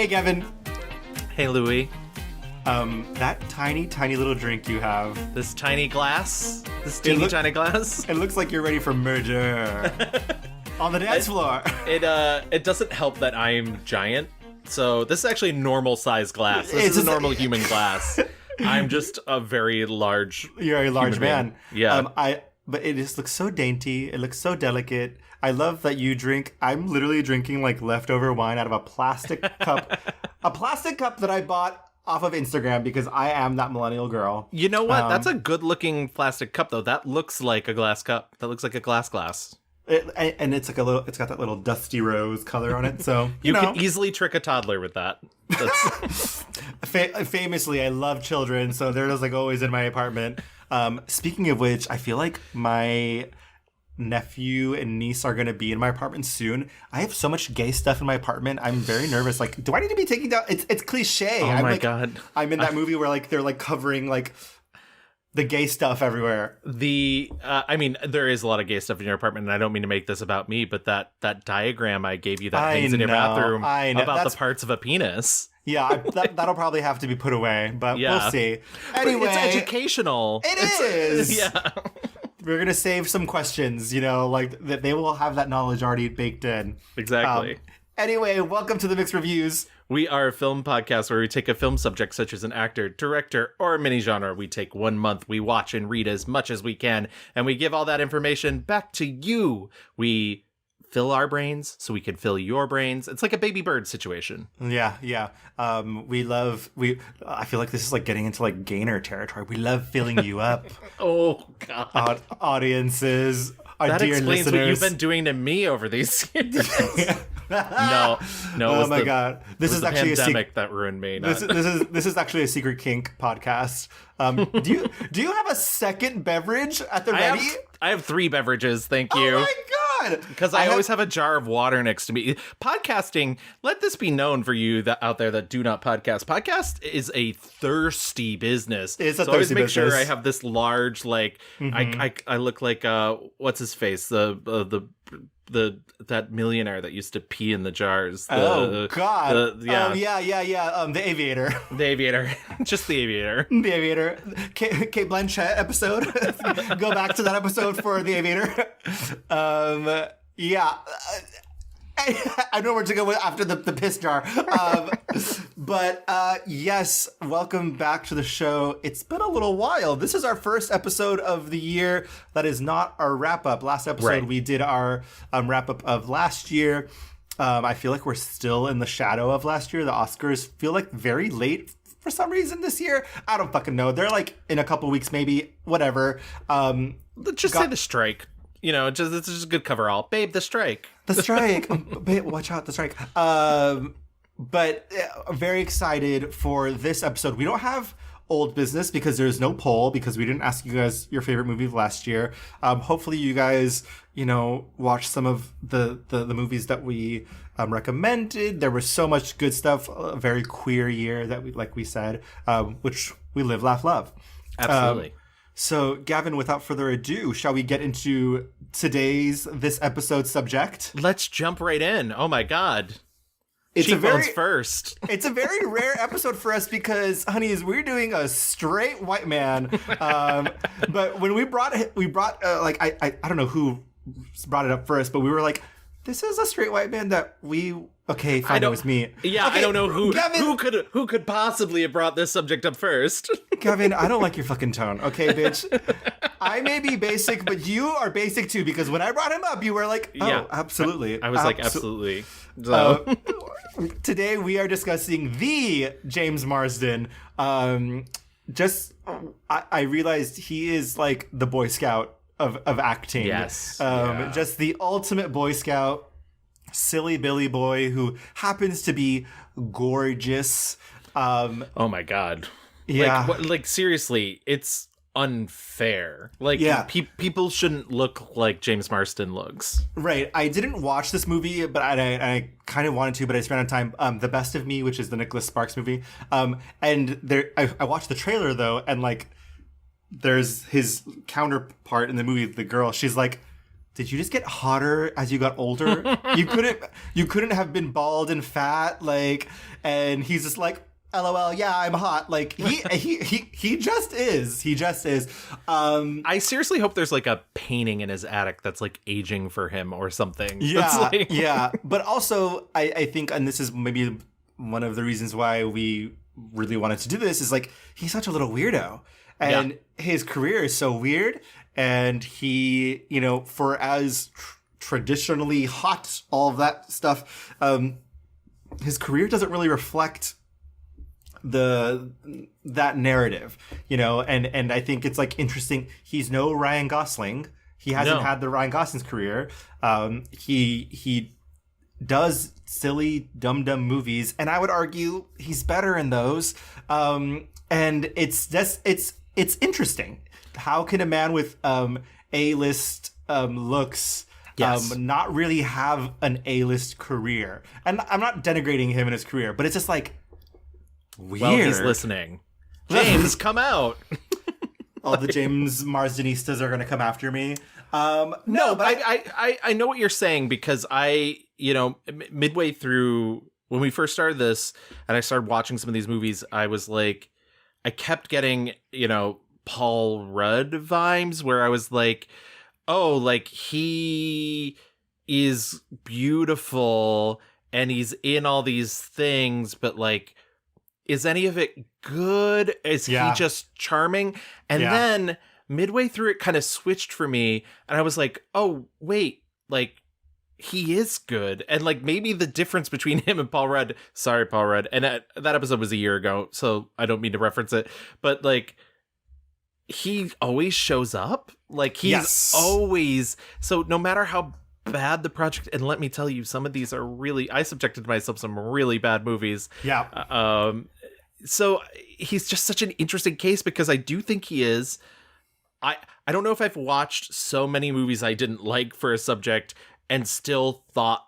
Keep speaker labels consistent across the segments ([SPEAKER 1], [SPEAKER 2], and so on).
[SPEAKER 1] Hey, Gavin.
[SPEAKER 2] Hey, Louie.
[SPEAKER 1] That tiny, tiny little drink you have.
[SPEAKER 2] This tiny glass? This teeny tiny glass?
[SPEAKER 1] It looks like you're ready for murder. On the dance floor.
[SPEAKER 2] It doesn't help that I'm giant. So this is actually a normal size glass. This is a normal human glass. I'm just a very large.
[SPEAKER 1] You're a large man.
[SPEAKER 2] Yeah.
[SPEAKER 1] But it just looks so dainty. It looks so delicate. I love that you drink. I'm literally drinking like leftover wine out of a plastic cup. A plastic cup that I bought off of Instagram because I am that millennial girl.
[SPEAKER 2] You know what? That's a good looking plastic cup though. That looks like a glass cup. That looks like a glass.
[SPEAKER 1] And it's like it's got that little dusty rose color on it. So
[SPEAKER 2] you can easily trick a toddler with that. That's...
[SPEAKER 1] Famously, I love children, so they're just like always in my apartment. Speaking of which, I feel like my nephew and niece are going to be in my apartment soon. I have so much gay stuff in my apartment. I'm very nervous. Like, do I need to be taking down? It's cliche.
[SPEAKER 2] Oh my God.
[SPEAKER 1] I'm in that movie where like they're like covering like the gay stuff everywhere.
[SPEAKER 2] I mean, there is a lot of gay stuff in your apartment, and I don't mean to make this about me, but that diagram I gave you that hangs in your bathroom about the parts of a penis.
[SPEAKER 1] Yeah, that'll probably have to be put away, but we'll see. Anyway,
[SPEAKER 2] it's educational.
[SPEAKER 1] It is.
[SPEAKER 2] Yeah.
[SPEAKER 1] We're going to save some questions, like that they will have that knowledge already baked in.
[SPEAKER 2] Exactly.
[SPEAKER 1] Anyway, welcome to the Mixed Reviews.
[SPEAKER 2] We are a film podcast where we take a film subject such as an actor, director, or a mini-genre. We take 1 month, we watch and read as much as we can, and we give all that information back to you. We fill our brains so we can fill your brains. It's like a baby bird situation.
[SPEAKER 1] Yeah. I feel like this is like getting into like gainer territory. We love filling you up.
[SPEAKER 2] Oh, God.
[SPEAKER 1] Audiences, our
[SPEAKER 2] that
[SPEAKER 1] dear
[SPEAKER 2] explains
[SPEAKER 1] listeners.
[SPEAKER 2] what you've been doing to me over these years. No.
[SPEAKER 1] Oh my God. This is actually
[SPEAKER 2] a pandemic that ruined me.
[SPEAKER 1] This is actually a secret kink podcast. Do you have a second beverage at the ready?
[SPEAKER 2] I have 3 beverages, thank you.
[SPEAKER 1] Oh my God!
[SPEAKER 2] Because I always have a jar of water next to me. Podcasting, let this be known for you out there that do not podcast. Podcast is a thirsty business.
[SPEAKER 1] It's a thirsty
[SPEAKER 2] business. So I always make
[SPEAKER 1] business.
[SPEAKER 2] sure I have this large, like, I look like, what's his face? That millionaire that used to pee in the jars.
[SPEAKER 1] God.
[SPEAKER 2] Yeah.
[SPEAKER 1] The Aviator.
[SPEAKER 2] The Aviator. Just the Aviator.
[SPEAKER 1] The Aviator. Kate Blanchett episode. Go back to that episode for The Aviator. I know where to go after the piss jar. But yes, welcome back to the show. It's been a little while. This is our first episode of the year that is not our wrap-up. Last episode, we did our wrap-up of last year. I feel like we're still in the shadow of last year. The Oscars feel like very late for some reason this year. I don't fucking know. They're like in a couple weeks, maybe. Whatever.
[SPEAKER 2] Just say the strike. It's just a good coverall. Babe, the strike.
[SPEAKER 1] The strike. Babe, watch out, the strike. But very excited for this episode. We don't have old business because there's no poll because we didn't ask you guys your favorite movie of last year. Hopefully you guys, watched some of the movies that we recommended. There was so much good stuff. A very queer year that we said, which we live, laugh, love.
[SPEAKER 2] Absolutely.
[SPEAKER 1] So, Gavin, without further ado, shall we get into this episode's subject?
[SPEAKER 2] Let's jump right in. Oh my God.
[SPEAKER 1] Cheekbones
[SPEAKER 2] first.
[SPEAKER 1] It's a very rare episode for us because, honeys, we're doing a straight white man. But when we brought I don't know who brought it up first, but we were like, this is a straight white man that we... Okay, fine, it was me.
[SPEAKER 2] Yeah,
[SPEAKER 1] okay,
[SPEAKER 2] I don't know who
[SPEAKER 1] Gavin,
[SPEAKER 2] who could possibly have brought this subject up first.
[SPEAKER 1] Gavin, I don't like your fucking tone, okay, bitch? I may be basic, but you are basic too, because when I brought him up, you were like, oh, yeah, absolutely.
[SPEAKER 2] I was like, absolutely. So.
[SPEAKER 1] Today we are discussing the James Marsden. I realized he is like the Boy Scout of acting.
[SPEAKER 2] Yes.
[SPEAKER 1] Just the ultimate Boy Scout. Silly Billy boy who happens to be gorgeous.
[SPEAKER 2] Oh my God.
[SPEAKER 1] Yeah.
[SPEAKER 2] Like seriously, it's unfair. Like, people shouldn't look like James Marsden looks.
[SPEAKER 1] Right. I didn't watch this movie, but I kind of wanted to, but I spent on time. The Best of Me, which is the Nicholas Sparks movie. And I watched the trailer though, and like, there's his counterpart in the movie, the girl. She's like, did you just get hotter as you got older? You couldn't have been bald and fat, like, and he's just like, LOL, yeah, I'm hot. Like he just is. He just is.
[SPEAKER 2] I seriously hope there's like a painting in his attic that's like aging for him or something.
[SPEAKER 1] Yeah,
[SPEAKER 2] like...
[SPEAKER 1] yeah. But also, I think, and this is maybe one of the reasons why we really wanted to do this, is like he's such a little weirdo, and his career is so weird, and he, you know, for as traditionally hot, all of that stuff, his career doesn't really reflect that narrative, you know, and I think it's like interesting. He's no Ryan Gosling. He hasn't had the Ryan Gosling's career. He does silly dumb movies, and I would argue he's better in those. And it's just it's interesting. How can a man with A-list looks not really have an A-list career? And I'm not denigrating him in his career, but it's just like, weird.
[SPEAKER 2] Well, he's listening. James, come out.
[SPEAKER 1] All the James Marsdenistas are going to come after me.
[SPEAKER 2] No, but I know what you're saying, because you know, midway through when we first started this and I started watching some of these movies, I was like, I kept getting, you know, Paul Rudd vibes, where I was like, oh, like he is beautiful and he's in all these things, but like, is any of it good? Is he just charming? And then midway through, it kind of switched for me, and I was like, oh, wait, like, he is good. And like, maybe the difference between him and Paul Rudd, sorry, Paul Rudd, and that episode was a year ago, so I don't mean to reference it, but like, he always shows up. Like, he's always, so no matter how bad the project, and let me tell you, some of these are really, I subjected myself to some really bad movies. So he's just such an interesting case, because I do think he is. I don't know if I've watched so many movies I didn't like for a subject and still thought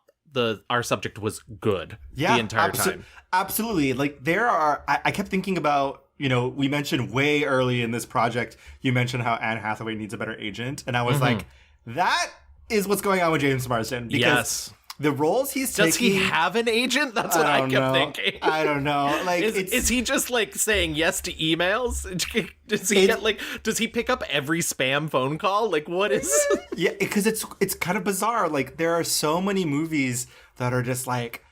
[SPEAKER 2] our subject was good the entire time.
[SPEAKER 1] Absolutely. Like, there are, I kept thinking about, you know, we mentioned way early in this project, you mentioned how Anne Hathaway needs a better agent, and I was like, that is what's going on with James Marsden, because the roles he's taking...
[SPEAKER 2] Does he have an agent? That's what I kept thinking.
[SPEAKER 1] I don't know. Like,
[SPEAKER 2] is he just like saying yes to emails? Does he pick up every spam phone call? Like, what is...
[SPEAKER 1] Yeah, because it's kind of bizarre. Like, there are so many movies that are just like...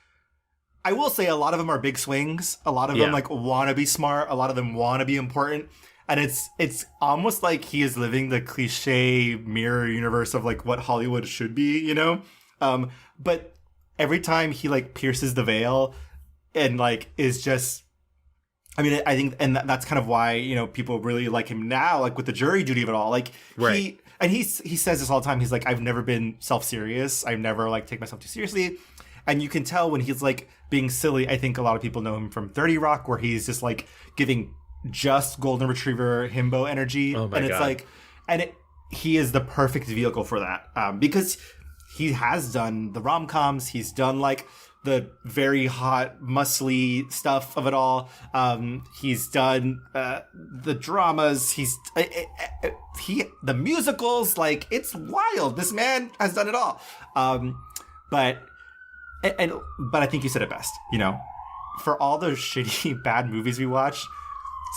[SPEAKER 1] I will say a lot of them are big swings. A lot of them like want to be smart. A lot of them want to be important. And it's almost like he is living the cliche mirror universe of like what Hollywood should be, you know? But every time he like pierces the veil and like is just, I mean, I think, and that's kind of why, you know, people really like him now, like with the jury duty of it all. Like he says this all the time. He's like, I've never been self-serious. I've never like take myself too seriously. And you can tell when he's like being silly. I think a lot of people know him from 30 Rock, where he's just like giving just golden retriever himbo energy.
[SPEAKER 2] Oh my
[SPEAKER 1] and it's
[SPEAKER 2] God.
[SPEAKER 1] like, and he is the perfect vehicle for that. Because he has done the rom-coms. He's done like the very hot, muscly stuff of it all. He's done the dramas. The musicals. Like, it's wild. This man has done it all. But I think you said it best. You know, for all those shitty, bad movies we watch,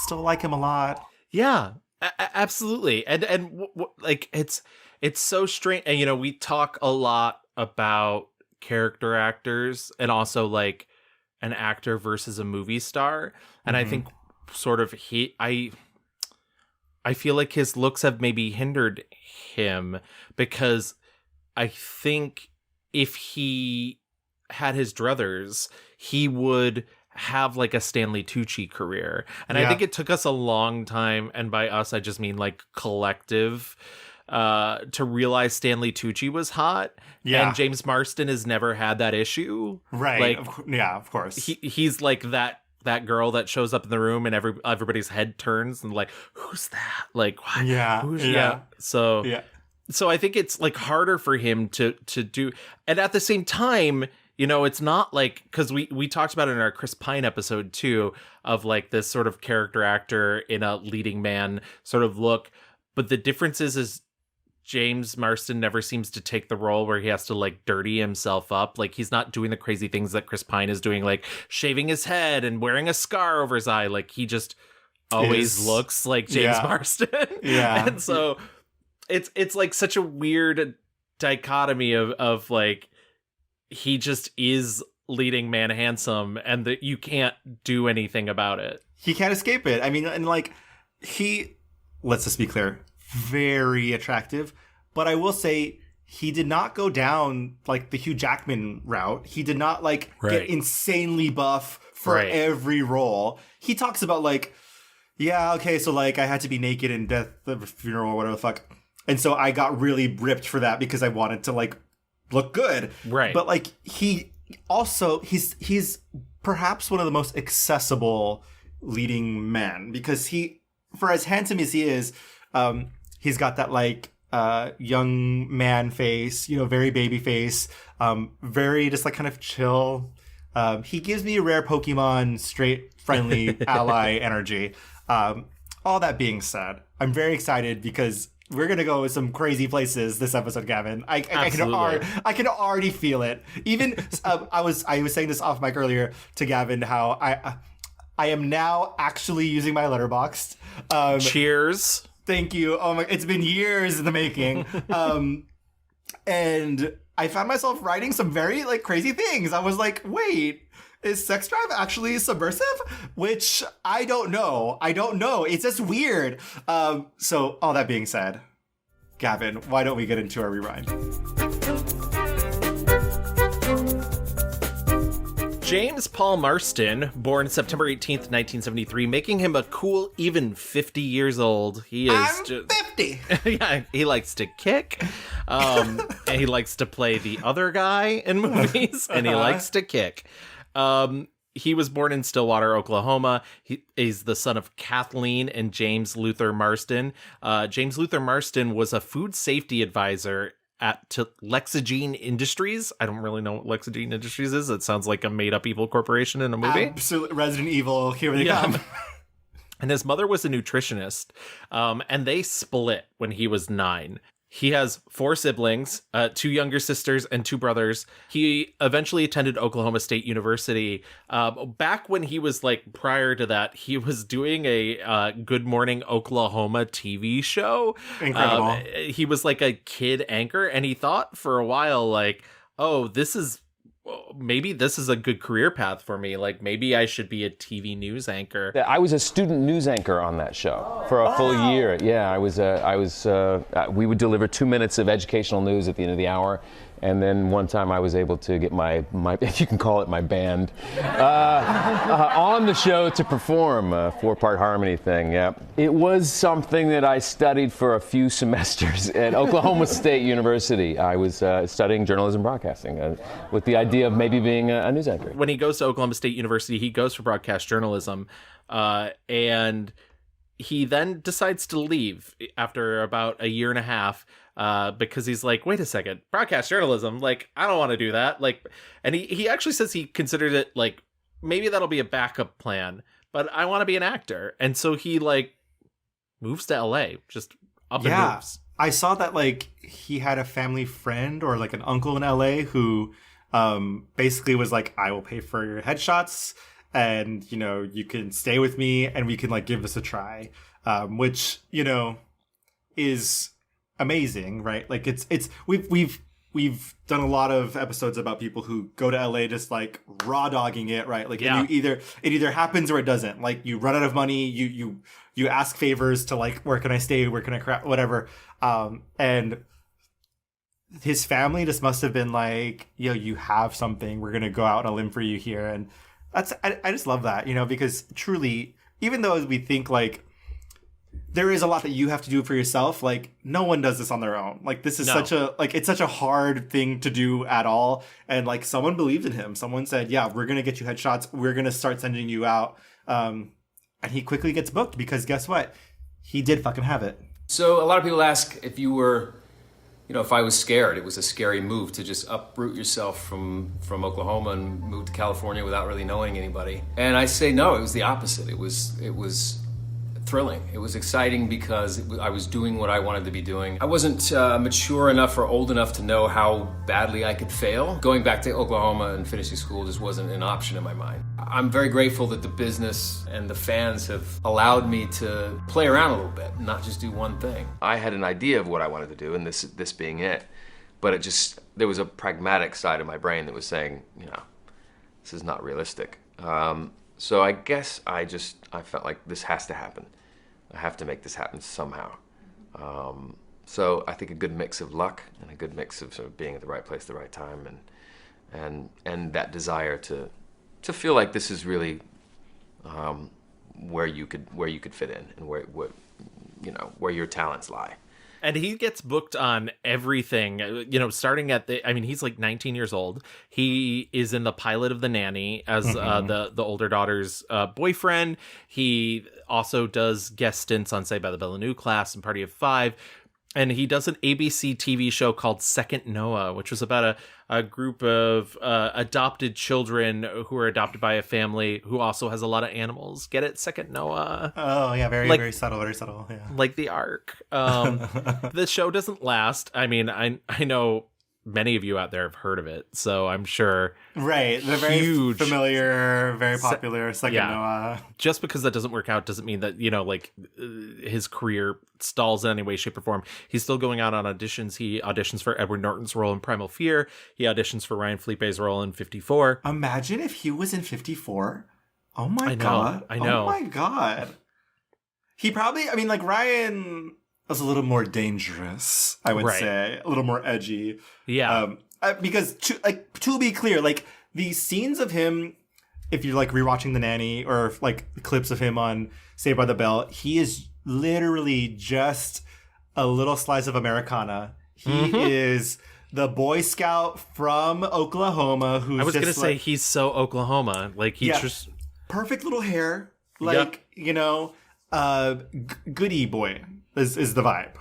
[SPEAKER 1] still like him a lot.
[SPEAKER 2] Yeah, absolutely. And like, it's so strange. And, you know, we talk a lot about character actors and also like an actor versus a movie star. And I think sort of I feel like his looks have maybe hindered him, because I think if he had his druthers, he would have like a Stanley Tucci career. And I think it took us a long time, and by us I just mean like collective, to realize Stanley Tucci was hot. And James Marsden has never had that issue.
[SPEAKER 1] Like, of course.
[SPEAKER 2] He's like that girl that shows up in the room and everybody's head turns and like, who's that? Like, what? So I think it's like harder for him to do. And at the same time, you know, it's not like, because we talked about it in our Chris Pine episode too, of like this sort of character actor in a leading man sort of look. But the difference is James Marsden never seems to take the role where he has to like dirty himself up. Like he's not doing the crazy things that Chris Pine is doing, like shaving his head and wearing a scar over his eye. Like he just always looks like James Marsden.
[SPEAKER 1] Yeah.
[SPEAKER 2] And so it's like such a weird dichotomy of like he just is leading man handsome and that you can't do anything about it.
[SPEAKER 1] He can't escape it. I mean, and like let's just be clear, very attractive. But I will say he did not go down like the Hugh Jackman route. He did not like get insanely buff for every role. He talks about like, yeah, okay, so like I had to be naked in death, the funeral, or whatever the fuck. And so I got really ripped for that because I wanted to like look good.
[SPEAKER 2] Right.
[SPEAKER 1] But like he's perhaps one of the most accessible leading men because for as handsome as he is, he's got that like young man face, very baby face, very just like kind of chill. He gives me a rare Pokemon straight friendly ally energy. All that being said, I'm very excited because we're gonna go some crazy places this episode, Gavin. I can already feel it. Even I was saying this off mic earlier to Gavin how I am now actually using my Letterboxd.
[SPEAKER 2] Cheers.
[SPEAKER 1] Thank you. Oh my! It's been years in the making. And I found myself writing some very like crazy things. I was like, wait. Is sex drive actually subversive? Which I don't know. It's just weird. So all that being said, Gavin, why don't we get into our rewind?
[SPEAKER 2] James Paul Marsden, born September 18th, 1973, making him a cool even 50 years old. He is
[SPEAKER 1] I'm 50.
[SPEAKER 2] Yeah, he likes to kick. And he likes to play the other guy in movies, and he likes to kick. He was born in Stillwater, Oklahoma. He's the son of Kathleen and James Luther Marsden. James Luther Marsden was a food safety advisor to Lexigene Industries. I don't really know what Lexigene Industries is. It sounds like a made-up evil corporation in a movie.
[SPEAKER 1] Absolute Resident Evil. Here they come.
[SPEAKER 2] And his mother was a nutritionist, and they split when he was 9. He has 4 siblings, 2 younger sisters and 2 brothers. He eventually attended Oklahoma State University. Back when he was like, prior to that, he was doing a Good Morning Oklahoma TV show.
[SPEAKER 1] Incredible.
[SPEAKER 2] He was like a kid anchor, and he thought for a while like, oh, maybe this is a good career path for me. Like maybe I should be a TV news anchor.
[SPEAKER 3] I was a student news anchor on that show for a full year. Yeah, we would deliver 2 minutes of educational news at the end of the hour. And then one time I was able to get my if you can call it my band, on the show to perform a 4-part harmony thing. Yeah, it was something that I studied for a few semesters at Oklahoma State University. I was studying journalism broadcasting with the idea of maybe being a news anchor.
[SPEAKER 2] When he goes to Oklahoma State University, he goes for broadcast journalism, and he then decides to leave after about a year and a half. Because he's like, wait a second, broadcast journalism, like, I don't want to do that. Like, and he actually says he considered it like, maybe that'll be a backup plan, but I want to be an actor. And so he like moves to LA, just up and moves.
[SPEAKER 1] I saw that like he had a family friend or like an uncle in LA who basically was like, I will pay for your headshots and, you can stay with me and we can like give this a try. Which, is amazing, right? Like we've done a lot of episodes about people who go to LA just like raw dogging it, right? Like it either happens or it doesn't. Like you run out of money, you ask favors to like, where can I stay? Where can I crap? Whatever. And his family just must have been like, you have something. We're gonna go out on a limb for you here, and I just love that, because truly, even though we think like there is a lot that you have to do for yourself. Like no one does this on their own. Like this is it's such a hard thing to do at all. And like someone believed in him. Someone said, yeah, we're going to get you headshots. We're going to start sending you out. And he quickly gets booked because guess what? He did fucking have it.
[SPEAKER 4] So a lot of people ask if you were, if I was scared. It was a scary move to just uproot yourself from Oklahoma and move to California without really knowing anybody. And I say, no, it was the opposite. It was thrilling. It was exciting because I was doing what I wanted to be doing. I wasn't mature enough or old enough to know how badly I could fail. Going back to Oklahoma and finishing school just wasn't an option in my mind. I'm very grateful that the business and the fans have allowed me to play around a little bit, not just do one thing. I had an idea of what I wanted to do, and this being it. But there was a pragmatic side of my brain that was saying, this is not realistic. So I guess I felt like this has to happen. I have to make this happen somehow. So I think a good mix of luck and a good mix of sort of being at the right place at the right time and that desire to feel like this is really where you could fit in and where your talents lie.
[SPEAKER 2] And he gets booked on everything, starting at he's like 19 years old. He is in the pilot of The Nanny as the older daughter's boyfriend. He also does guest stints on Saved by the Bell and New Class and Party of Five. And he does an ABC TV show called Second Noah, which was about a group of adopted children who are adopted by a family who also has a lot of animals. Get it? Second Noah.
[SPEAKER 1] Oh, yeah. Very subtle. Very subtle. Yeah.
[SPEAKER 2] Like the Ark. The show doesn't last. I mean, I know many of you out there have heard of it, so I'm sure.
[SPEAKER 1] Right. They're very
[SPEAKER 2] huge,
[SPEAKER 1] familiar, very popular. Second Noah.
[SPEAKER 2] Just because that doesn't work out doesn't mean that, his career stalls in any way, shape, or form. He's still going out on auditions. He auditions for Edward Norton's role in Primal Fear. He auditions for Ryan Felipe's role in 54.
[SPEAKER 1] Imagine if he was in 54. Oh my God.
[SPEAKER 2] I know.
[SPEAKER 1] Oh my God. He probably, Ryan was a little more dangerous, I would say. A little more edgy.
[SPEAKER 2] Yeah.
[SPEAKER 1] Because to be clear, the scenes of him, if you're rewatching The Nanny or clips of him on Saved by the Bell, he is literally just a little slice of Americana. He is the Boy Scout from Oklahoma who's
[SPEAKER 2] I was going to
[SPEAKER 1] just
[SPEAKER 2] say he's so Oklahoma. Just
[SPEAKER 1] perfect little hair. Goody boy is the vibe.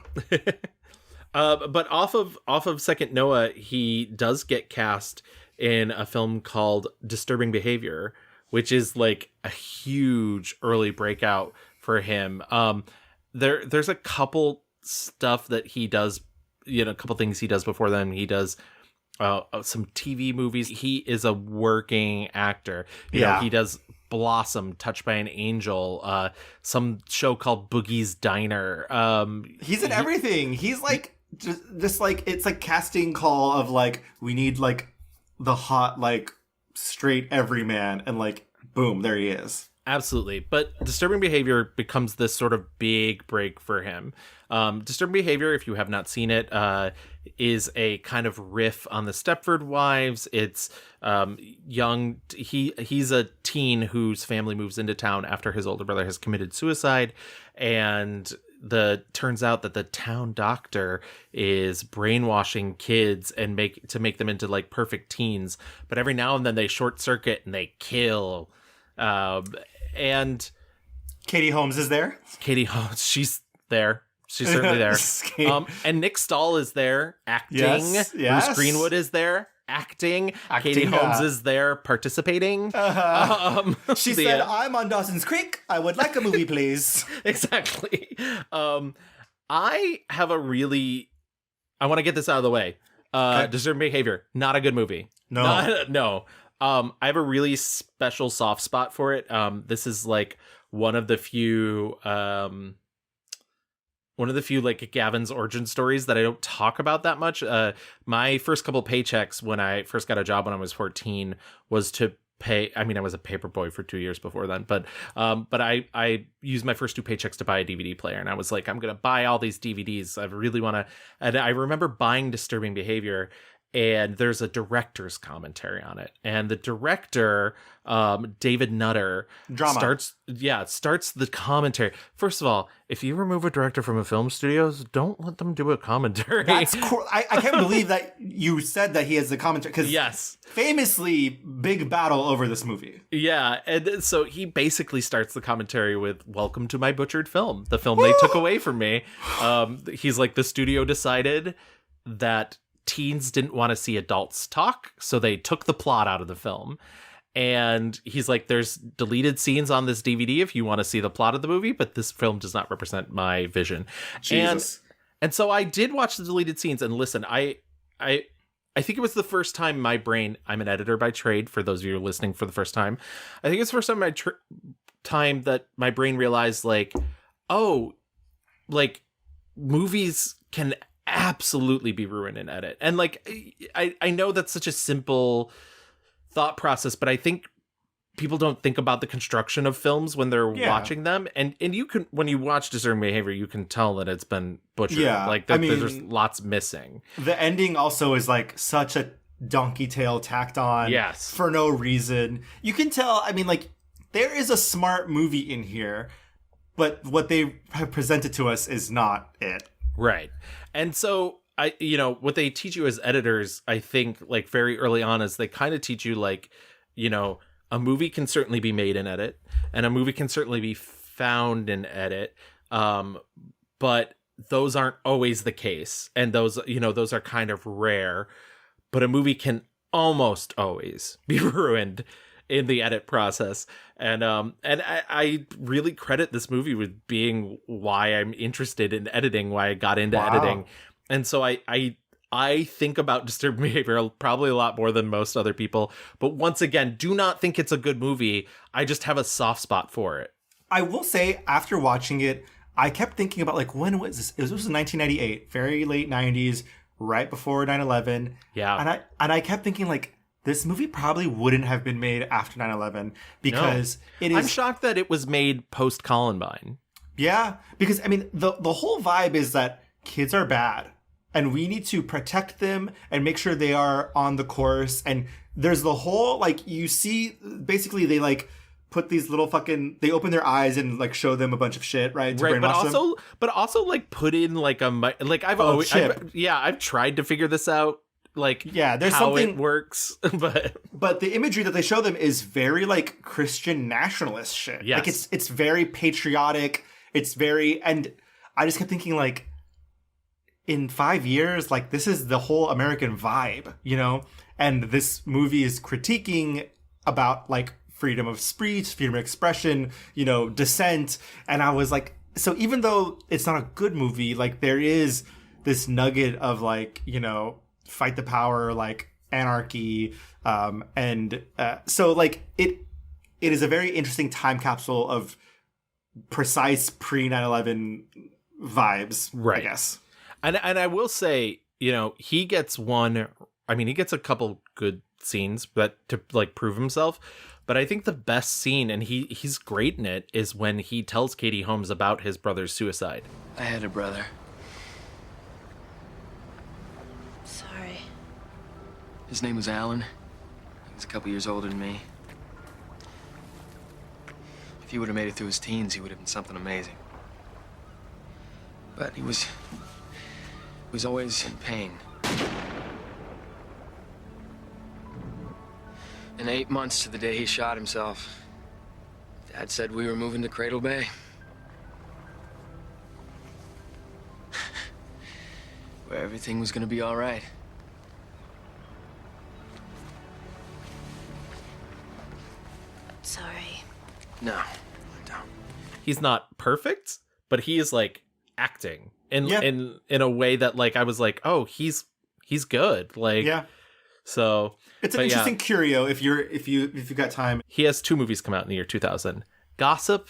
[SPEAKER 2] But off of Second Noah, he does get cast in a film called Disturbing Behavior, which is a huge early breakout for him. There's a couple stuff that he does, a couple things he does before then. He does some TV movies. He is a working actor. You know, he does Blossom, Touched by an Angel, some show called Boogie's Diner.
[SPEAKER 1] He's in everything. He's just it's casting call of we need the hot straight everyman, and boom, there he is.
[SPEAKER 2] Absolutely. But Disturbing Behavior becomes this sort of big break for him. Disturbing Behavior, if you have not seen it, is a kind of riff on the Stepford Wives. It's young. He's a teen whose family moves into town after his older brother has committed suicide. And turns out that the town doctor is brainwashing kids and make them into perfect teens. But every now and then they short circuit and they kill. And
[SPEAKER 1] Katie Holmes is there.
[SPEAKER 2] Katie Holmes, she's there. She's certainly there. And Nick Stahl is there acting.
[SPEAKER 1] Yes.
[SPEAKER 2] Bruce Greenwood is there acting. Katie Holmes is there participating.
[SPEAKER 1] She said, "I'm on Dawson's Creek. I would like a movie, please."
[SPEAKER 2] Exactly. I want to get this out of the way. Disturbing Behavior, not a good movie. No. I have a really special soft spot for it. This is one of the few Gavin's origin stories that I don't talk about that much. My first couple paychecks when I first got a job when I was 14 was to pay. I was a paper boy for 2 years before then, but I used my first 2 paychecks to buy a DVD player, and I was like, I'm gonna buy all these DVDs. I really want to. And I remember buying Disturbing Behavior. And there's a director's commentary on it. And the director, David Nutter, starts the commentary. First of all, if you remove a director from a film studio, don't let them do a commentary.
[SPEAKER 1] That's cool. I can't believe that you said that he has the commentary. Because famously, big battle over this movie.
[SPEAKER 2] Yeah. And so he basically starts the commentary with, "Welcome to my butchered film, the film they took away from me." He's like, the studio decided that teens didn't want to see adults talk, so they took the plot out of the film. And he's like, there's deleted scenes on this DVD if you want to see the plot of the movie, but this film does not represent my vision.
[SPEAKER 1] Jesus.
[SPEAKER 2] And so I did watch the deleted scenes, and listen, I think it was the first time my brain, I'm an editor by trade, for those of you who are listening for the first time. I think it's the first time that my brain realized, like, oh, like, movies can absolutely be ruined in edit. And like, I know that's such a simple thought process, but I think people don't think about the construction of films when they're watching them. And you can, when you watch Discerning Behavior, you can tell that it's been butchered.
[SPEAKER 1] Yeah.
[SPEAKER 2] Like, there's lots missing.
[SPEAKER 1] The ending also is like such a donkey tail tacked on for no reason. You can tell, I mean, like, there is a smart movie in here, but what they have presented to us is not it.
[SPEAKER 2] Right. And so what they teach you as editors, I think, like, very early on, is they kind of teach you, like, a movie can certainly be made in edit, and a movie can certainly be found in edit. But those aren't always the case. And those are kind of rare, but a movie can almost always be ruined in the edit process. And I really credit this movie with being why I'm interested in editing, why I got into editing. And so I think about Disturbed Behavior probably a lot more than most other people. But once again, do not think it's a good movie. I just have a soft spot for it.
[SPEAKER 1] I will say, after watching it, I kept thinking about, like, when was this? This was 1998, very late 90s, right before 9/11.
[SPEAKER 2] Yeah.
[SPEAKER 1] And I kept thinking, like, this movie probably wouldn't have been made after 9/11 because it is...
[SPEAKER 2] I'm shocked that it was made post-Columbine.
[SPEAKER 1] Yeah, because, I mean, the whole vibe is that kids are bad, and we need to protect them and make sure they are on the course. And there's the whole, like, you see, basically they, like, put these little fucking, they open their eyes and, like, show them a bunch of shit, right? To brainwash them.
[SPEAKER 2] But also, like, put in, like, I've tried to figure this out. Like,
[SPEAKER 1] there's
[SPEAKER 2] how
[SPEAKER 1] something
[SPEAKER 2] it works,
[SPEAKER 1] but the imagery that they show them is very, like, Christian nationalist shit.
[SPEAKER 2] Yes.
[SPEAKER 1] Like, it's very patriotic. It's very, and I just kept thinking, like, in 5 years, like, this is the whole American vibe, And this movie is critiquing about, like, freedom of speech, freedom of expression, dissent. And I was like, so even though it's not a good movie, like, there is this nugget of, like, fight the power, like, anarchy. So, like, it is a very interesting time capsule of precise pre 9/11 vibes,
[SPEAKER 2] right?
[SPEAKER 1] I guess.
[SPEAKER 2] And I will say, he gets a couple good scenes to, like, prove himself. But I think the best scene, and he's great in it, is when he tells Katie Holmes about his brother's suicide.
[SPEAKER 5] I had a brother.
[SPEAKER 6] Sorry.
[SPEAKER 5] His name was Alan. He was a couple years older than me. If he would have made it through his teens, he would have been something amazing. But he was always in pain. In 8 months to the day he shot himself, Dad said we were moving to Cradle Bay. Where everything was gonna be all right.
[SPEAKER 6] Sorry.
[SPEAKER 5] No, don't.
[SPEAKER 2] He's not perfect, but he is, like, acting in a way that, like, I was like, oh, he's good. Like, so
[SPEAKER 1] it's an interesting curio if you've got time.
[SPEAKER 2] He has 2 movies come out in the year 2000: Gossip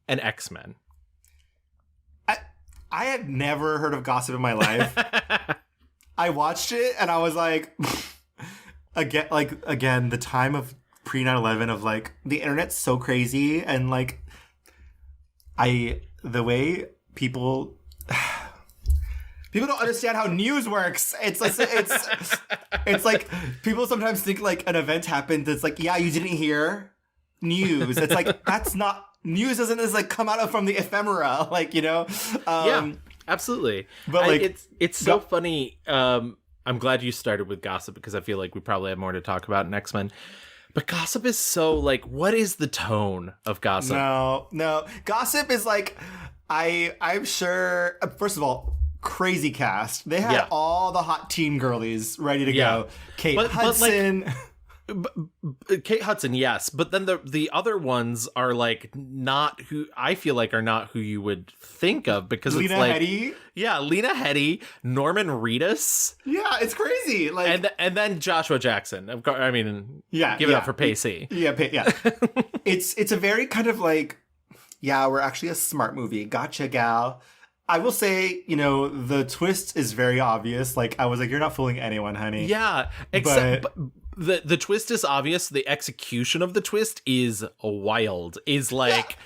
[SPEAKER 2] and X-Men.
[SPEAKER 1] I had never heard of Gossip in my life. I watched it and I was like, again, the time of pre 9/11 of, like, the internet's so crazy, and, like, the way people don't understand how news works. It's like people sometimes think, like, an event happened. It's like, yeah, you didn't hear news. It's like, that's not news. Doesn't just, like, come out from the ephemera, like,
[SPEAKER 2] yeah, absolutely.
[SPEAKER 1] But, like,
[SPEAKER 2] it's so funny. I'm glad you started with Gossip, because I feel like we probably have more to talk about in X-Men. But Gossip is so, like, what is the tone of Gossip?
[SPEAKER 1] No. Gossip is, like, I'm sure, first of all, crazy cast. They had all the hot teen girlies ready to go. Kate Hudson.
[SPEAKER 2] Kate Hudson, yes, but then the other ones are like not who I feel like are not who you would think of, because
[SPEAKER 1] Lena
[SPEAKER 2] it's like
[SPEAKER 1] Headey.
[SPEAKER 2] Yeah, Lena Headey, Norman Reedus,
[SPEAKER 1] Yeah, it's crazy. Like,
[SPEAKER 2] and then Joshua Jackson. Of course, I mean, give it up for Pacey.
[SPEAKER 1] Yeah, it's a very kind of like, yeah, we're actually a smart movie. Gotcha, gal. I will say, the twist is very obvious. Like, I was like, you're not fooling anyone, honey.
[SPEAKER 2] Yeah, except the twist is obvious. The execution of the twist is wild. Is like,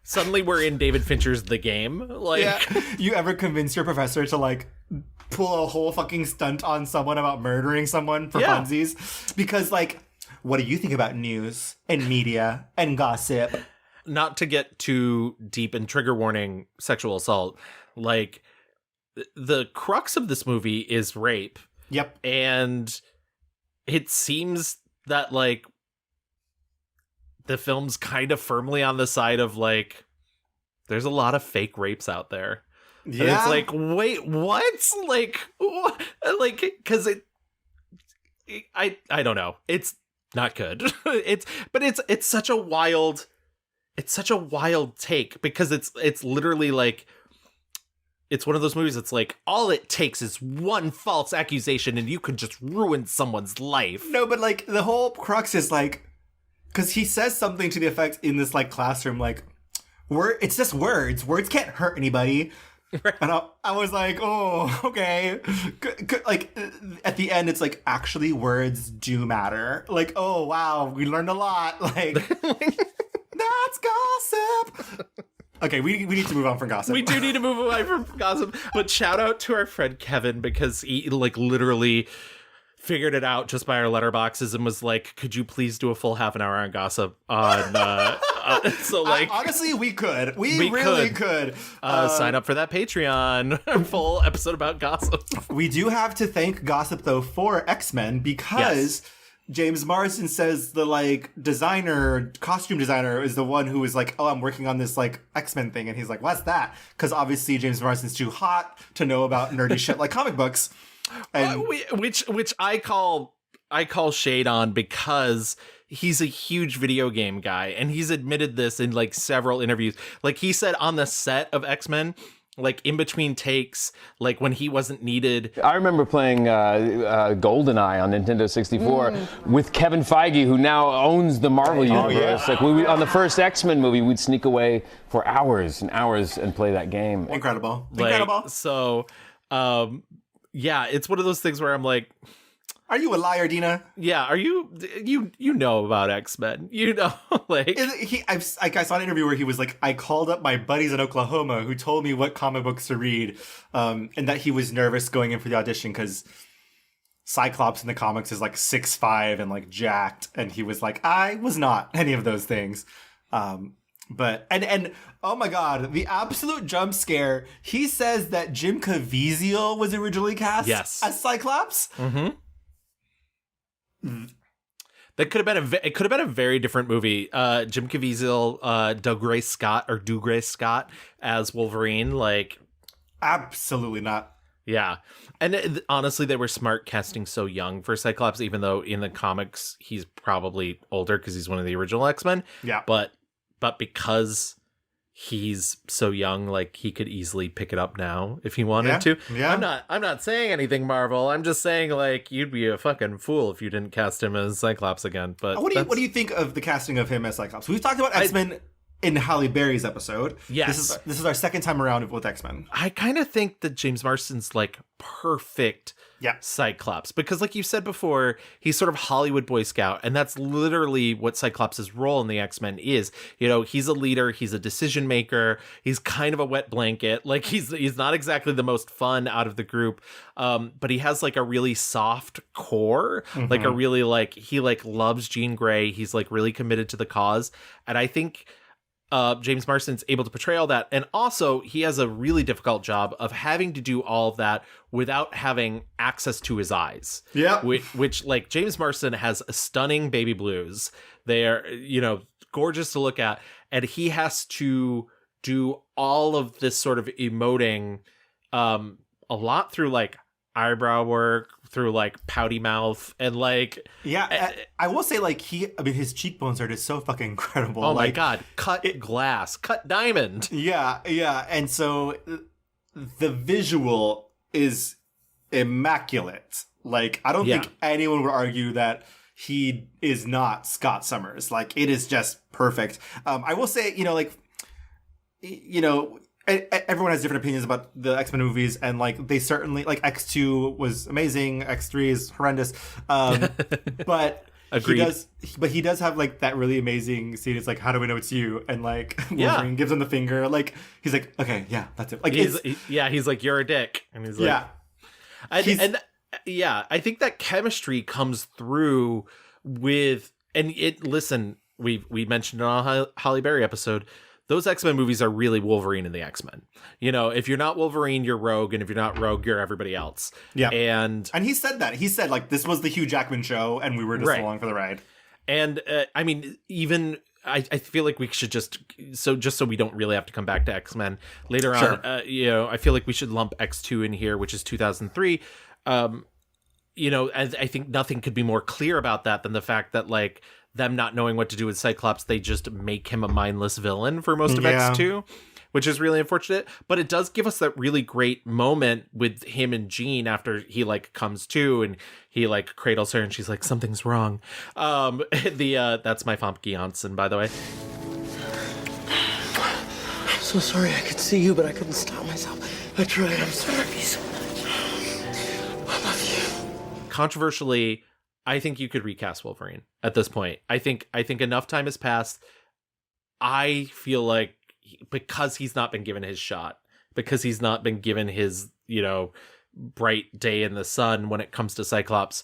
[SPEAKER 2] suddenly we're in David Fincher's The Game. Like,
[SPEAKER 1] you ever convince your professor to like pull a whole fucking stunt on someone about murdering someone for funsies? Because like, what do you think about news and media and gossip?
[SPEAKER 2] Not to get too deep in trigger warning sexual assault, like the crux of this movie is rape.
[SPEAKER 1] Yep.
[SPEAKER 2] And it seems that like the film's kind of firmly on the side of like, there's a lot of fake rapes out there. Yeah. And it's like, wait, what? Like, what? Like, because I don't know. It's not good. It's such a wild take, because it's literally like, it's one of those movies that's like, all it takes is one false accusation and you could just ruin someone's life.
[SPEAKER 1] No, but like the whole crux is like, because he says something to the effect in this like classroom, like, it's just words. Words can't hurt anybody. Right. And I was like, oh, okay. Like, at the end, it's like, actually, words do matter. Like, oh, wow, we learned a lot. Like, that's gossip. Okay, we need to move on from gossip.
[SPEAKER 2] We do need to move away from gossip. But shout out to our friend Kevin, because he, like, literally figured it out just by our letterboxes and was like, could you please do a full half an hour on gossip on so like,
[SPEAKER 1] honestly, we could we really could
[SPEAKER 2] sign up for that Patreon full episode about gossip.
[SPEAKER 1] We do have to thank Gossip though for X-Men, because James Marsden says the like costume designer is the one who is like, oh, I'm working on this like X-Men thing, and he's like, what's that? Because obviously James Marsden's too hot to know about nerdy shit like comic books. And
[SPEAKER 2] which I call shade on, because he's a huge video game guy, and he's admitted this in like several interviews. Like, he said on the set of X-Men, like in between takes, like when he wasn't needed.
[SPEAKER 3] I remember playing GoldenEye on Nintendo 64 with Kevin Feige, who now owns the Marvel universe. Like, on the first X-Men movie, we'd sneak away for hours and hours and play that game.
[SPEAKER 1] Incredible.
[SPEAKER 2] So, yeah, it's one of those things where I'm like,
[SPEAKER 1] are you a liar, Dina?
[SPEAKER 2] Yeah, are you know about X-Men? Like,
[SPEAKER 1] I saw an interview where he was like, I called up my buddies in Oklahoma who told me what comic books to read, and that he was nervous going in for the audition because Cyclops in the comics is like 6'5" and like jacked, and he was like, I was not any of those things. But oh my god, the absolute jump scare. He says that Jim Caviezel was originally cast as Cyclops.
[SPEAKER 2] Mm-hmm. That could have been a very different movie. Jim Caviezel, Dougray Scott as Wolverine, like,
[SPEAKER 1] absolutely not.
[SPEAKER 2] Yeah, and honestly, they were smart casting so young for Cyclops, even though in the comics he's probably older because he's one of the original X-Men.
[SPEAKER 1] Yeah,
[SPEAKER 2] but because he's so young, like, he could easily pick it up now if he wanted to. Yeah. I'm not saying anything, Marvel. I'm just saying, like, you'd be a fucking fool if you didn't cast him as Cyclops again. But
[SPEAKER 1] what do you think of the casting of him as Cyclops? We've talked about X-Men in Halle Berry's episode.
[SPEAKER 2] Yes.
[SPEAKER 1] This is our second time around with X-Men.
[SPEAKER 2] I kind of think that James Marsden's like perfect Cyclops, because like you said before, he's sort of Hollywood Boy Scout, and that's literally what Cyclops' role in the X-Men is. He's a leader, he's a decision maker, he's kind of a wet blanket. Like, he's not exactly the most fun out of the group, but he has like a really soft core, like a really like, he like loves Jean Grey, he's like really committed to the cause, and I think James Marsden's able to portray all that. And also, he has a really difficult job of having to do all of that without having access to his eyes.
[SPEAKER 1] Yeah.
[SPEAKER 2] Which like, James Marsden has stunning baby blues. They're, gorgeous to look at. And he has to do all of this sort of emoting a lot through like eyebrow work, through like pouty mouth and like
[SPEAKER 1] I will say like his cheekbones are just so fucking incredible.
[SPEAKER 2] Oh my god, cut glass, cut diamond.
[SPEAKER 1] Yeah, and so the visual is immaculate. Like I don't think anyone would argue that he is not Scott Summers. Like it is just perfect. I will say, everyone has different opinions about the X-Men movies, and like they certainly like X2 was amazing, X3 is horrendous, but
[SPEAKER 2] Agreed.
[SPEAKER 1] he does have like that really amazing scene. It's like, how do we know it's you? And like Wolverine gives him the finger. Like he's like, okay, yeah, that's it. Like
[SPEAKER 2] he's like, you're a dick, and he's like, I think that chemistry comes through with, and it. Listen, we mentioned it on a Halle Berry episode. Those X-Men movies are really Wolverine and the X-Men. If you're not Wolverine, you're Rogue, and if you're not Rogue, you're everybody else.
[SPEAKER 1] Yeah,
[SPEAKER 2] and
[SPEAKER 1] he said that. He said like this was the Hugh Jackman show, and we were just along for the ride.
[SPEAKER 2] And I mean, even I feel like we should just so we don't really have to come back to X-Men later on. I feel like we should lump X2 in here, which is 2003. I think nothing could be more clear about that than the fact that like them not knowing what to do with Cyclops, they just make him a mindless villain for most of X2, which is really unfortunate. But it does give us that really great moment with him and Jean after he like comes to and he like cradles her and she's like, something's wrong. That's my Famke Janssen, by the way.
[SPEAKER 5] I'm so sorry I could see you, but I couldn't stop myself. I tried. I'm sorry so much. I love you.
[SPEAKER 2] Controversially, I think you could recast Wolverine at this point. I think enough time has passed. I feel like because he's not been given his shot, because he's not been given his, bright day in the sun when it comes to Cyclops,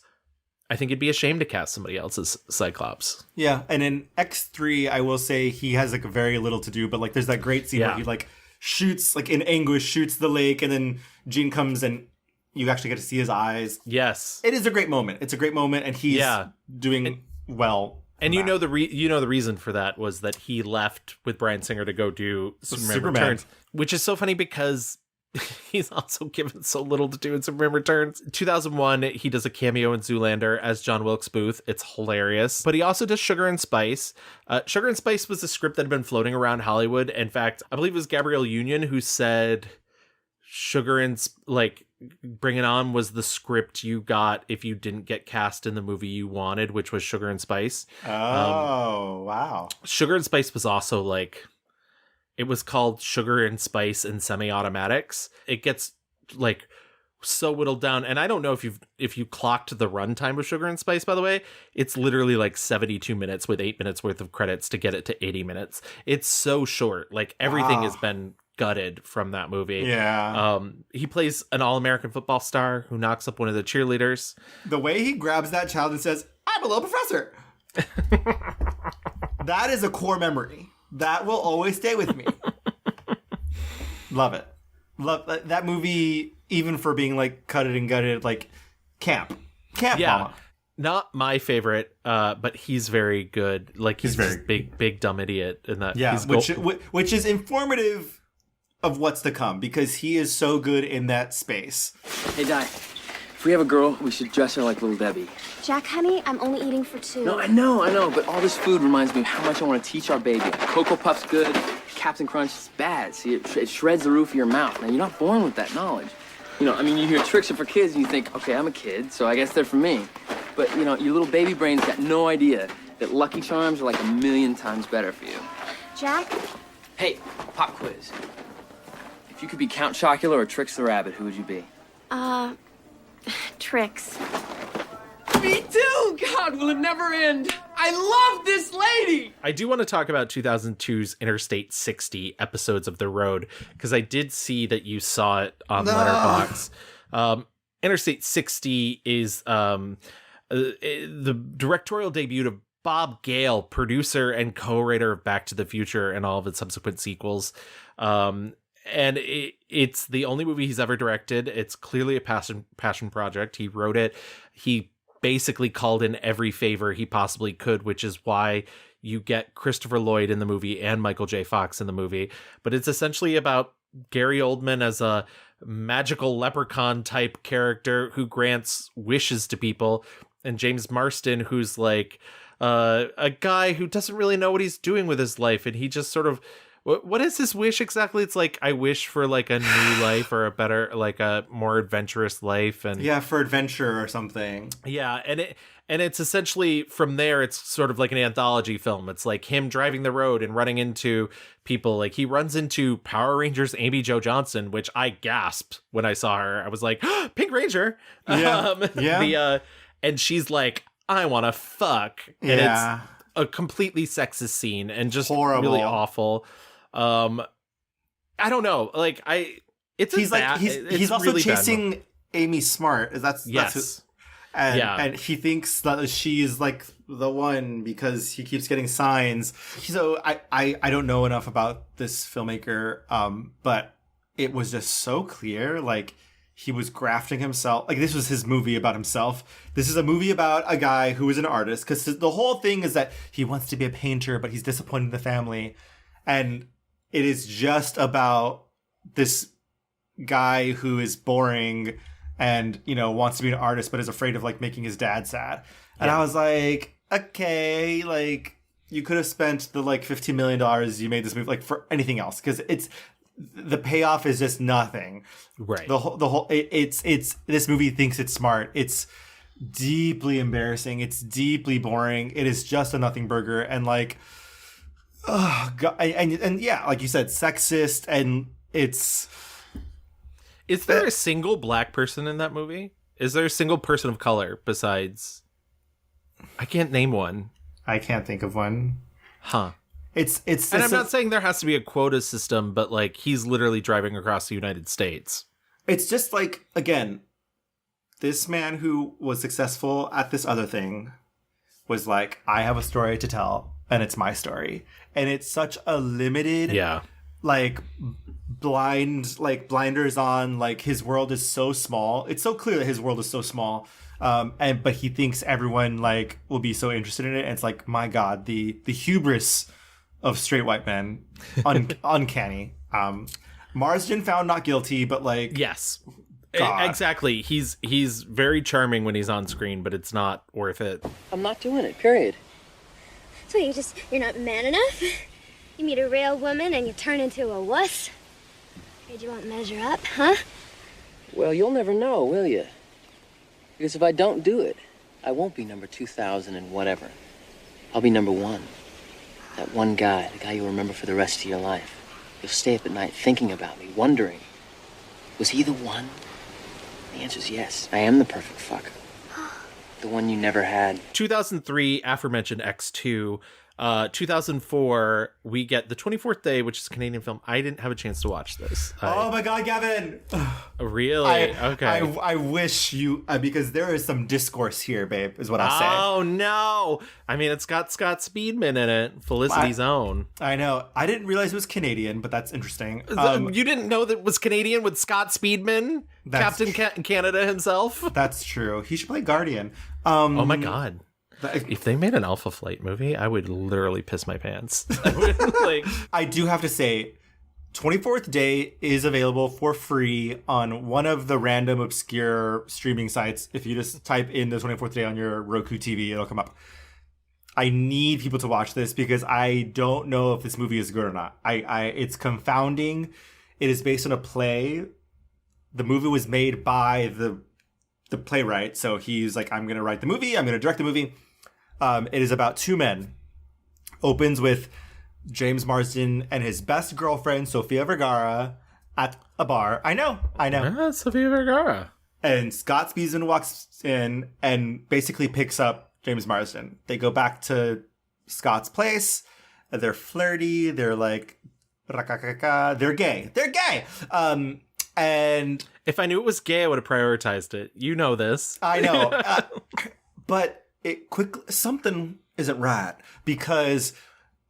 [SPEAKER 2] I think it'd be a shame to cast somebody else's Cyclops.
[SPEAKER 1] Yeah, and in X3, I will say he has like very little to do, but like there's that great scene where he like shoots, like in anguish, shoots the lake, and then Jean comes and you actually get to see his eyes.
[SPEAKER 2] Yes.
[SPEAKER 1] It is a great moment. It's a great moment, and he's doing well.
[SPEAKER 2] And the reason for that was that he left with Bryan Singer to go do Superman Returns, which is so funny because he's also given so little to do in Superman Returns. 2001, he does a cameo in Zoolander as John Wilkes Booth. It's hilarious. But he also does Sugar and Spice. Sugar and Spice was a script that had been floating around Hollywood. In fact, I believe it was Gabrielle Union who said Sugar and Bring It On was the script you got if you didn't get cast in the movie you wanted, which was Sugar and Spice.
[SPEAKER 1] Oh, wow.
[SPEAKER 2] Sugar and Spice was also like, it was called Sugar and Spice in Semi-Automatics. It gets like so whittled down. And I don't know if you clocked the runtime of Sugar and Spice, by the way. It's literally like 72 minutes with 8 minutes worth of credits to get it to 80 minutes. It's so short. Like everything has been gutted from that movie.
[SPEAKER 1] Yeah.
[SPEAKER 2] He plays an all-American football star who knocks up one of the cheerleaders.
[SPEAKER 1] The way he grabs that child and says, "I'm a little professor." That is a core memory. That will always stay with me. Love it. Love that movie, even for being like cutted and gutted, like camp mama.
[SPEAKER 2] Not my favorite, but he's very good. Like he's very big dumb idiot in that.
[SPEAKER 1] Yeah, which is informative of what's to come, because he is so good in that space.
[SPEAKER 5] Hey, Di, if we have a girl, we should dress her like Little Debbie.
[SPEAKER 6] Jack, honey, I'm only eating for 2.
[SPEAKER 5] No, I know, but all this food reminds me of how much I want to teach our baby. Cocoa Puff's good, Captain Crunch is bad. See, it shreds the roof of your mouth. Now, you're not born with that knowledge. You hear tricks are for kids, and you think, okay, I'm a kid, so I guess they're for me. But, your little baby brain's got no idea that Lucky Charms are like 1,000,000 times better for you.
[SPEAKER 6] Jack?
[SPEAKER 5] Hey, pop quiz. If you could be Count Chocula or Trix the Rabbit, who would you be?
[SPEAKER 6] Trix.
[SPEAKER 5] Me too! God, will it never end? I love this lady!
[SPEAKER 2] I do want to talk about 2002's Interstate 60 episodes of The Road, because I did see that you saw it on Letterboxd. Interstate 60 is the directorial debut of Bob Gale, producer and co-writer of Back to the Future and all of its subsequent sequels. And it's the only movie he's ever directed. It's clearly a passion project. He wrote it. He basically called in every favor he possibly could, which is why you get Christopher Lloyd in the movie and Michael J. Fox in the movie. But it's essentially about Gary Oldman as a magical leprechaun type character who grants wishes to people, and James Marsden, who's like a guy who doesn't really know what he's doing with his life, and he just sort of, what is his wish exactly? It's like, I wish for like a new life or a better, like a more adventurous life. And
[SPEAKER 1] yeah, for adventure or something.
[SPEAKER 2] Yeah, and it's essentially from there, it's sort of like an anthology film. It's like him driving the road and running into people. Like he runs into Power Rangers Amy Jo Johnson, which I gasped when I saw her. I was like, oh, Pink Ranger.
[SPEAKER 1] Yeah.
[SPEAKER 2] And she's like, I want to fuck. And it's a completely sexist scene and just
[SPEAKER 1] horrible.
[SPEAKER 2] Really awful. I don't know. Like he's also
[SPEAKER 1] really
[SPEAKER 2] chasing
[SPEAKER 1] Amy Smart. That's and he thinks that she's like the one because he keeps getting signs. So I don't know enough about this filmmaker, but it was just so clear. Like he was grafting himself. Like this was his movie about himself. This is a movie about a guy who is an artist, because the whole thing is that he wants to be a painter, but he's disappointed in the family, and it is just about this guy who is boring and, you know, wants to be an artist, but is afraid of like making his dad sad. And I was like, okay, like you could have spent the like $15 million you made this movie like for anything else, because the payoff is just nothing.
[SPEAKER 2] Right.
[SPEAKER 1] It's this movie thinks it's smart. It's deeply embarrassing. It's deeply boring. It is just a nothing burger. And like, oh God, and yeah, like you said, sexist, and it's.
[SPEAKER 2] Is there a single black person in that movie? Is there a single person of color besides? I can't name one.
[SPEAKER 1] I can't think of one.
[SPEAKER 2] Huh.
[SPEAKER 1] It's
[SPEAKER 2] and I'm not saying there has to be a quota system, but like he's literally driving across the United States.
[SPEAKER 1] It's just like, again, this man who was successful at this other thing was like, I have a story to tell, and it's my story. And it's such a limited, like blinders on, like his world is so small. It's so clear that his world is so small. But he thinks everyone like will be so interested in it. And it's like, my God, the hubris of straight white men, uncanny. Marsden found not guilty, but like,
[SPEAKER 2] yes,
[SPEAKER 1] God.
[SPEAKER 2] Exactly. He's very charming when he's on screen, but it's not worth it.
[SPEAKER 5] I'm not doing it, period.
[SPEAKER 6] So you're not man enough? You meet a real woman and you turn into a wuss? Afraid you won't measure up, huh?
[SPEAKER 5] Well, you'll never know, will you? Because if I don't do it, I won't be number 2,000 and whatever. I'll be number one. That one guy, the guy you'll remember for the rest of your life. You'll stay up at night thinking about me, wondering, was he the one? The answer's yes. I am the perfect fucker. The one you never had.
[SPEAKER 2] 2003, aforementioned X2. 2004, we get The 24th Day, which is a Canadian film. I didn't have a chance to watch this.
[SPEAKER 1] Oh my God, Gavin!
[SPEAKER 2] Really? Okay.
[SPEAKER 1] I wish you, because there is some discourse here, babe, is what I say.
[SPEAKER 2] Oh no! I mean, it's got Scott Speedman in it, Felicity's own.
[SPEAKER 1] I know. I didn't realize it was Canadian, but that's interesting.
[SPEAKER 2] You didn't know that it was Canadian with Scott Speedman, Captain Canada himself?
[SPEAKER 1] That's true. He should play Guardian.
[SPEAKER 2] Oh my God. If they made an Alpha Flight movie, I would literally piss my pants.
[SPEAKER 1] I do have to say, 24th Day is available for free on one of the random obscure streaming sites. If you just type in the 24th Day on your Roku TV, it'll come up. I need people to watch this because I don't know if this movie is good or not. It's confounding. It is based on a play. The movie was made by the playwright. So he's like, I'm going to write the movie. I'm going to direct the movie. It is about two men. Opens with James Marsden and his best girlfriend, Sofia Vergara, at a bar. I know.
[SPEAKER 2] Sofia Vergara.
[SPEAKER 1] And Scott Speedman walks in and basically picks up James Marsden. They go back to Scott's place. They're flirty. They're like, they're gay. They're gay. And
[SPEAKER 2] if I knew it was gay, I would have prioritized it. You know this.
[SPEAKER 1] I know. But something isn't right, because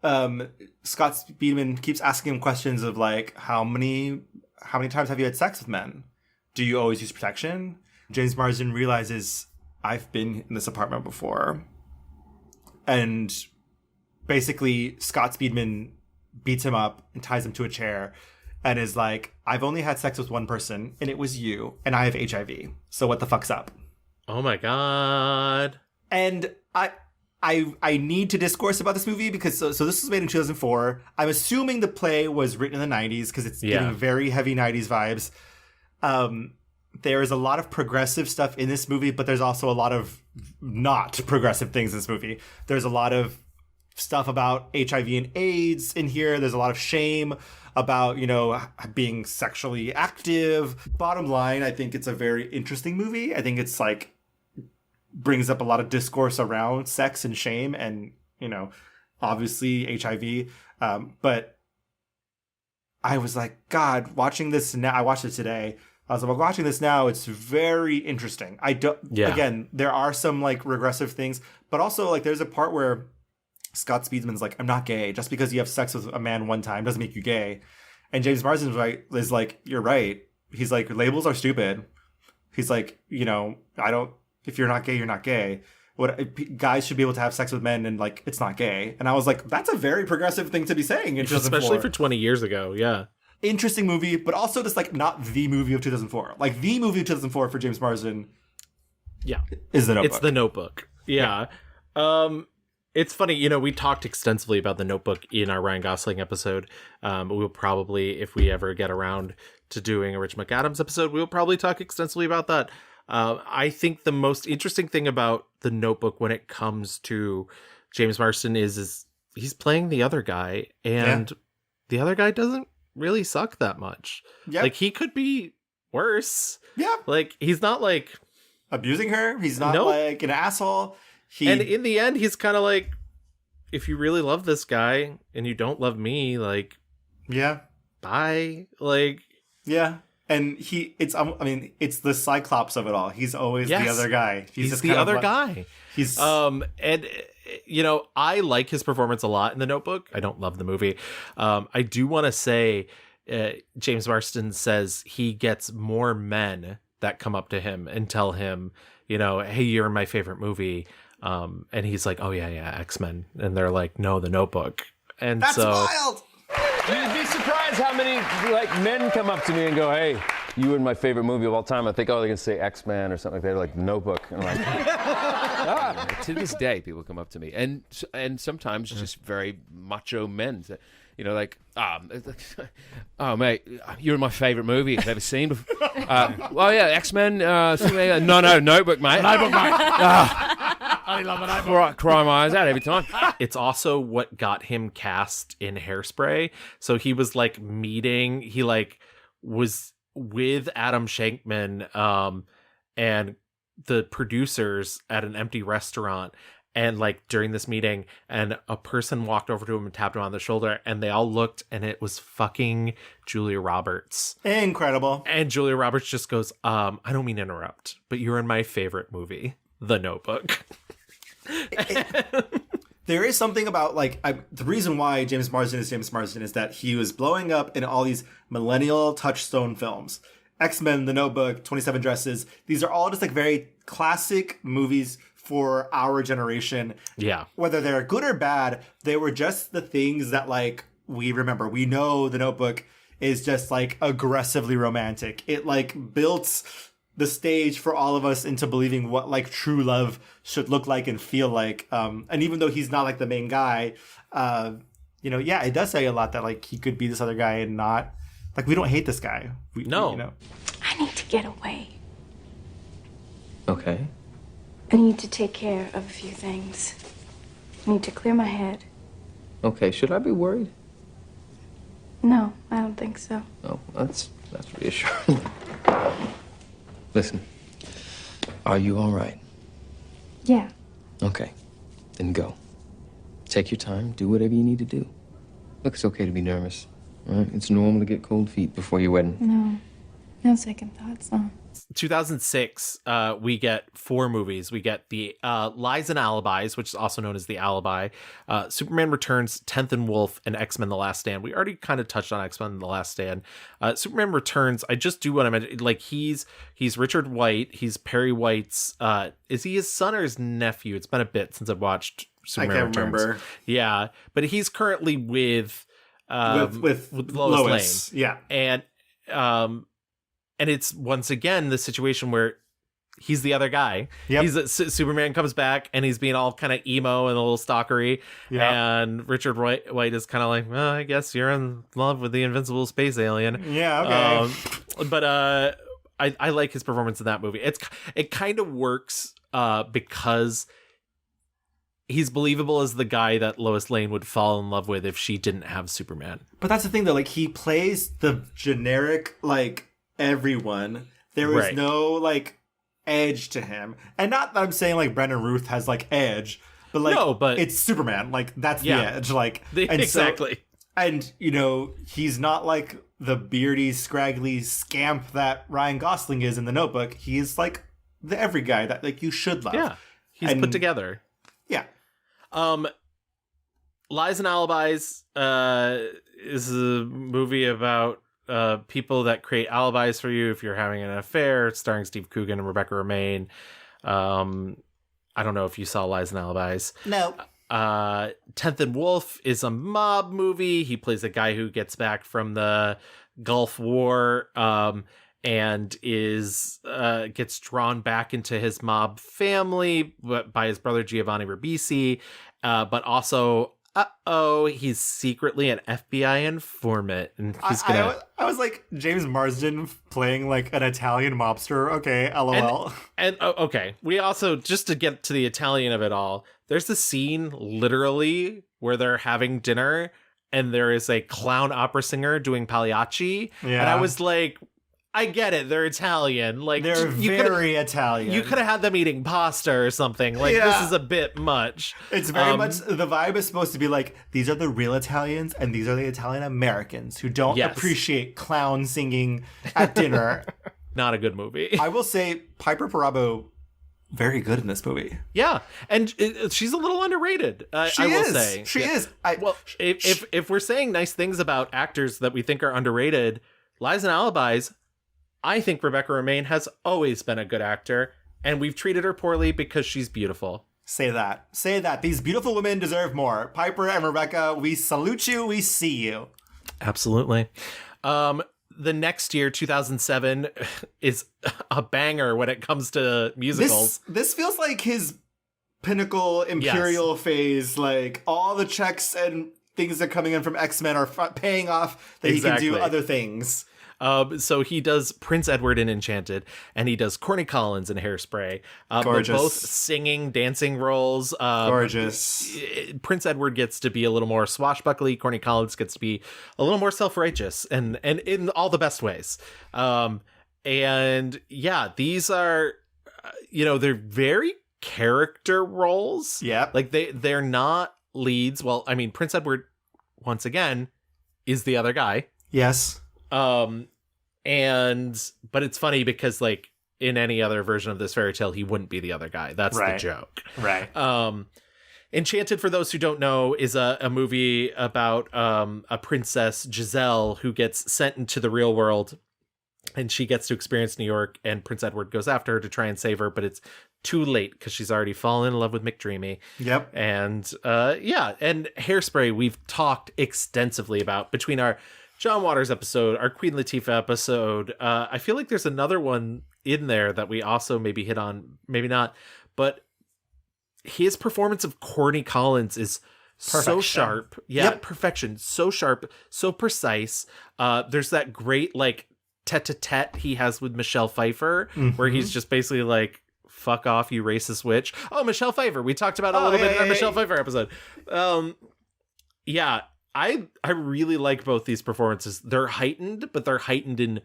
[SPEAKER 1] Scott Speedman keeps asking him questions of like, how many times have you had sex with men? Do you always use protection? James Marsden realizes, I've been in this apartment before. And basically Scott Speedman beats him up and ties him to a chair and is like, I've only had sex with one person, and it was you, and I have HIV. So what the fuck's up?
[SPEAKER 2] Oh my God.
[SPEAKER 1] And I need to discourse about this movie because so this was made in 2004. I'm assuming the play was written in the 90s because it's giving very heavy 90s vibes. There is a lot of progressive stuff in this movie, but there's also a lot of not progressive things in this movie. There's a lot of stuff about HIV and AIDS in here. There's a lot of shame about, you know, being sexually active. Bottom line, I think it's a very interesting movie. I think it's like brings up a lot of discourse around sex and shame and, you know, obviously HIV. But I was like, God, watching this now, I watched it today. I was like, watching this now, it's very interesting. Again, there are some like regressive things, but also like there's a part where Scott Speedman's like, I'm not gay. Just because you have sex with a man one time doesn't make you gay. And James Marsden is like, you're right. He's like, labels are stupid. He's like, you know, if you're not gay, you're not gay. Guys should be able to have sex with men and like, it's not gay. And I was like, that's a very progressive thing to be saying in 2004.
[SPEAKER 2] Especially for 20 years ago. Yeah.
[SPEAKER 1] Interesting movie, but also just like not the movie of 2004. Like the movie of 2004 for James Marsden.
[SPEAKER 2] Yeah.
[SPEAKER 1] Is The Notebook.
[SPEAKER 2] It's The Notebook. Yeah. It's funny, you know, we talked extensively about The Notebook in our Ryan Gosling episode. We'll probably, if we ever get around to doing a Rich McAdams episode, we'll probably talk extensively about that. I think the most interesting thing about The Notebook when it comes to James Marsden is he's playing the other guy, and the other guy doesn't really suck that much.
[SPEAKER 1] Yep.
[SPEAKER 2] Like, he could be worse.
[SPEAKER 1] Yeah.
[SPEAKER 2] Like, he's not like
[SPEAKER 1] abusing her. He's not like an asshole.
[SPEAKER 2] And in the end, he's kind of like, if you really love this guy and you don't love me, like, bye. Like,
[SPEAKER 1] and it's the Cyclops of it all. He's always the other guy.
[SPEAKER 2] He's the other guy. He's and you know, I like his performance a lot in The Notebook. I don't love the movie. I do want to say, James Marsden says he gets more men that come up to him and tell him, you know, hey, you're in my favorite movie. And he's like, oh yeah, X-Men. And they're like, no, The Notebook. And
[SPEAKER 1] that's wild.
[SPEAKER 3] You'd be surprised how many like men come up to me and go, hey, you were my favorite movie of all time. I think, oh, they're going to say X-Men or something like that. They're like, Notebook. And I'm like,
[SPEAKER 7] to this day, people come up to me. And sometimes just very macho men. You know, like, oh, mate, you're my favorite movie I've ever seen before. Well, yeah, X-Men. No, Notebook, mate. Notebook, mate. I love it. I cry my eyes out every time.
[SPEAKER 2] It's also what got him cast in Hairspray. So he was like he like was with Adam Shankman and the producers at an empty restaurant. And like during this meeting, and a person walked over to him and tapped him on the shoulder, and they all looked, and it was fucking Julia Roberts.
[SPEAKER 1] Incredible.
[SPEAKER 2] And Julia Roberts just goes, I don't mean to interrupt, but you're in my favorite movie, The Notebook.
[SPEAKER 1] There is something about like the reason why James Marsden is that he was blowing up in all these millennial touchstone films. X-Men, The Notebook, 27 Dresses. These are all just like very classic movies for our generation.
[SPEAKER 2] Yeah.
[SPEAKER 1] Whether they're good or bad, they were just the things that like we remember. We know The Notebook is just like aggressively romantic. It like built the stage for all of us into believing what like true love should look like and feel like. And even though he's not like the main guy, you know, it does say a lot that like he could be this other guy and not like, we don't hate this guy.
[SPEAKER 2] No.
[SPEAKER 1] You know.
[SPEAKER 8] I need to get away.
[SPEAKER 5] Okay.
[SPEAKER 8] I need to take care of a few things. I need to clear my head.
[SPEAKER 5] Okay, should I be worried?
[SPEAKER 8] No, I don't think so.
[SPEAKER 5] Oh, that's reassuring. Listen, are you all right?
[SPEAKER 8] Yeah.
[SPEAKER 5] Okay, then go. Take your time, do whatever you need to do. Look, it's okay to be nervous, right? It's normal to get cold feet before your wedding.
[SPEAKER 8] No second thoughts, no.
[SPEAKER 2] 2006, we get 4 movies. We get the Lies and Alibis, which is also known as The Alibi, Superman Returns, 10th and Wolf, and X-Men The Last Stand. We already kind of touched on X-Men The Last Stand. Superman Returns, I just do what I meant. Like, he's Richard White. He's Perry White's, is he his son or his nephew? It's been a bit since I've watched Superman Returns.
[SPEAKER 1] I can't remember.
[SPEAKER 2] Yeah, but he's currently with
[SPEAKER 1] with Lois.
[SPEAKER 2] Lane.
[SPEAKER 1] Yeah.
[SPEAKER 2] And it's once again the situation where he's the other guy.
[SPEAKER 1] Yep.
[SPEAKER 2] Superman comes back and he's being all kind of emo and a little stalkery.
[SPEAKER 1] Yeah.
[SPEAKER 2] And Richard White is kind of like, well, I guess you're in love with the invincible space alien.
[SPEAKER 1] Yeah, okay.
[SPEAKER 2] But I like his performance in that movie. It kind of works because he's believable as the guy that Lois Lane would fall in love with if she didn't have Superman.
[SPEAKER 1] But that's the thing, though. Like, he plays the generic, like, everyone. There is
[SPEAKER 2] Right.
[SPEAKER 1] no, like, edge to him. And not that I'm saying, like, Brendan Ruth has, like, edge. But, like,
[SPEAKER 2] No, but-
[SPEAKER 1] it's Superman. Like, that's the edge. Like, and
[SPEAKER 2] exactly.
[SPEAKER 1] And, you know, he's not, like, the beardy, scraggly scamp that Ryan Gosling is in The Notebook. He's, like, the every guy that, like, you should love.
[SPEAKER 2] Yeah. He's
[SPEAKER 1] And-
[SPEAKER 2] put together.
[SPEAKER 1] Yeah.
[SPEAKER 2] Lies and Alibis is a movie about people that create alibis for you if you're having an affair, starring Steve Coogan and Rebecca Romijn. I don't know if you saw Lies and Alibis.
[SPEAKER 1] No.
[SPEAKER 2] 10th and Wolf is a mob movie. He plays a guy who gets back from the Gulf War and is gets drawn back into his mob family by his brother Giovanni Ribisi, but also he's secretly an FBI informant, and he's gonna.
[SPEAKER 1] I was like James Marsden playing like an Italian mobster. Okay, LOL.
[SPEAKER 2] And okay, we also, just to get to the Italian of it all, there's the scene literally where they're having dinner and there is a clown opera singer doing Pagliacci, and I was like, I get it, they're Italian. Like,
[SPEAKER 1] They're very Italian.
[SPEAKER 2] You could have had them eating pasta or something. Like, this is a bit much.
[SPEAKER 1] It's very much, the vibe is supposed to be like, these are the real Italians and these are the Italian Americans who don't appreciate clown singing at dinner.
[SPEAKER 2] Not a good movie.
[SPEAKER 1] I will say Piper Perabo, very good in this movie.
[SPEAKER 2] Yeah, and she's a little underrated. I will say
[SPEAKER 1] She is.
[SPEAKER 2] Well, if we're saying nice things about actors that we think are underrated, Lies and Alibis, I think Rebecca Romijn has always been a good actor, and we've treated her poorly because she's beautiful.
[SPEAKER 1] Say that. Say that. These beautiful women deserve more. Piper and Rebecca, we salute you. We see you.
[SPEAKER 2] Absolutely. The next year, 2007, is a banger when it comes to musicals.
[SPEAKER 1] This feels like his pinnacle imperial phase. Like, all the checks and things that are coming in from X-Men are paying off that he can do other things.
[SPEAKER 2] So he does Prince Edward in Enchanted, and he does Corny Collins in Hairspray.
[SPEAKER 1] Gorgeous.
[SPEAKER 2] Both singing, dancing roles.
[SPEAKER 1] Gorgeous.
[SPEAKER 2] Prince Edward gets to be a little more swashbuckly. Corny Collins gets to be a little more self-righteous, and in all the best ways. And yeah, these are, they're very character roles.
[SPEAKER 1] Yeah.
[SPEAKER 2] Like they're not leads. Well, I mean, Prince Edward, once again, is the other guy.
[SPEAKER 1] Yes.
[SPEAKER 2] But it's funny because, like, in any other version of this fairy tale, he wouldn't be the other guy. That's the joke.
[SPEAKER 1] Right.
[SPEAKER 2] Enchanted, for those who don't know, is a movie about a princess, Giselle, who gets sent into the real world, and she gets to experience New York, and Prince Edward goes after her to try and save her, but it's too late because she's already fallen in love with McDreamy.
[SPEAKER 1] Yep.
[SPEAKER 2] And and Hairspray, we've talked extensively about between our John Waters episode, our Queen Latifah episode. I feel like there's another one in there that we also maybe hit on, maybe not. But his performance of Corny Collins is so sharp. Yeah,
[SPEAKER 1] Yep.
[SPEAKER 2] Perfection. So sharp, so precise. There's that great, like, tete-a-tete he has with Michelle Pfeiffer, where he's just basically like, fuck off, you racist witch. Oh, Michelle Pfeiffer. We talked about a little bit in our Michelle Pfeiffer episode. I really like both these performances. They're heightened, but they're heightened in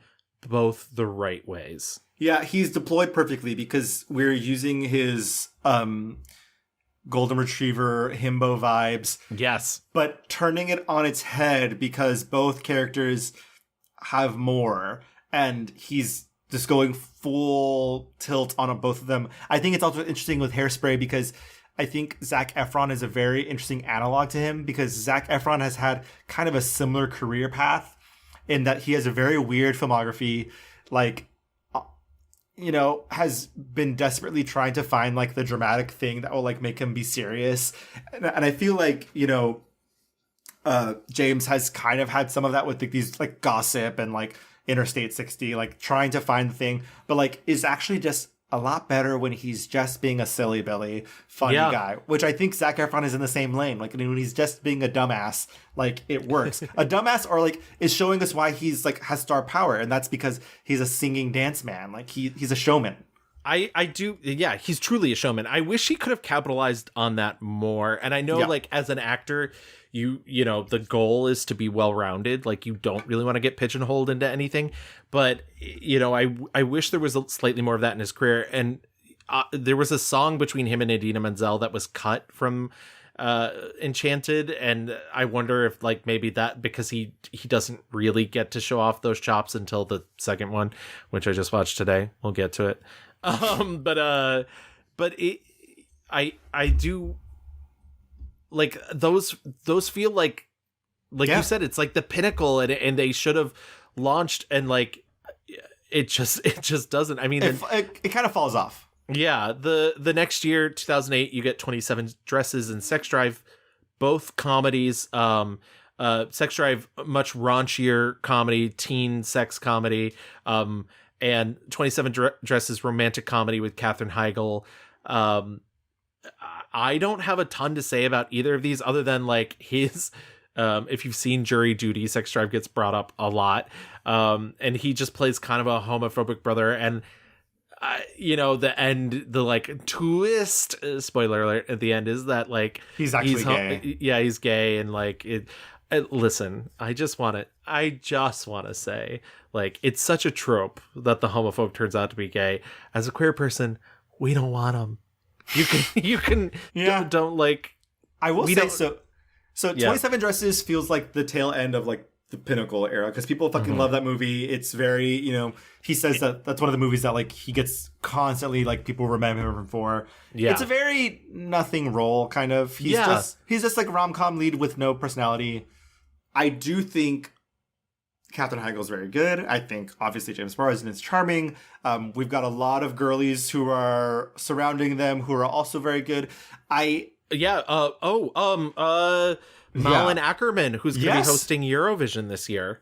[SPEAKER 2] both the right ways.
[SPEAKER 1] Yeah, he's deployed perfectly because we're using his golden retriever himbo vibes.
[SPEAKER 2] Yes.
[SPEAKER 1] But turning it on its head because both characters have more, and he's just going full tilt on both of them. I think it's also interesting with Hairspray because I think Zac Efron is a very interesting analog to him because Zac Efron has had kind of a similar career path in that he has a very weird filmography, like, has been desperately trying to find like the dramatic thing that will like make him be serious. And I feel like, James has kind of had some of that with these like gossip and like Interstate 60, like trying to find the thing, but like is actually just a lot better when he's just being a silly Billy, funny guy, which I think Zac Efron is in the same lane. Like when he's just being a dumbass, like it works. A dumbass or like is showing us why he's like has star power. And that's because he's a singing dance man. Like he's a showman.
[SPEAKER 2] I do. Yeah, he's truly a showman. I wish he could have capitalized on that more. And I know like as an actor, you know, the goal is to be well-rounded. Like you don't really want to get pigeonholed into anything, but you know, I wish there was slightly more of that in his career. And there was a song between him and Idina Menzel that was cut from Enchanted, and I wonder if like maybe that because he doesn't really get to show off those chops until the second one, which I just watched today. We'll get to it. But I do like those feel like you said, it's like the pinnacle, and they should have launched, and like it just doesn't. I mean,
[SPEAKER 1] it kind of falls off.
[SPEAKER 2] Yeah, the next year, 2008, you get 27 Dresses and Sex Drive, both comedies. Sex Drive, much raunchier comedy, teen sex comedy. And 27 Dresses, romantic comedy with Katherine Heigl. I don't have a ton to say about either of these other than like his, if you've seen Jury Duty, Sex Drive gets brought up a lot. And he just plays kind of a homophobic brother. And, you know, the like twist, spoiler alert, at the end is that like
[SPEAKER 1] he's actually gay.
[SPEAKER 2] Yeah, he's gay. And like listen, I just want to say, like, it's such a trope that the homophobe turns out to be gay. As a queer person, we don't want him. You can don't like.
[SPEAKER 1] I will say so. 27 Dresses feels like the tail end of like the Pinnacle era because people fucking love that movie. It's very, you know, he says that's one of the movies that like he gets constantly like people remember him for. Yeah, it's a very nothing role kind of. He's just like rom-com lead with no personality. I do think Katherine Heigl is very good. I think obviously James Marsden is charming. We've got a lot of girlies who are surrounding them who are also very good.
[SPEAKER 2] Malin Ackerman, who's going to be hosting Eurovision this year.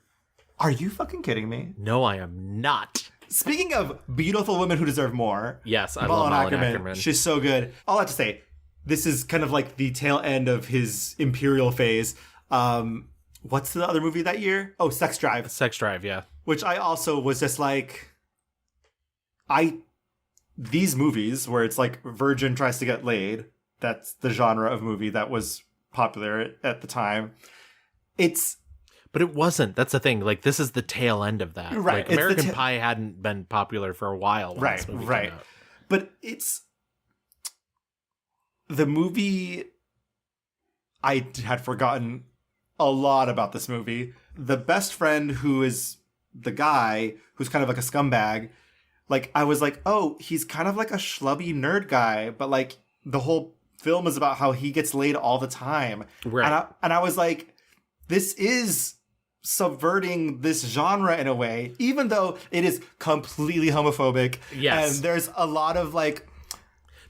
[SPEAKER 1] Are you fucking kidding me?
[SPEAKER 2] No, I am not.
[SPEAKER 1] Speaking of beautiful women who deserve more.
[SPEAKER 2] Yes, I love Malin Ackerman.
[SPEAKER 1] She's so good. All I have to say, this is kind of like the tail end of his Imperial phase. What's the other movie that year? Oh, Sex Drive.
[SPEAKER 2] Sex Drive, yeah.
[SPEAKER 1] Which I also was just like, these movies where it's like virgin tries to get laid, that's the genre of movie that was popular at the time.
[SPEAKER 2] But it wasn't. That's the thing. Like, this is the tail end of that.
[SPEAKER 1] Right.
[SPEAKER 2] Like, American Pie hadn't been popular for a while when this movie came out.
[SPEAKER 1] But it's the movie I had forgotten a lot about this movie. The best friend who is the guy who's kind of like a scumbag, like I was like, oh, he's kind of like a schlubby nerd guy, but like the whole film is about how he gets laid all the time.
[SPEAKER 2] Right.
[SPEAKER 1] And I was like, this is subverting this genre in a way, even though it is completely homophobic.
[SPEAKER 2] Yes.
[SPEAKER 1] And there's a lot of like,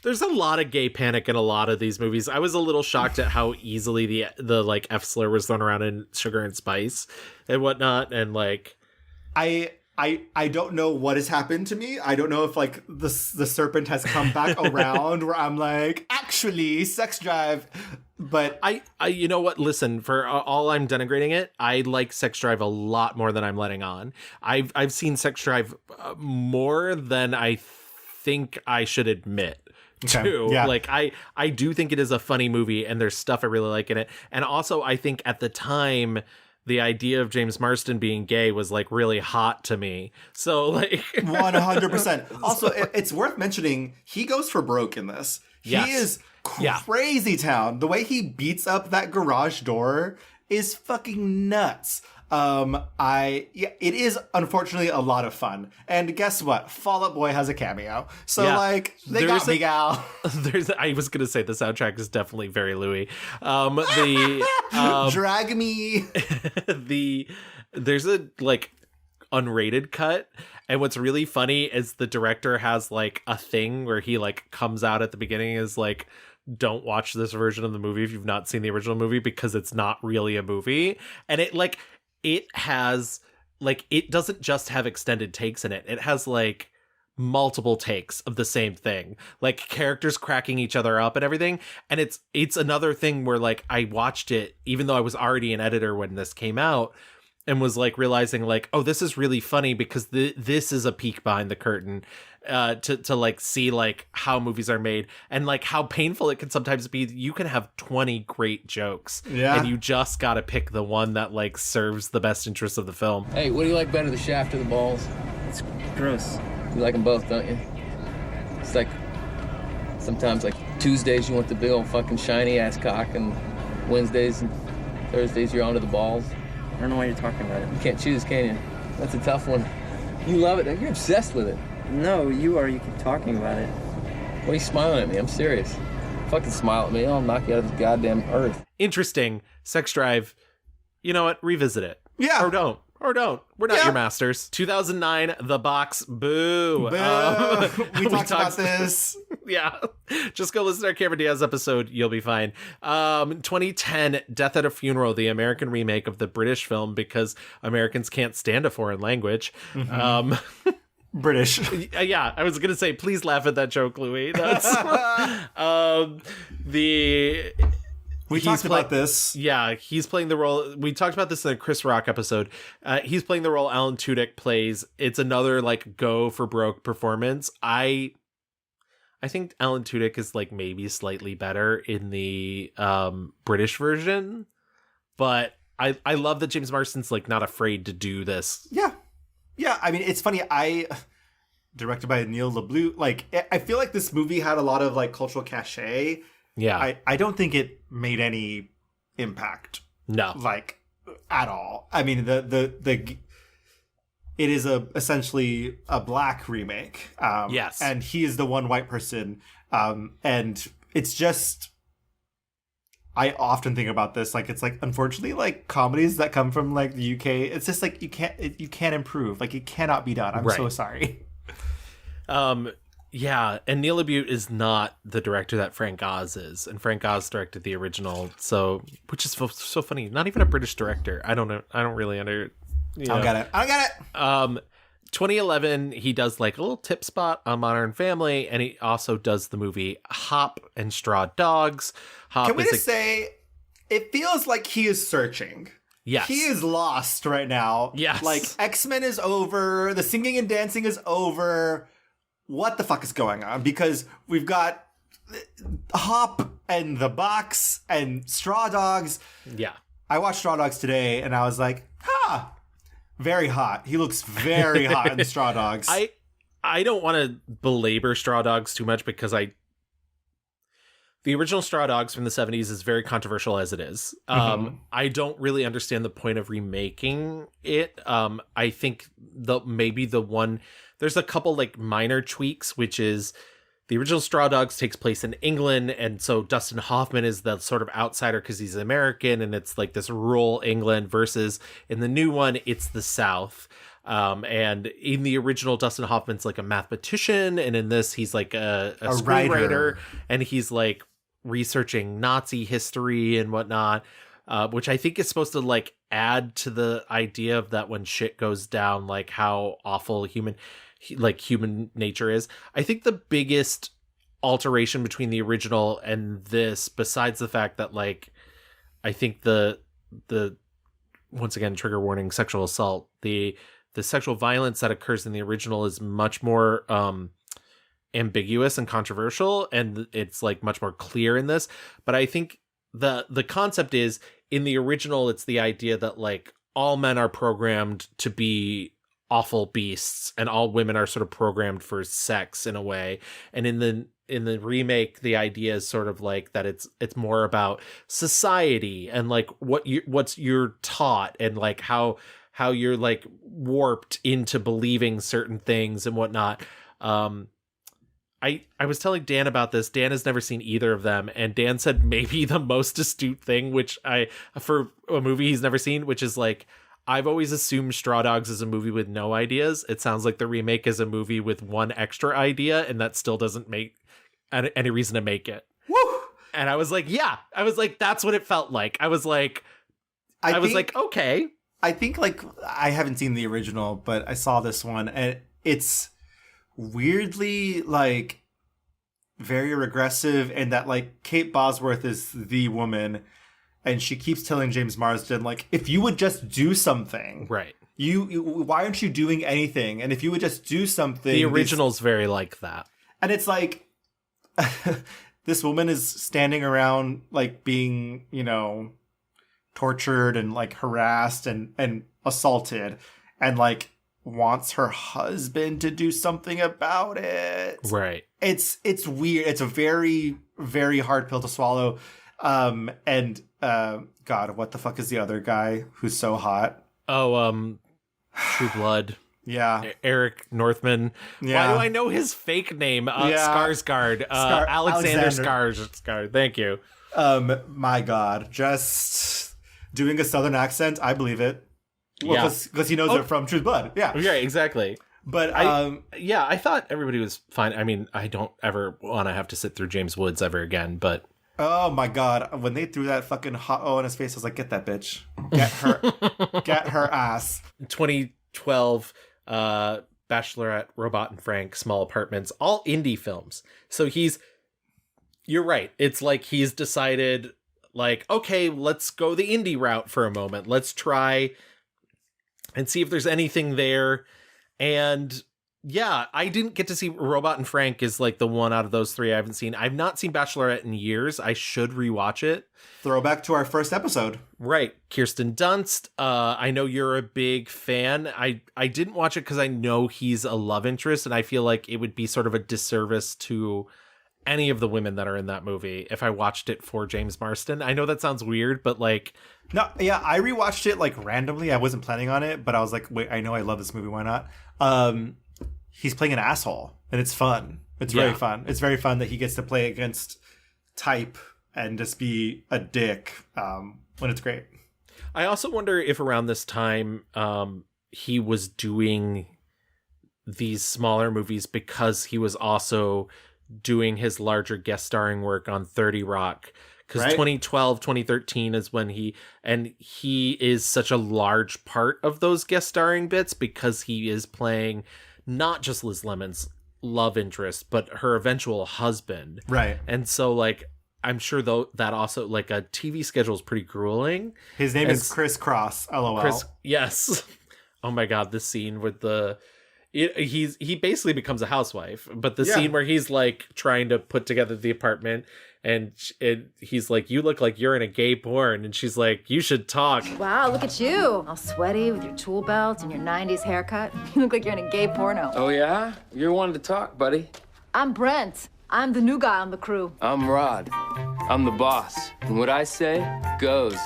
[SPEAKER 2] there's a lot of gay panic in a lot of these movies. I was a little shocked at how easily the like F slur was thrown around in Sugar and Spice and whatnot. And like,
[SPEAKER 1] I don't know what has happened to me. I don't know if like the serpent has come back around where I'm like, actually, Sex Drive. But
[SPEAKER 2] I you know what? Listen, for all I'm denigrating it, I like Sex Drive a lot more than I'm letting on. I've seen Sex Drive more than I think I should admit. Too.
[SPEAKER 1] Yeah.
[SPEAKER 2] Like I do think it is a funny movie and there's stuff I really like in it. And also I think at the time the idea of James Marsden being gay was like really hot to me. So like
[SPEAKER 1] 100%. Also, it's worth mentioning he goes for broke in this.
[SPEAKER 2] Yes.
[SPEAKER 1] He is crazy town. The way he beats up that garage door is fucking nuts. It is unfortunately a lot of fun. And guess what? Fall Out Boy has a cameo. So like they got me, gal.
[SPEAKER 2] I was gonna say the soundtrack is definitely very Louis.
[SPEAKER 1] Drag me.
[SPEAKER 2] There's a like unrated cut. And what's really funny is the director has like a thing where he like comes out at the beginning is like, don't watch this version of the movie if you've not seen the original movie, because it's not really a movie. And it has like, it doesn't just have extended takes in it. It has like multiple takes of the same thing, like characters cracking each other up and everything. And it's another thing where like I watched it even though I was already an editor when this came out, and was like realizing like, oh, this is really funny because this is a peek behind the curtain to like see like how movies are made and like how painful it can sometimes be. You can have 20 great jokes, and you just got to pick the one that like serves the best interest of the film.
[SPEAKER 5] Hey, what do you like better, the shaft or the balls?
[SPEAKER 9] It's gross.
[SPEAKER 5] You like them both, don't you? It's like sometimes like Tuesdays you want the big old fucking shiny ass cock, and Wednesdays and Thursdays you're onto the balls.
[SPEAKER 9] I don't know why you're talking about it.
[SPEAKER 5] You can't choose, can you? That's a tough one. You love it. You're obsessed with it.
[SPEAKER 9] No, you are. You keep talking about it.
[SPEAKER 5] Why are you smiling at me? I'm serious. Fucking smile at me. I'll knock you out of this goddamn earth.
[SPEAKER 2] Interesting. Sex Drive. You know what? Revisit it.
[SPEAKER 1] Yeah.
[SPEAKER 2] Or don't. We're not your masters. 2009, The Box. Boo.
[SPEAKER 1] Boo. We talked about this.
[SPEAKER 2] Yeah. Just go listen to our Cameron Diaz episode. You'll be fine. 2010, Death at a Funeral, the American remake of the British film because Americans can't stand a foreign language.
[SPEAKER 1] British.
[SPEAKER 2] Yeah, I was going to say, please laugh at that joke, Louis. That's
[SPEAKER 1] We talked about this.
[SPEAKER 2] Yeah, he's playing the role. We talked about this in a Chris Rock episode. He's playing the role Alan Tudyk plays. It's another like go for broke performance. I think Alan Tudyk is like maybe slightly better in the British version, but I love that James Marsden's like not afraid to do this.
[SPEAKER 1] Yeah. I mean, it's funny. Directed by Neil LeBlou. Like, I feel like this movie had a lot of like cultural cachet.
[SPEAKER 2] Yeah.
[SPEAKER 1] I don't think it made any impact.
[SPEAKER 2] No.
[SPEAKER 1] Like, at all. I mean, it is essentially a black remake.
[SPEAKER 2] Yes.
[SPEAKER 1] And he is the one white person. And it's just, I often think about this. Like, it's like, unfortunately, like comedies that come from like the UK, it's just like, you can't improve. Like, it cannot be done. I'm so sorry.
[SPEAKER 2] Yeah, and Neil LeBute is not the director that Frank Oz is, and Frank Oz directed the original, which is so funny. Not even a British director. I don't know. I don't really I don't
[SPEAKER 1] get it.
[SPEAKER 2] 2011, he does like a little tip spot on Modern Family, and he also does the movie Hop and Straw Dogs. Hop
[SPEAKER 1] Can we just say, it feels like he is searching.
[SPEAKER 2] Yes.
[SPEAKER 1] He is lost right now.
[SPEAKER 2] Yes.
[SPEAKER 1] Like, X-Men is over. The singing and dancing is over. What the fuck is going on? Because we've got Hop and The Box and Straw Dogs.
[SPEAKER 2] Yeah.
[SPEAKER 1] I watched Straw Dogs today and I was like, very hot. He looks very hot in Straw Dogs.
[SPEAKER 2] I don't want to belabor Straw Dogs too much because the original Straw Dogs from the 70s is very controversial as it is. I don't really understand the point of remaking it. I think there's a couple like minor tweaks, which is the original Straw Dogs takes place in England. And so Dustin Hoffman is the sort of outsider because he's American and it's like this rural England versus in the new one, it's the South. And in the original, Dustin Hoffman's like a mathematician. And in this, he's like a screenwriter and he's like researching Nazi history and whatnot, which I think is supposed to like add to the idea of that when shit goes down, like how awful human nature is. I think the biggest alteration between the original and this, besides the fact that like, I think the once again, trigger warning, sexual assault, the sexual violence that occurs in the original is much more, ambiguous and controversial, and it's like much more clear in this. But I think the concept is in the original, it's the idea that like all men are programmed to be awful beasts and all women are sort of programmed for sex in a way. And in the remake, the idea is sort of like that it's more about society and like what's you're taught and like how you're like warped into believing certain things and whatnot. I was telling Dan about this. Dan has never seen either of them. And Dan said maybe the most astute thing, which for a movie he's never seen, which is like, I've always assumed Straw Dogs is a movie with no ideas. It sounds like the remake is a movie with one extra idea, and that still doesn't make any reason to make it.
[SPEAKER 1] Woo!
[SPEAKER 2] And I was like, yeah. I was like, that's what it felt like. I was like, okay.
[SPEAKER 1] I think, like, I haven't seen the original, but I saw this one, and it's weirdly, like, very regressive, and that, like, Kate Bosworth is the woman, and she keeps telling James Marsden, like, if you would just do something.
[SPEAKER 2] Right.
[SPEAKER 1] You why aren't you doing anything? And if you would just do something.
[SPEAKER 2] The original's very like that.
[SPEAKER 1] And it's like, this woman is standing around, like, being, you know, tortured and, like, harassed and assaulted, and, like, wants her husband to do something about it.
[SPEAKER 2] Right.
[SPEAKER 1] It's weird. It's a very, very hard pill to swallow. God, what the fuck is the other guy who's so hot?
[SPEAKER 2] Oh, True Blood.
[SPEAKER 1] Yeah.
[SPEAKER 2] Eric Northman.
[SPEAKER 1] Yeah.
[SPEAKER 2] Why do I know his fake name? Skarsgård. Alexander Skarsgård. Thank you.
[SPEAKER 1] My God. Just doing a Southern accent, I believe it. Well, because he knows it from True Blood. Yeah.
[SPEAKER 2] Yeah, exactly.
[SPEAKER 1] But
[SPEAKER 2] I thought everybody was fine. I mean, I don't ever want to have to sit through James Woods ever again, but
[SPEAKER 1] oh my God, when they threw that fucking hot O in his face, I was like, get that bitch. Get her ass.
[SPEAKER 2] 2012 Bachelorette, Robot and Frank, Small Apartments, all indie films. So you're right. It's like he's decided, like, okay, let's go the indie route for a moment. Let's try and see if there's anything there. And yeah, I didn't get to see Robot and Frank is like the one out of those three I haven't seen. I've not seen Bachelorette in years. I should rewatch it.
[SPEAKER 1] Throwback to our first episode.
[SPEAKER 2] Right. Kirsten Dunst. I know you're a big fan. I didn't watch it because I know he's a love interest, and I feel like it would be sort of a disservice to any of the women that are in that movie if I watched it for James Marsden. I know that sounds weird, but like...
[SPEAKER 1] No, yeah, I rewatched it like randomly. I wasn't planning on it, but I was like, wait, I know I love this movie. Why not? He's playing an asshole, and it's fun. It's very fun. It's very fun that he gets to play against type and just be a dick when it's great.
[SPEAKER 2] I also wonder if around this time he was doing these smaller movies because he was also doing his larger guest starring work on 30 Rock. Because 2012, 2013 is when he is such a large part of those guest starring bits because he is playing not just Liz Lemon's love interest, but her eventual husband.
[SPEAKER 1] Right.
[SPEAKER 2] And so, like, I'm sure though that also, like, a TV schedule is pretty grueling.
[SPEAKER 1] His name is Chris Cross, LOL.
[SPEAKER 2] Yes. Oh my God, this scene with he basically becomes a housewife, but the scene where he's like trying to put together the apartment and he's like, you look like you're in a gay porn, and she's like, you should talk.
[SPEAKER 10] Wow, look at you, all sweaty with your tool belt and your 90s haircut. You look like you're in a gay porno.
[SPEAKER 5] Oh, yeah? You're one to talk, buddy.
[SPEAKER 10] I'm Brent. I'm the new guy on the crew.
[SPEAKER 5] I'm Rod. I'm the boss. And what I say goes.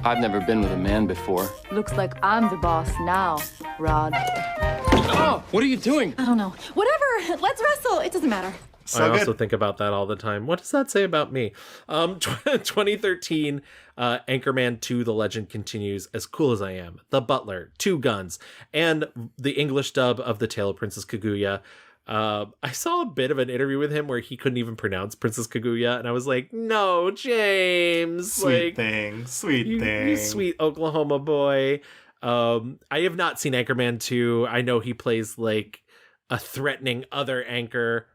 [SPEAKER 5] I've never been with a man before.
[SPEAKER 10] Looks like I'm the boss now, Rod.
[SPEAKER 5] Oh, what are you doing?
[SPEAKER 10] I don't know. Whatever, let's wrestle. It doesn't matter.
[SPEAKER 2] So I also think about that all the time. What does that say about me? 2013, Anchorman 2, The Legend Continues, As Cool as I Am, The Butler, Two Guns, and the English dub of The Tale of Princess Kaguya. I saw a bit of an interview with him where he couldn't even pronounce Princess Kaguya, and I was like, no, James.
[SPEAKER 1] Sweet
[SPEAKER 2] thing.
[SPEAKER 1] You
[SPEAKER 2] sweet Oklahoma boy. I have not seen Anchorman 2. I know he plays like a threatening other anchor.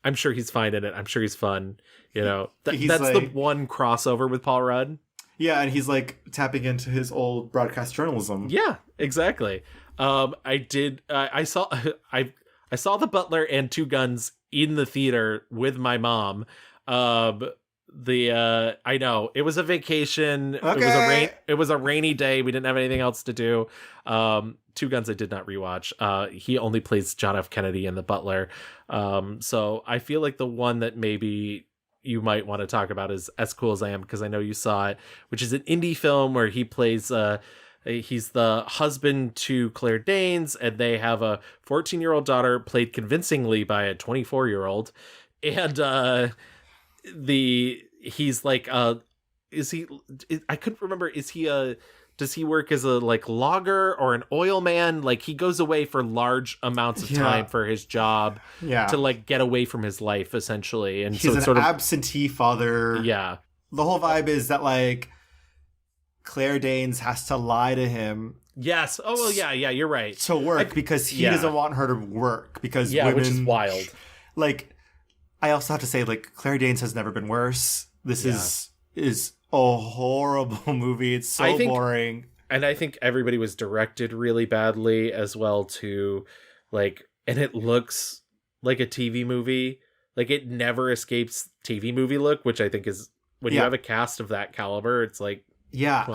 [SPEAKER 2] I'm sure he's fine in it. I'm sure he's fun. You know, that's like, the one crossover with Paul Rudd.
[SPEAKER 1] Yeah, and he's like tapping into his old broadcast journalism.
[SPEAKER 2] Yeah, exactly. I saw The Butler and Two Guns in the theater with my mom. I know it was a vacation.
[SPEAKER 1] Okay.
[SPEAKER 2] It was a rainy day. We didn't have anything else to do. Two Guns I did not rewatch. He only plays John F. Kennedy in The Butler. So I feel like the one that maybe you might want to talk about is As Cool as I Am, because I know you saw it, which is an indie film where he plays he's the husband to Claire Danes, and they have a 14-year-old daughter played convincingly by a 24-year-old. And he's like I couldn't remember, does he work as a like logger or an oil man? Like he goes away for large amounts of time for his job to like get away from his life essentially. And
[SPEAKER 1] he's
[SPEAKER 2] so it's
[SPEAKER 1] an
[SPEAKER 2] sort of
[SPEAKER 1] absentee father.
[SPEAKER 2] Yeah.
[SPEAKER 1] The whole vibe is that like Claire Danes has to lie to him.
[SPEAKER 2] Yes. Oh, well, yeah, you're right.
[SPEAKER 1] To work because he doesn't want her to work because women,
[SPEAKER 2] which is wild.
[SPEAKER 1] Like, I also have to say, like, Claire Danes has never been worse. This is a horrible movie. It's so boring.
[SPEAKER 2] And I think everybody was directed really badly as well, too. Like, and it looks like a TV movie. Like, it never escapes TV movie look, which I think is, when you have a cast of that caliber, it's like,
[SPEAKER 1] yeah,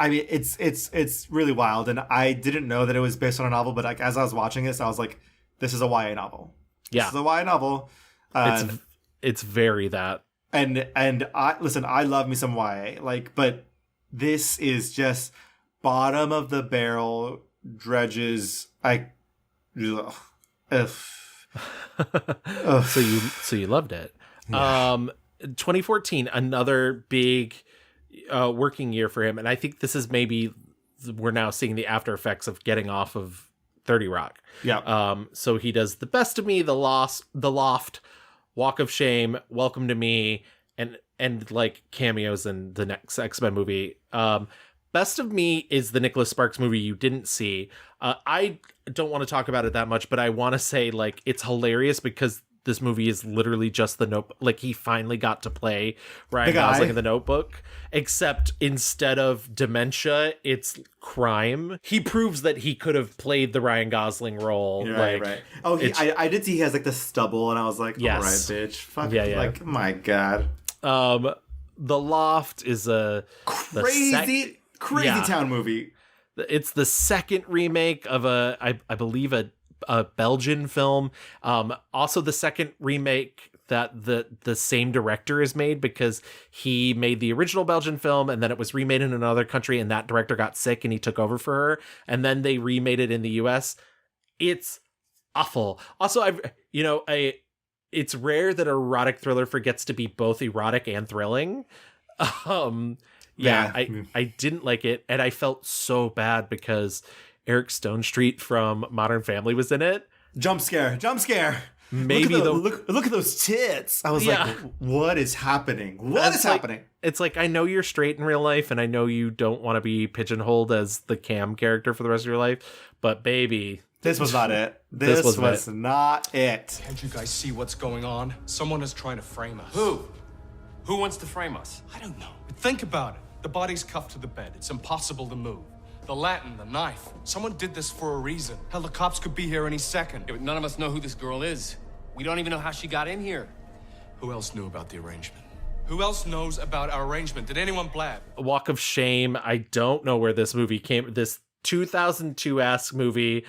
[SPEAKER 1] I mean, it's really wild, and I didn't know that it was based on a novel, but like as I was watching this, I was like, this is a YA novel.
[SPEAKER 2] Yeah,
[SPEAKER 1] this is a YA novel.
[SPEAKER 2] It's very that.
[SPEAKER 1] And I love me some YA, like, but this is just bottom of the barrel dredges. Ugh.
[SPEAKER 2] So you loved it. Yeah. 2014, another big working year for him, and I think this is maybe we're now seeing the after effects of getting off of 30 Rock.
[SPEAKER 1] Yeah.
[SPEAKER 2] So he does The Best of Me, The Loft, Walk of Shame, Welcome to Me, and like cameos in the next X-Men movie. Best of Me is the Nicholas Sparks movie you didn't see. I don't want to talk about it that much, but I want to say like it's hilarious because this movie is literally just the Notebook. Like he finally got to play Ryan Gosling in The Notebook, except instead of dementia, it's crime. He proves that he could have played the Ryan Gosling role.
[SPEAKER 1] Right. Oh, I did see he has like the stubble, and I was like,
[SPEAKER 2] yes.
[SPEAKER 1] all right, bitch. Fuck
[SPEAKER 2] yeah.
[SPEAKER 1] Like, my God.
[SPEAKER 2] The Loft is a
[SPEAKER 1] crazy town movie.
[SPEAKER 2] It's the second remake of I believe a Belgian film. Also the second remake that the same director has made, because he made the original Belgian film and then it was remade in another country and that director got sick and he took over for her and then they remade it in the US. It's awful. Also, it's rare that an erotic thriller forgets to be both erotic and thrilling. I didn't like it, and I felt so bad because Eric Stonestreet from Modern Family was in it.
[SPEAKER 1] Jump scare.
[SPEAKER 2] Maybe
[SPEAKER 1] look at those tits. I was like, what is happening? What is happening?
[SPEAKER 2] It's like, I know you're straight in real life, and I know you don't want to be pigeonholed as the Cam character for the rest of your life, but baby,
[SPEAKER 1] this was not it. This was not it.
[SPEAKER 11] Can't you guys see what's going on? Someone is trying to frame us.
[SPEAKER 4] Who wants to frame us?
[SPEAKER 11] I don't know. But think about it. The body's cuffed to the bed. It's impossible to move. The Latin, the knife. Someone did this for a reason. Hell, the cops could be here any second.
[SPEAKER 4] Yeah, but none of us know who this girl is. We don't even know how she got in here.
[SPEAKER 11] Who else knew about the arrangement? Who else knows about our arrangement? Did anyone blab?
[SPEAKER 2] Walk of Shame. I don't know where this movie came. This 2002-esque movie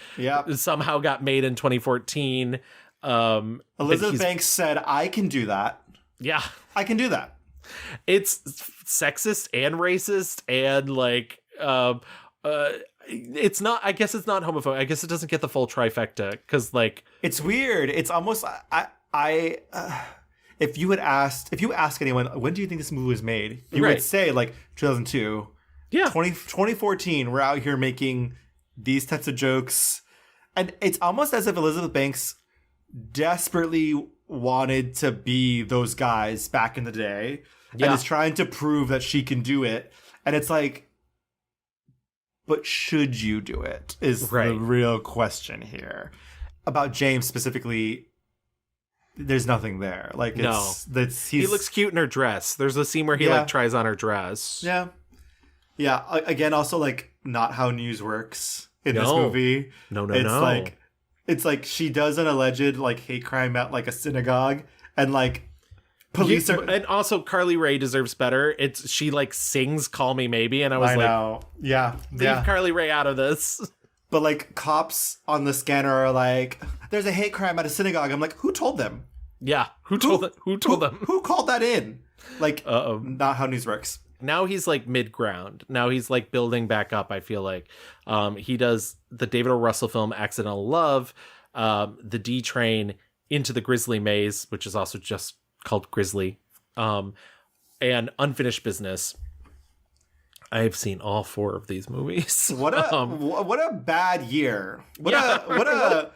[SPEAKER 2] somehow got made in 2014.
[SPEAKER 1] Elizabeth Banks said, I can do that.
[SPEAKER 2] Yeah.
[SPEAKER 1] I can do that.
[SPEAKER 2] It's sexist and racist and like it's not, I guess it's not homophobic. I guess it doesn't get the full trifecta because like
[SPEAKER 1] it's weird. It's almost if you ask anyone, when do you think this movie was made? You would say like 2002.
[SPEAKER 2] Yeah.
[SPEAKER 1] 2014, we're out here making these types of jokes. And it's almost as if Elizabeth Banks desperately wanted to be those guys back in the day and is trying to prove that she can do it. And it's like, but should you do it is the real question here. About James specifically, there's nothing there. Like, he
[SPEAKER 2] looks cute in her dress. There's a scene where he like tries on her dress.
[SPEAKER 1] Yeah. Yeah. Again, also like not how news works in this movie.
[SPEAKER 2] No.
[SPEAKER 1] It's like she does an alleged like hate crime at like a synagogue and like police are...
[SPEAKER 2] And also Carly Rae deserves better. She like sings Call Me Maybe and I was leave Carly Rae out of this.
[SPEAKER 1] But like cops on the scanner are like, there's a hate crime at a synagogue. I'm like, who told them?
[SPEAKER 2] Yeah. Who told them?
[SPEAKER 1] Who called that in? Like, not how news works.
[SPEAKER 2] Now he's like mid-ground. Now he's like building back up, I feel like. He does the David O. Russell film Accidental Love, the D Train, Into the Grizzly Maze, which is also just called Grizzly, and Unfinished Business. I've seen all 4 of these movies.
[SPEAKER 1] What a bad year. What a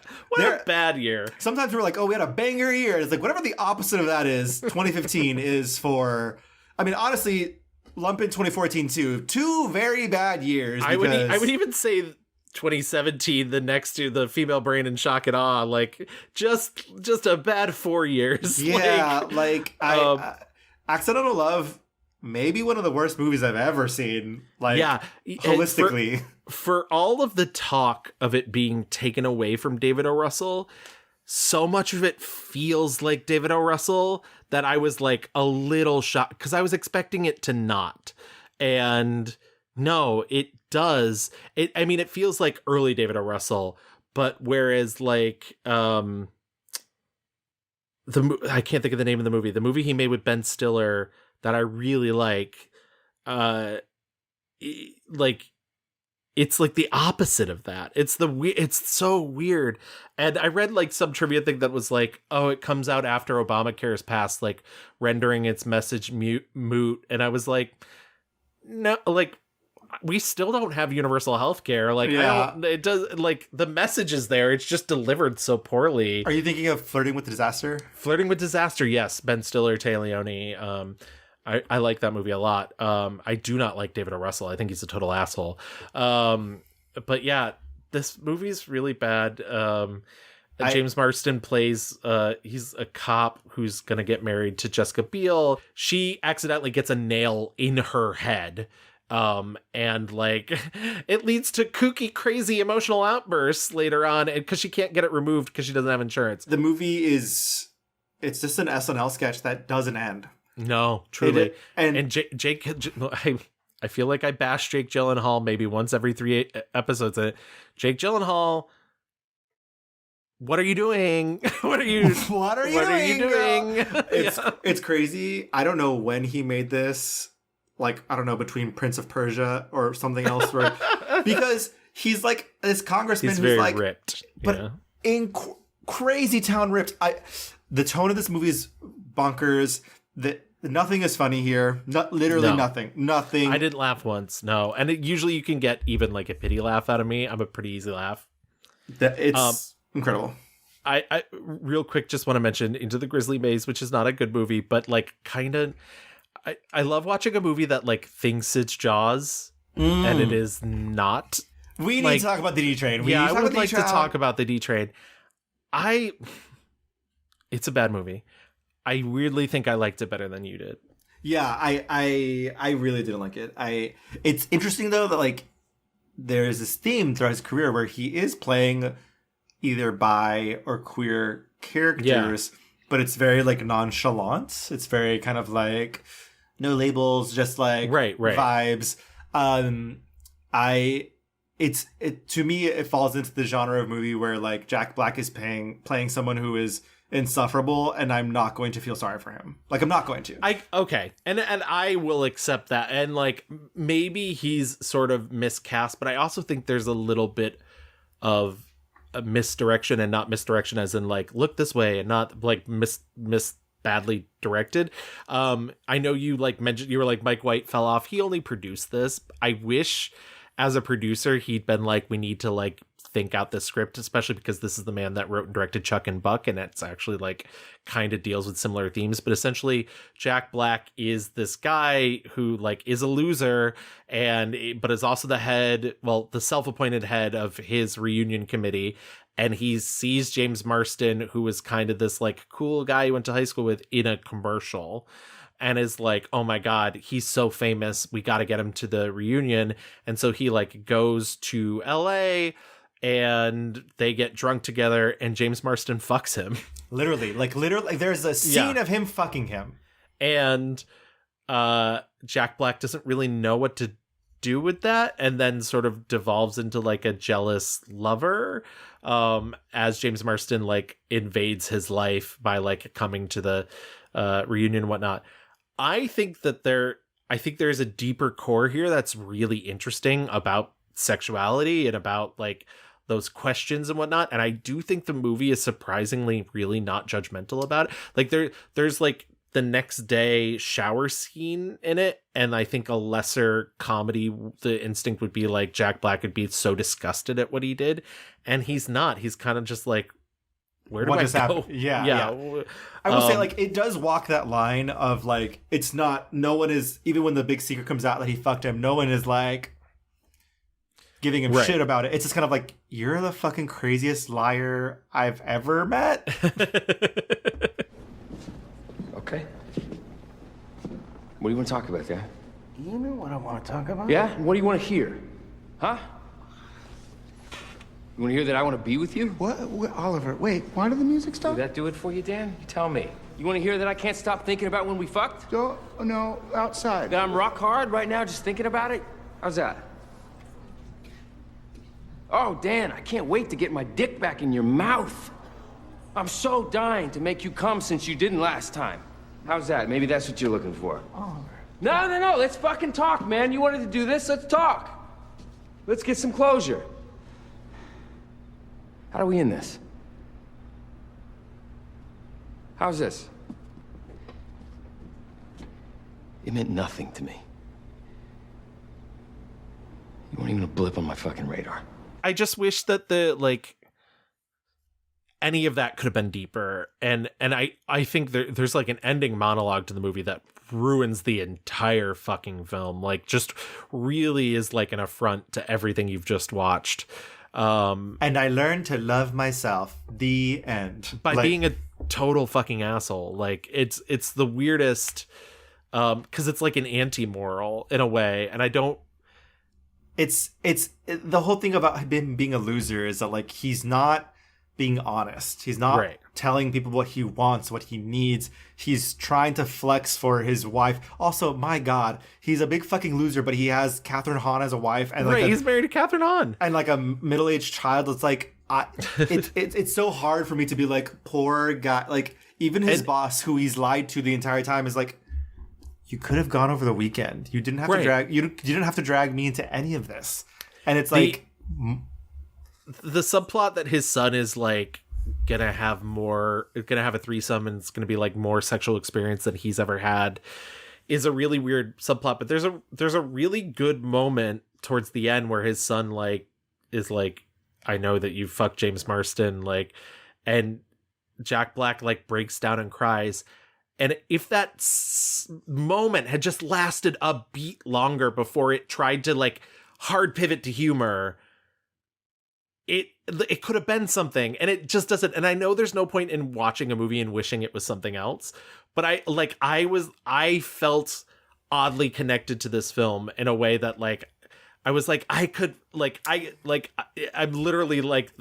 [SPEAKER 2] bad year.
[SPEAKER 1] Sometimes we're like, oh, we had a banger year. It's like whatever the opposite of that is, 2015 is for. I mean, honestly, lump in 2014 too. 2 very bad years.
[SPEAKER 2] I would even say 2017, the next to the Female Brain and Shock and Awe, like just a bad 4 years.
[SPEAKER 1] Yeah, Accidental Love, maybe one of the worst movies I've ever seen. Like, yeah, holistically.
[SPEAKER 2] For all of the talk of it being taken away from David O. Russell, so much of it feels like David O. Russell that I was like a little shocked because I was expecting it to not. And no, it does. It feels like early David O. Russell, but whereas like I can't think of the name of the movie he made with Ben Stiller that I really like, it's like the opposite of that. It's so weird. And I read like some trivia thing that was like, oh, it comes out after Obamacare is passed, like rendering its message moot. And I was like, no, like we still don't have universal health care. Like, yeah. It does, like the message is there. It's just delivered so poorly.
[SPEAKER 1] Are you thinking of Flirting with Disaster?
[SPEAKER 2] Flirting with Disaster. Yes. Ben Stiller, Tay Leone. I like that movie a lot. I do not like David O. Russell. I think he's a total asshole. But yeah, this movie's really bad. James Marsden plays, he's a cop who's going to get married to Jessica Biel. She accidentally gets a nail in her head. And like it leads to kooky, crazy emotional outbursts later on because she can't get it removed because she doesn't have insurance.
[SPEAKER 1] The movie it's just an SNL sketch that doesn't end.
[SPEAKER 2] No, truly. And Jake, I feel like I bash Jake Gyllenhaal maybe once every 3 episodes. Jake Gyllenhaal, what are you doing? What are you doing?
[SPEAKER 1] It's crazy. I don't know when he made this. Like, I don't know, between Prince of Persia or something else. Because he's like this congressman
[SPEAKER 2] who's
[SPEAKER 1] very
[SPEAKER 2] like ripped.
[SPEAKER 1] But in crazy town ripped. The tone of this movie is bonkers. Nothing is funny here. Nothing. Nothing.
[SPEAKER 2] I didn't laugh once. No. And usually you can get even like a pity laugh out of me. I'm a pretty easy laugh.
[SPEAKER 1] It's incredible.
[SPEAKER 2] I real quick just want to mention Into the Grizzly Maze, which is not a good movie, but like kind of I love watching a movie that like thinks it's Jaws and it is not.
[SPEAKER 1] We need to talk about the D Train.
[SPEAKER 2] I would like to talk about the D Train. It's a bad movie. I weirdly think I liked it better than you did.
[SPEAKER 1] Yeah, I really didn't like it. It's interesting though that like there's this theme throughout his career where he is playing either bi or queer characters, but it's very like nonchalant. It's very kind of like no labels, just like vibes. To me it falls into the genre of movie where like Jack Black is playing someone who is insufferable and I'm not going to feel sorry for him. Like I'm not going to.
[SPEAKER 2] Okay. And I will accept that. And like maybe he's sort of miscast, but I also think there's a little bit of a misdirection, and not misdirection as in like look this way, and not like badly directed. I know you like mentioned, you were like Mike White fell off. He only produced this. I wish as a producer he'd been like, we need to like think out this script, especially because this is the man that wrote and directed Chuck and Buck, and it's actually like kind of deals with similar themes. But essentially Jack Black is this guy who like is a loser but is also the self-appointed head of his reunion committee, and he sees James Marsden, who was kind of this like cool guy he went to high school with, in a commercial, and is like, oh my God, he's so famous, we got to get him to the reunion. And so he like goes to LA and they get drunk together and James Marsden fucks him. Literally, there's a scene of him fucking him. And Jack Black doesn't really know what to do with that, and then sort of devolves into like a jealous lover as James Marsden like invades his life by like coming to the reunion and whatnot. I think there's a deeper core here that's really interesting about sexuality and about like those questions and whatnot. And I do think the movie is surprisingly really not judgmental about it. Like there's like the next day shower scene in it, and I think a lesser comedy, the instinct would be like Jack Black would be so disgusted at what he did, and he's not. He's kind of just like, where do
[SPEAKER 1] What
[SPEAKER 2] I
[SPEAKER 1] just
[SPEAKER 2] go?
[SPEAKER 1] happened? Yeah. I will say, like, it does walk that line of, like, it's not, no one is, even when the big secret comes out that he fucked him, no one is, like, giving him shit about it. It's just kind of like, you're the fucking craziest liar I've ever met.
[SPEAKER 5] Okay. What do you want to talk about, Dad?
[SPEAKER 12] You know what I want to talk about?
[SPEAKER 5] Yeah? What do you want to hear? Huh? You want to hear that I want to be with you?
[SPEAKER 12] What? Oliver, wait, why did the music stop?
[SPEAKER 5] Did that do it for you, Dan? You tell me. You want to hear that I can't stop thinking about when we fucked?
[SPEAKER 12] No, outside.
[SPEAKER 5] That I'm rock hard right now just thinking about it? How's that? Oh, Dan, I can't wait to get my dick back in your mouth. I'm so dying to make you come since you didn't last time. How's that? Maybe that's what you're looking for.
[SPEAKER 12] Oliver.
[SPEAKER 5] No. Let's fucking talk, man. You wanted to do this? Let's talk. Let's get some closure. How do we end this? How's this? It meant nothing to me. You weren't even a blip on my fucking radar.
[SPEAKER 2] I just wish that any of that could have been deeper, and I think there's like an ending monologue to the movie that ruins the entire fucking film. Like, just really is like an affront to everything you've just watched.
[SPEAKER 1] And I learned to love myself. The end.
[SPEAKER 2] By being a total fucking asshole. Like, it's the weirdest, because it's like an anti-moral in a way, and I don't.
[SPEAKER 1] It's the whole thing about him being a loser is that, like, he's not being honest. He's not telling people what he wants, what he needs. He's trying to flex for his wife. Also, my God, he's a big fucking loser, but he has Catherine Hahn as a wife, and like
[SPEAKER 2] he's married to Catherine Hahn,
[SPEAKER 1] and like a middle-aged child. It's like it's so hard for me to be like, poor guy. Like, even his boss, who he's lied to the entire time, is like, you could have gone over the weekend. You didn't have to drag. You didn't have to drag me into any of this. And it's like
[SPEAKER 2] the subplot that his son is like gonna have a threesome, and it's gonna be like more sexual experience than he's ever had, is a really weird subplot. But there's a really good moment towards the end where his son like is like, I know that you fucked James Marsden, like, and Jack Black like breaks down and cries. And if that moment had just lasted a beat longer before it tried to like hard pivot to humor, it could have been something, and it just doesn't. And I know there's no point in watching a movie and wishing it was something else, but I felt oddly connected to this film in a way that like I was like, I'm literally like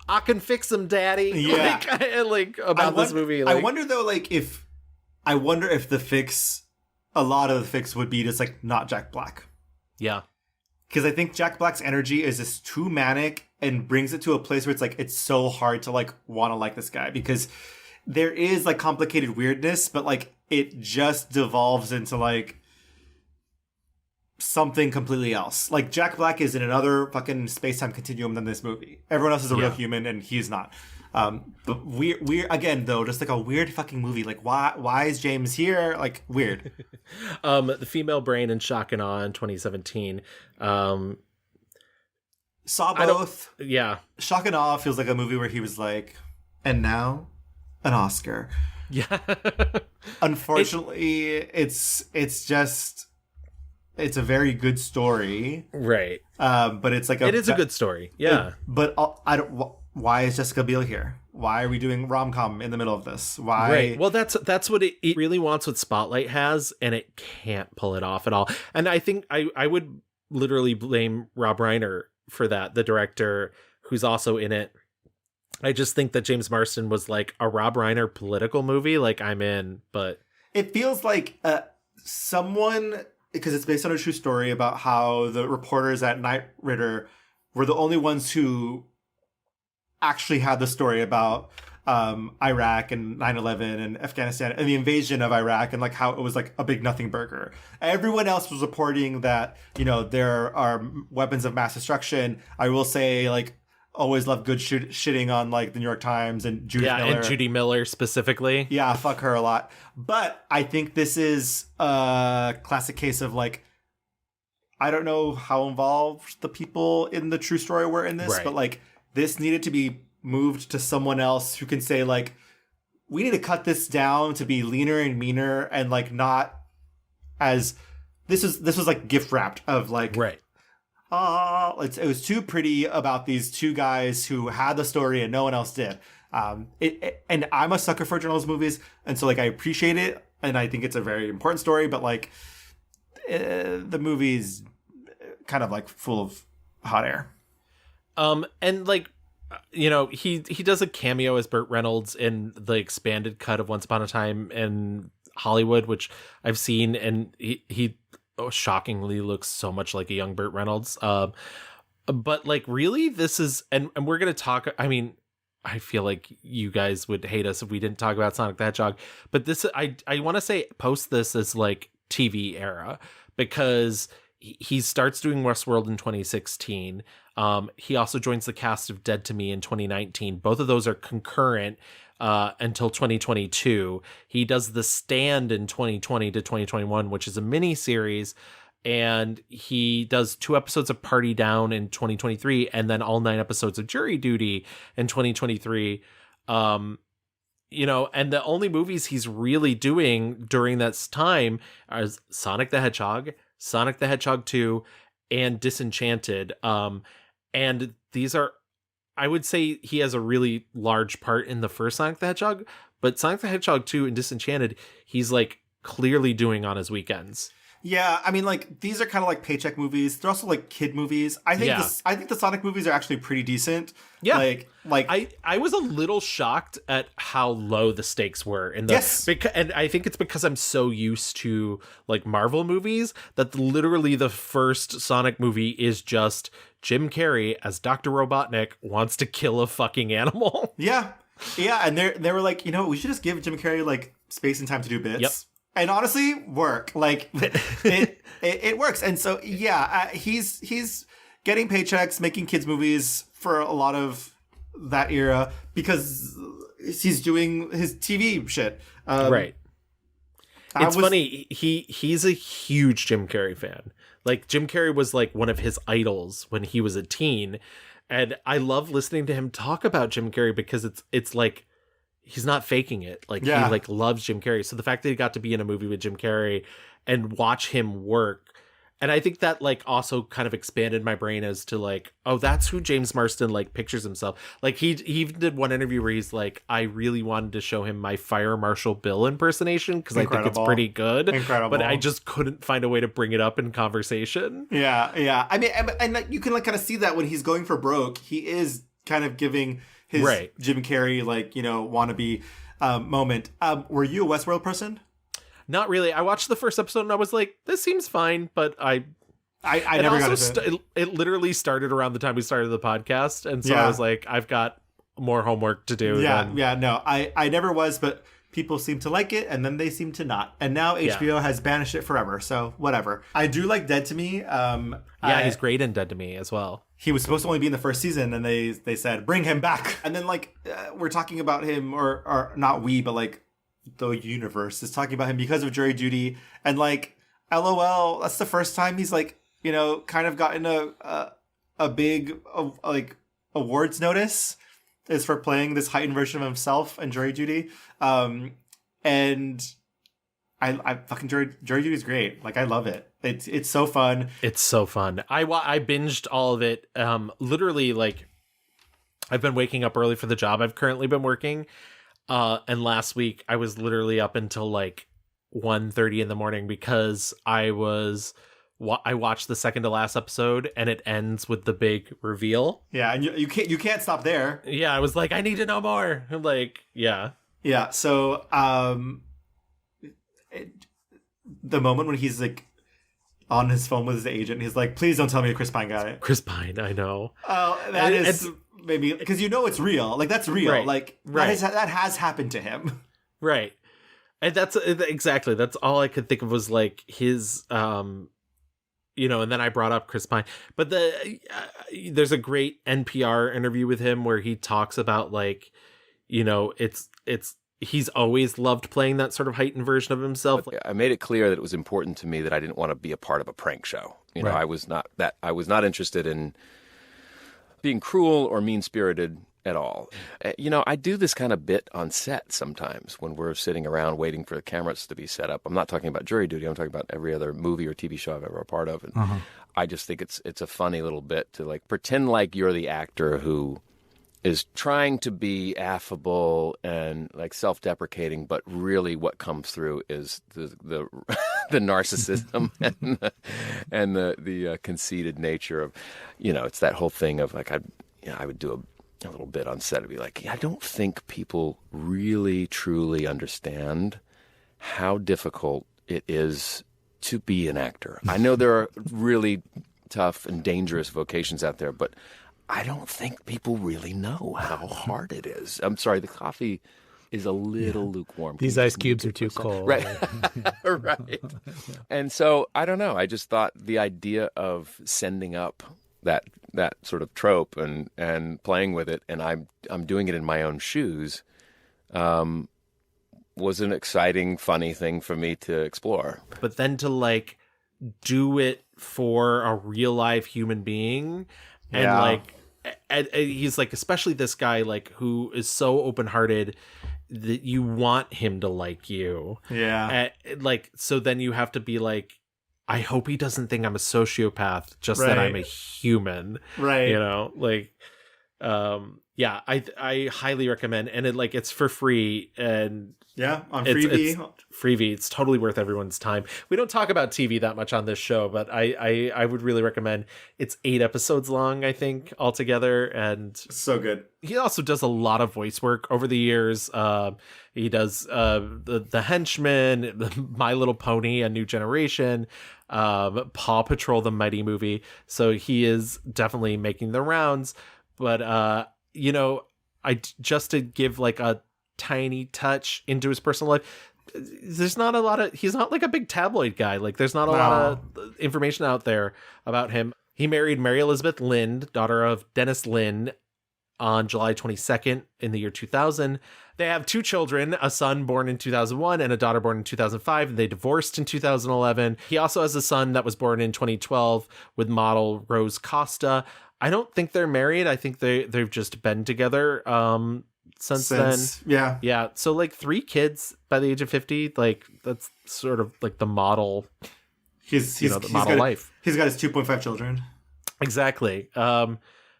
[SPEAKER 2] I can fix him, daddy.
[SPEAKER 1] Yeah.
[SPEAKER 2] This movie.
[SPEAKER 1] I wonder though, like, a lot of the fix would be just like not Jack Black.
[SPEAKER 2] Yeah.
[SPEAKER 1] Because I think Jack Black's energy is just too manic and brings it to a place where it's like, it's so hard to like want to like this guy, because there is like complicated weirdness, but like it just devolves into like something completely else. Like, Jack Black is in another fucking space-time continuum than this movie. Everyone else is a real human, and he's not. But we're again though, just like a weird fucking movie. Like, why is James here? Like, weird.
[SPEAKER 2] The Female Brain in Shock and Awe in 2017.
[SPEAKER 1] Saw both.
[SPEAKER 2] Yeah.
[SPEAKER 1] Shock and Awe feels like a movie where he was like, and now an Oscar.
[SPEAKER 2] Yeah.
[SPEAKER 1] Unfortunately, it's a very good story,
[SPEAKER 2] right?
[SPEAKER 1] But it's like
[SPEAKER 2] it is a good story, yeah.
[SPEAKER 1] But I don't. Why is Jessica Biel here? Why are we doing rom-com in the middle of this? Why?
[SPEAKER 2] Right. Well, that's what it really wants. What Spotlight has, and it can't pull it off at all. And I think I would literally blame Rob Reiner for that, the director who's also in it. I just think that James Marsden was like a Rob Reiner political movie. Like, I'm in, but
[SPEAKER 1] it feels like someone. Because it's based on a true story about how the reporters at Knight Ridder were the only ones who actually had the story about Iraq and 9/11 and Afghanistan and the invasion of Iraq, and like how it was like a big nothing burger. Everyone else was reporting that, you know, there are weapons of mass destruction. I will say, like, always love good shitting on like the New York Times and Judith Miller.
[SPEAKER 2] And Judy Miller specifically.
[SPEAKER 1] Yeah, fuck her a lot. But I think this is a classic case of like, I don't know how involved the people in the true story were in this, but like this needed to be moved to someone else who can say like, we need to cut this down to be leaner and meaner and like not as this was like gift wrapped of like
[SPEAKER 2] right.
[SPEAKER 1] It was too pretty about these two guys who had the story and no one else did. And I'm a sucker for journalist movies, and so like I appreciate it, and I think it's a very important story. But like the movie's kind of like full of hot air.
[SPEAKER 2] And like, you know, he does a cameo as Burt Reynolds in the expanded cut of Once Upon a Time in Hollywood, which I've seen, and he shockingly looks so much like a young Burt Reynolds. But like, really, this is, and we're gonna talk. I mean, I feel like you guys would hate us if we didn't talk about Sonic the Hedgehog, but this, I want to say, post this as like TV era, because he starts doing Westworld in 2016. He also joins the cast of Dead to Me in 2019. Both of those are concurrent until 2022. He does The Stand in 2020 to 2021, which is a mini series, and he does 2 episodes of Party Down in 2023, and then all 9 episodes of Jury Duty in 2023. You know, and the only movies he's really doing during that time are Sonic the Hedgehog, Sonic the Hedgehog 2, and Disenchanted. And these are, I would say he has a really large part in the first Sonic the Hedgehog, but Sonic the Hedgehog 2 and Disenchanted, he's like clearly doing on his weekends.
[SPEAKER 1] Yeah, I mean, like, these are kind of like paycheck movies. They're also like kid movies. I think the Sonic movies are actually pretty decent.
[SPEAKER 2] Yeah,
[SPEAKER 1] like
[SPEAKER 2] I was a little shocked at how low the stakes were in the.
[SPEAKER 1] Yes,
[SPEAKER 2] and I think it's because I'm so used to like Marvel movies that literally the first Sonic movie is just Jim Carrey as Dr. Robotnik wants to kill a fucking animal.
[SPEAKER 1] Yeah, and they were like, you know, we should just give Jim Carrey like space and time to do bits.
[SPEAKER 2] Yep.
[SPEAKER 1] And honestly, work. Like it works. And so he's getting paychecks, making kids movies for a lot of that era because he's doing his TV shit.
[SPEAKER 2] Right. It's funny. He's a huge Jim Carrey fan. Like Jim Carrey was like one of his idols when he was a teen, and I love listening to him talk about Jim Carrey because it's like, he's not faking it. Like he like loves Jim Carrey. So the fact that he got to be in a movie with Jim Carrey and watch him work. And I think that like also kind of expanded my brain as to like, oh, that's who James Marsden like pictures himself. Like he even did one interview where he's like, I really wanted to show him my Fire Marshal Bill impersonation because I think it's pretty good.
[SPEAKER 1] Incredible.
[SPEAKER 2] But I just couldn't find a way to bring it up in conversation.
[SPEAKER 1] Yeah. I mean, and like, you can like kind of see that when he's going for broke, he is kind of giving his Jim Carrey, like, you know, wannabe moment. Were you a Westworld person?
[SPEAKER 2] Not really. I watched the first episode and I was like, this seems fine, but I
[SPEAKER 1] never got it.
[SPEAKER 2] It literally started around the time we started the podcast, and so I was like, I've got more homework to do.
[SPEAKER 1] No, I never was, but people seem to like it, and then they seem to not. And now HBO has banished it forever, so whatever. I do like Dead to Me.
[SPEAKER 2] He's great in Dead to Me as well.
[SPEAKER 1] He was supposed to only be in the first season, and they said, bring him back. And then, like, we're talking about him, or not we, but, like, the universe is talking about him because of Jury Duty. And, like, LOL, that's the first time he's, like, you know, kind of gotten a big, like, awards notice is for playing this heightened version of himself in Jury Duty. And I fucking Jury Duty is great. Like, I love it. It's so fun.
[SPEAKER 2] It's so fun. I binged all of it. Literally, like, I've been waking up early for the job I've currently been working. And last week I was literally up until like 1:30 in the morning because I watched the second to last episode and it ends with the big reveal.
[SPEAKER 1] Yeah, and you can't stop there.
[SPEAKER 2] Yeah, I was like, I need to know more. I'm like, yeah.
[SPEAKER 1] So the moment when he's like on his phone with his agent, he's like, please don't tell me Chris Pine got it.
[SPEAKER 2] Chris Pine, I know.
[SPEAKER 1] Oh, that is maybe because you know it's real. Like, that's real.
[SPEAKER 2] Right.
[SPEAKER 1] Like,
[SPEAKER 2] right.
[SPEAKER 1] That has happened to him.
[SPEAKER 2] Right. And that's exactly, that's all I could think of was like his and then I brought up Chris Pine. But there's a great NPR interview with him where he talks about like, he's always loved playing that sort of heightened version of himself.
[SPEAKER 3] I made it clear that it was important to me that I didn't want to be a part of a prank show.
[SPEAKER 2] Right.
[SPEAKER 3] I was not interested in being cruel or mean-spirited at all. I do this kind of bit on set sometimes when we're sitting around waiting for the cameras to be set up. I'm not talking about Jury Duty. I'm talking about every other movie or TV show I've ever been a part of. And I just think it's a funny little bit to like pretend like you're the actor who is trying to be affable and like self-deprecating, but really what comes through is the the narcissism and the conceited nature of, it's that whole thing of like I would do a little bit on set and be like, I don't think people really truly understand how difficult it is to be an actor. I know there are really tough and dangerous vocations out there, but I don't think people really know how hard it is. I'm sorry, the coffee is a little lukewarm.
[SPEAKER 13] These ice cubes are too cold.
[SPEAKER 3] Right. Right. And so, I don't know. I just thought the idea of sending up that sort of trope and playing with it, and I'm doing it in my own shoes, was an exciting, funny thing for me to explore.
[SPEAKER 2] But then to like do it for a real live human being, and and he's like, especially this guy like who is so open-hearted that you want him to like you.
[SPEAKER 1] Yeah.
[SPEAKER 2] So then you have to be like, I hope he doesn't think I'm a sociopath, just that I'm a human.
[SPEAKER 1] Right.
[SPEAKER 2] I highly recommend, and it's for free, and
[SPEAKER 1] on Freevee.
[SPEAKER 2] Freevee. It's totally worth everyone's time. We don't talk about TV that much on this show, but I would really recommend. It's 8 episodes long, I think, altogether, and
[SPEAKER 1] so good.
[SPEAKER 2] He also does a lot of voice work over the years. He does the Henchman, My Little Pony, A New Generation, Paw Patrol, the Mighty movie. So he is definitely making the rounds. But just to give like a tiny touch into his personal life, there's not a lot of, he's not like a big tabloid guy. Like there's not a lot of information out there about him. He married Mary Elizabeth Lind, daughter of Dennis Lind, on July 22nd in the year 2000. They have 2 children, a son born in 2001 and a daughter born in 2005. And they divorced in 2011. He also has a son that was born in 2012 with model Rose Costa. I don't think they're married. I think they've just been together since then. Yeah. So like 3 kids by the age of 50. Like that's sort of like the model. The model life.
[SPEAKER 1] He's got his 2.5 children.
[SPEAKER 2] Exactly.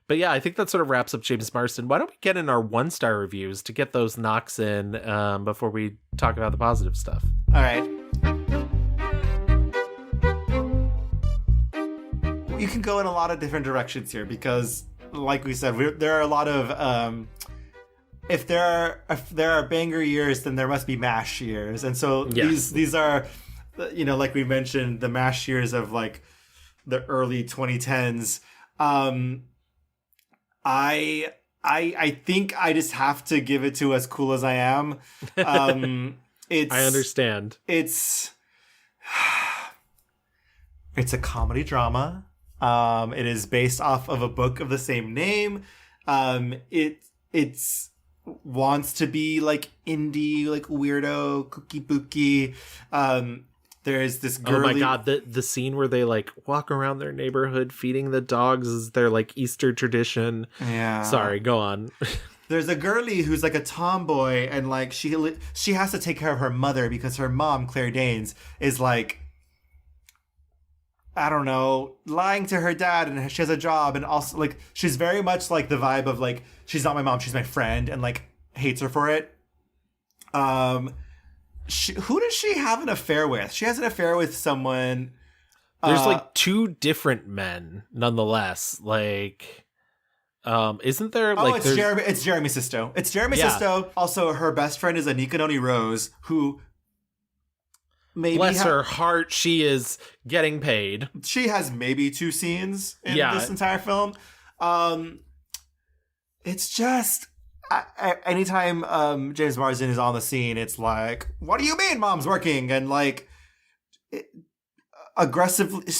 [SPEAKER 2] But yeah, I think that sort of wraps up James Marsden. Why don't we get in our 1-star reviews to get those knocks in before we talk about the positive stuff?
[SPEAKER 1] All right. You can go in a lot of different directions here because, like we said, there are a lot of if there are banger years, then there must be MASH years, and so these are, like we mentioned, the MASH years of like the early 2010s. I think I just have to give it to As Cool as I Am. I
[SPEAKER 2] understand.
[SPEAKER 1] It's a comedy drama. It is based off of a book of the same name. It's wants to be like indie, like weirdo, cookie bookie. There's this girly...
[SPEAKER 2] Oh my god, the scene where they like walk around their neighborhood feeding the dogs is their like Easter tradition.
[SPEAKER 1] Yeah.
[SPEAKER 2] Sorry, go on.
[SPEAKER 1] There's a girly who's like a tomboy, and like she has to take care of her mother because her mom, Claire Danes, is like, I don't know, lying to her dad, and she has a job, and also like she's very much like the vibe of like, she's not my mom, she's my friend, and like hates her for it. Who does she have an affair with? She has an affair with someone.
[SPEAKER 2] There's like 2 different men, nonetheless. Like, isn't there? Like,
[SPEAKER 1] it's Jeremy Sisto. It's Jeremy Sisto. Also, her best friend is Anika Noni Rose, who maybe
[SPEAKER 2] bless her heart, she is getting paid.
[SPEAKER 1] She has maybe 2 scenes in this entire film. It's just. Anytime James Marsden is on the scene, it's like, what do you mean mom's working? And like aggressively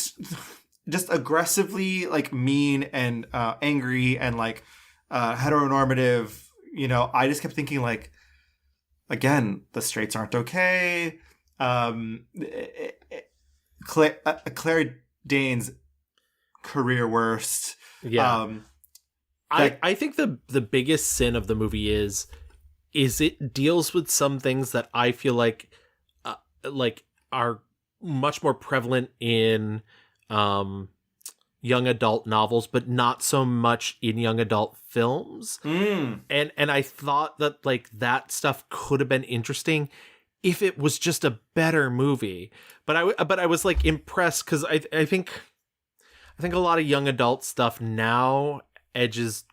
[SPEAKER 1] just aggressively like mean and angry and like heteronormative. You know, I just kept thinking like, again, the straights aren't okay. Claire Danes' career worst.
[SPEAKER 2] Yeah. I think the biggest sin of the movie is it deals with some things that I feel like are much more prevalent in young adult novels, but not so much in young adult films. And I thought that like that stuff could have been interesting if it was just a better movie. But I was like impressed because I think a lot of young adult stuff now edges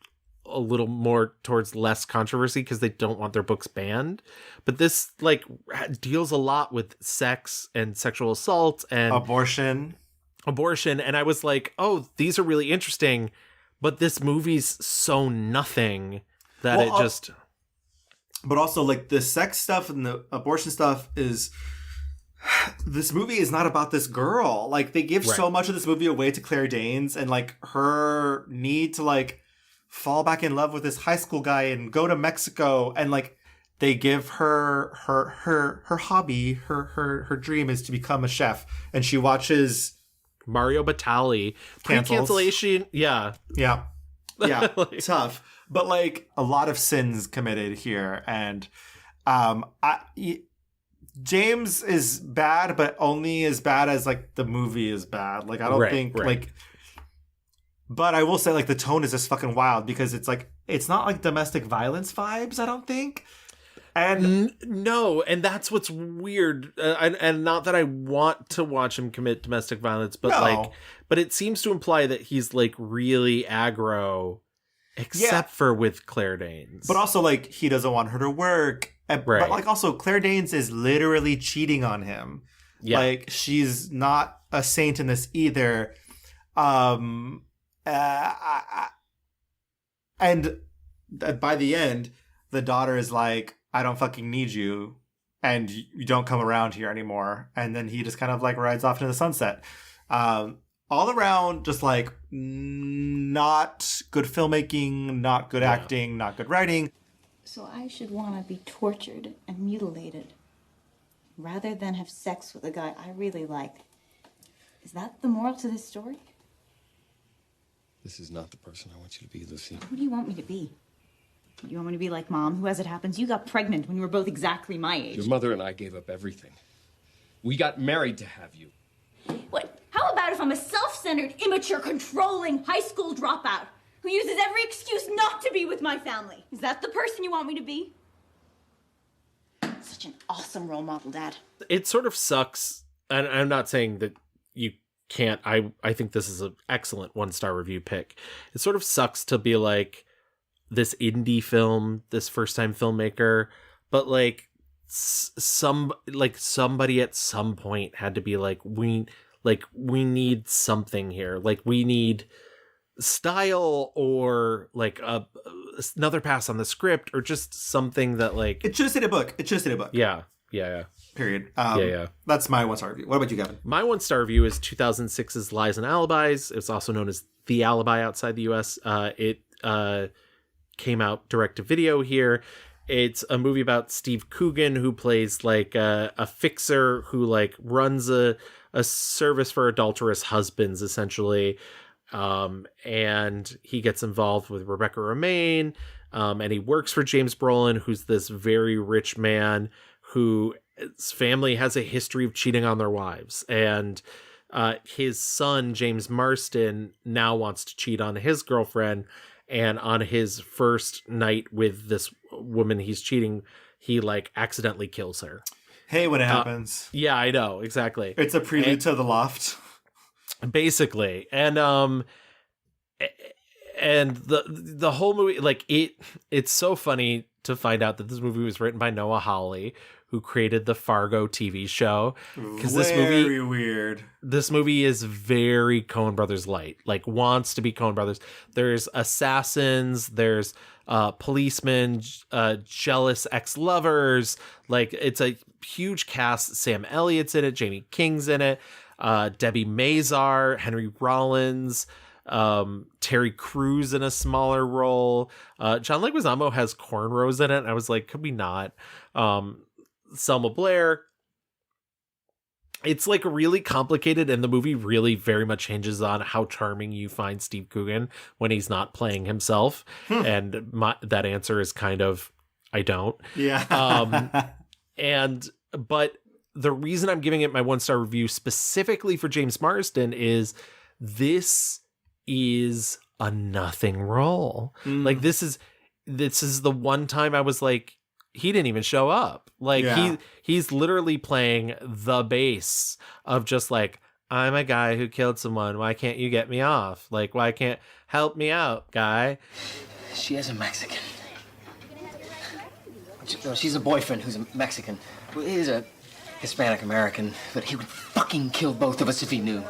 [SPEAKER 2] a little more towards less controversy because they don't want their books banned. But this like deals a lot with sex and sexual assault and abortion. And I was like, oh, these are really interesting. But this movie's so nothing that it just...
[SPEAKER 1] But also like the sex stuff and the abortion stuff is... This movie is not about this girl. Like they give so much of this movie away to Claire Danes and like her need to like fall back in love with this high school guy and go to Mexico, and like they give her hobby, her dream is to become a chef, and she watches
[SPEAKER 2] Mario Batali pre-cancellation. Yeah.
[SPEAKER 1] Like, tough, but like a lot of sins committed here, and James is bad, but only as bad as like the movie is bad. Like I don't think like. But I will say, like, the tone is just fucking wild because it's like, it's not like domestic violence vibes, I don't think. And
[SPEAKER 2] no, and that's what's weird. And not that I want to watch him commit domestic violence, but but it seems to imply that he's like really aggro, except for with Claire Danes.
[SPEAKER 1] But also, like, he doesn't want her to work. But like, also, Claire Danes is literally cheating on him. Yeah. Like, she's not a saint in this either. And by the end, the daughter is like, I don't fucking need you, and you don't come around here anymore. And then he just kind of like rides off into the sunset. All around, just like not good filmmaking, not good acting, not good writing.
[SPEAKER 13] So I should want to be tortured and mutilated rather than have sex with a guy I really like. Is that the moral to this story?
[SPEAKER 14] This is not the person I want you to be, Lucy.
[SPEAKER 13] Who do you want me to be? You want me to be like Mom, who, as it happens, you got pregnant when you were both exactly my age.
[SPEAKER 14] Your mother and I gave up everything. We got married to have you.
[SPEAKER 13] What? How about if I'm a self-centered, immature, controlling high school dropout who uses every excuse not to be with my family? Is that the person you want me to be? Such an awesome role model, Dad.
[SPEAKER 2] It sort of sucks, and I'm not saying that you can't. I think this is an excellent 1-star review pick. It sort of sucks to be like this indie film, this first-time filmmaker, but like somebody at some point had to be like, we need something here. Like we need style or like another pass on the script or just something that like
[SPEAKER 1] it should have stayed a book.
[SPEAKER 2] Yeah.
[SPEAKER 1] Period.
[SPEAKER 2] Yeah.
[SPEAKER 1] That's my 1-star review. What about you, Gavin?
[SPEAKER 2] My 1-star review is 2006's Lies and Alibis. It's also known as The Alibi outside the US. It came out direct to video here. It's a movie about Steve Coogan, who plays like a fixer who like runs a service for adulterous husbands, essentially. And he gets involved with Rebecca Romaine, and he works for James Brolin, who's this very rich man whose family has a history of cheating on their wives. And his son, James Marsden, now wants to cheat on his girlfriend. And on his first night with this woman he's cheating, he like accidentally kills her.
[SPEAKER 1] Hey, when it happens.
[SPEAKER 2] Yeah, I know. Exactly.
[SPEAKER 1] It's a prelude to The Loft.
[SPEAKER 2] Basically. And the whole movie, like it's so funny to find out that this movie was written by Noah Hawley, who created the Fargo TV show. Because this movie,
[SPEAKER 1] very weird.
[SPEAKER 2] This movie is very Coen Brothers light, like wants to be Coen Brothers. There's assassins, there's policemen, jealous ex-lovers. Like it's a huge cast. Sam Elliott's in it, Jamie King's in it. Debbie Mazar, Henry Rollins, Terry Crews in a smaller role. John Leguizamo has cornrows in it. And I was like, could we not? Selma Blair. It's like really complicated, and the movie really very much hinges on how charming you find Steve Coogan when he's not playing himself. And that answer is kind of, I don't.
[SPEAKER 1] Yeah.
[SPEAKER 2] But the reason I'm giving it my 1-star review specifically for James Marsden is this is a nothing role. Like this is the one time I was like, he didn't even show up. Like he's literally playing the bass of just like, I'm a guy who killed someone. Why can't you get me off? Like, why can't help me out, guy?
[SPEAKER 5] She is a Mexican. No, she's a boyfriend who's a Mexican. Well, he is a Hispanic American, but he would fucking kill both of us if he knew.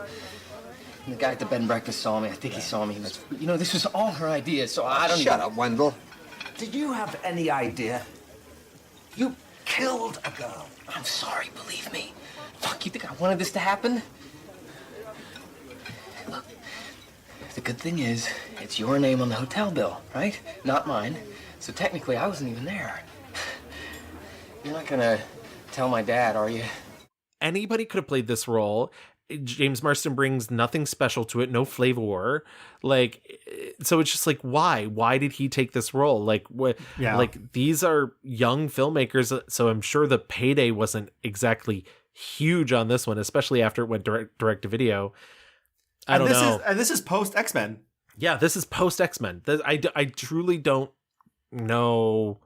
[SPEAKER 5] And the guy at the bed and breakfast saw me. I think he saw me. He was, this was all her idea, so I don't
[SPEAKER 15] Shut up, Wendell. Did you have any idea? You killed a girl.
[SPEAKER 5] I'm sorry, believe me. Fuck, you think I wanted this to happen? Look, the good thing is, it's your name on the hotel bill, right? Not mine. So technically, I wasn't even there. You're not gonna tell my dad, are you?
[SPEAKER 2] Anybody could have played this role. James Marsden brings nothing special to it, no flavor. Like, so it's just like, why? Why did he take this role? Like, what?
[SPEAKER 1] Yeah.
[SPEAKER 2] Like, these are young filmmakers, so I'm sure the payday wasn't exactly huge on this one, especially after it went direct to video. I don't know.
[SPEAKER 1] And this is post X-Men.
[SPEAKER 2] Yeah, this is post X-Men. I truly don't know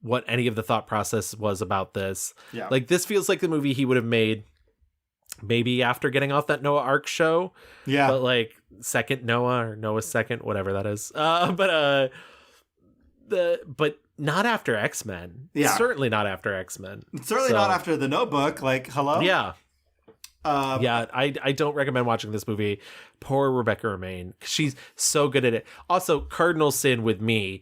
[SPEAKER 2] what any of the thought process was about this.
[SPEAKER 1] Yeah.
[SPEAKER 2] Like, this feels like the movie he would have made maybe after getting off that Noah Ark show.
[SPEAKER 1] Yeah.
[SPEAKER 2] But like second Noah or Noah's second, whatever that is. But not after X-Men.
[SPEAKER 1] Yeah.
[SPEAKER 2] Certainly not after X-Men.
[SPEAKER 1] Certainly not after The Notebook. Like, hello?
[SPEAKER 2] Yeah. I don't recommend watching this movie. Poor Rebecca Romijn. She's so good at it. Also, cardinal sin with me.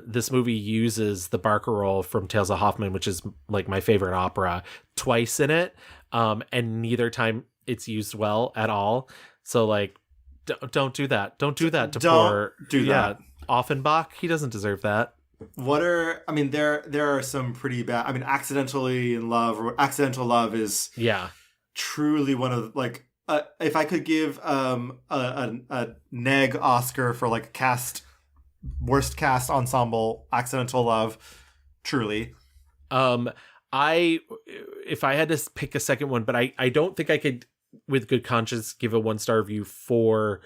[SPEAKER 2] This movie uses the Barcarolle from Tales of Hoffmann, which is like my favorite opera, twice in it. And neither time it's used well at all. So like, don't do that. Don't do that to poor.
[SPEAKER 1] Do that.
[SPEAKER 2] Offenbach. He doesn't deserve that.
[SPEAKER 1] There are some pretty bad. Accidental Love is truly one of like. If I could give a neg Oscar for like worst cast ensemble, Accidental Love, truly.
[SPEAKER 2] If I had to pick a second one, but I don't think I could, with good conscience, give a 1-star review for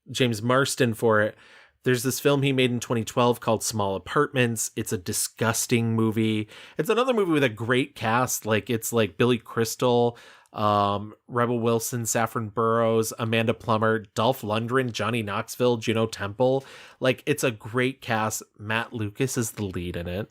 [SPEAKER 2] James Marsden for it. There's this film he made in 2012 called Small Apartments. It's a disgusting movie. It's another movie with a great cast. Like, it's like Billy Crystal, Rebel Wilson, Saffron Burrows, Amanda Plummer, Dolph Lundgren, Johnny Knoxville, Juno Temple. Like, it's a great cast. Matt Lucas is the lead in it.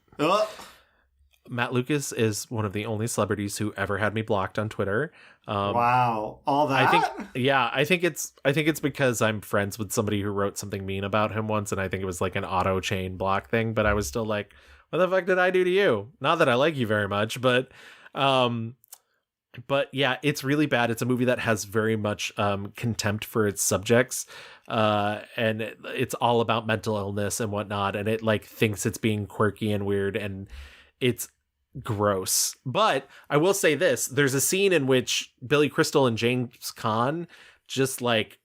[SPEAKER 2] Matt Lucas is one of the only celebrities who ever had me blocked on Twitter.
[SPEAKER 1] Wow, all that?
[SPEAKER 2] I think it's because I'm friends with somebody who wrote something mean about him once, and I think it was like an auto chain block thing. But I was still like, what the fuck did I do to you? Not that I like you very much, but yeah, it's really bad. It's a movie that has very much contempt for its subjects, and it's all about mental illness and whatnot, and it like thinks it's being quirky and weird, and it's gross. But I will say this, there's a scene in which Billy Crystal and James Caan just like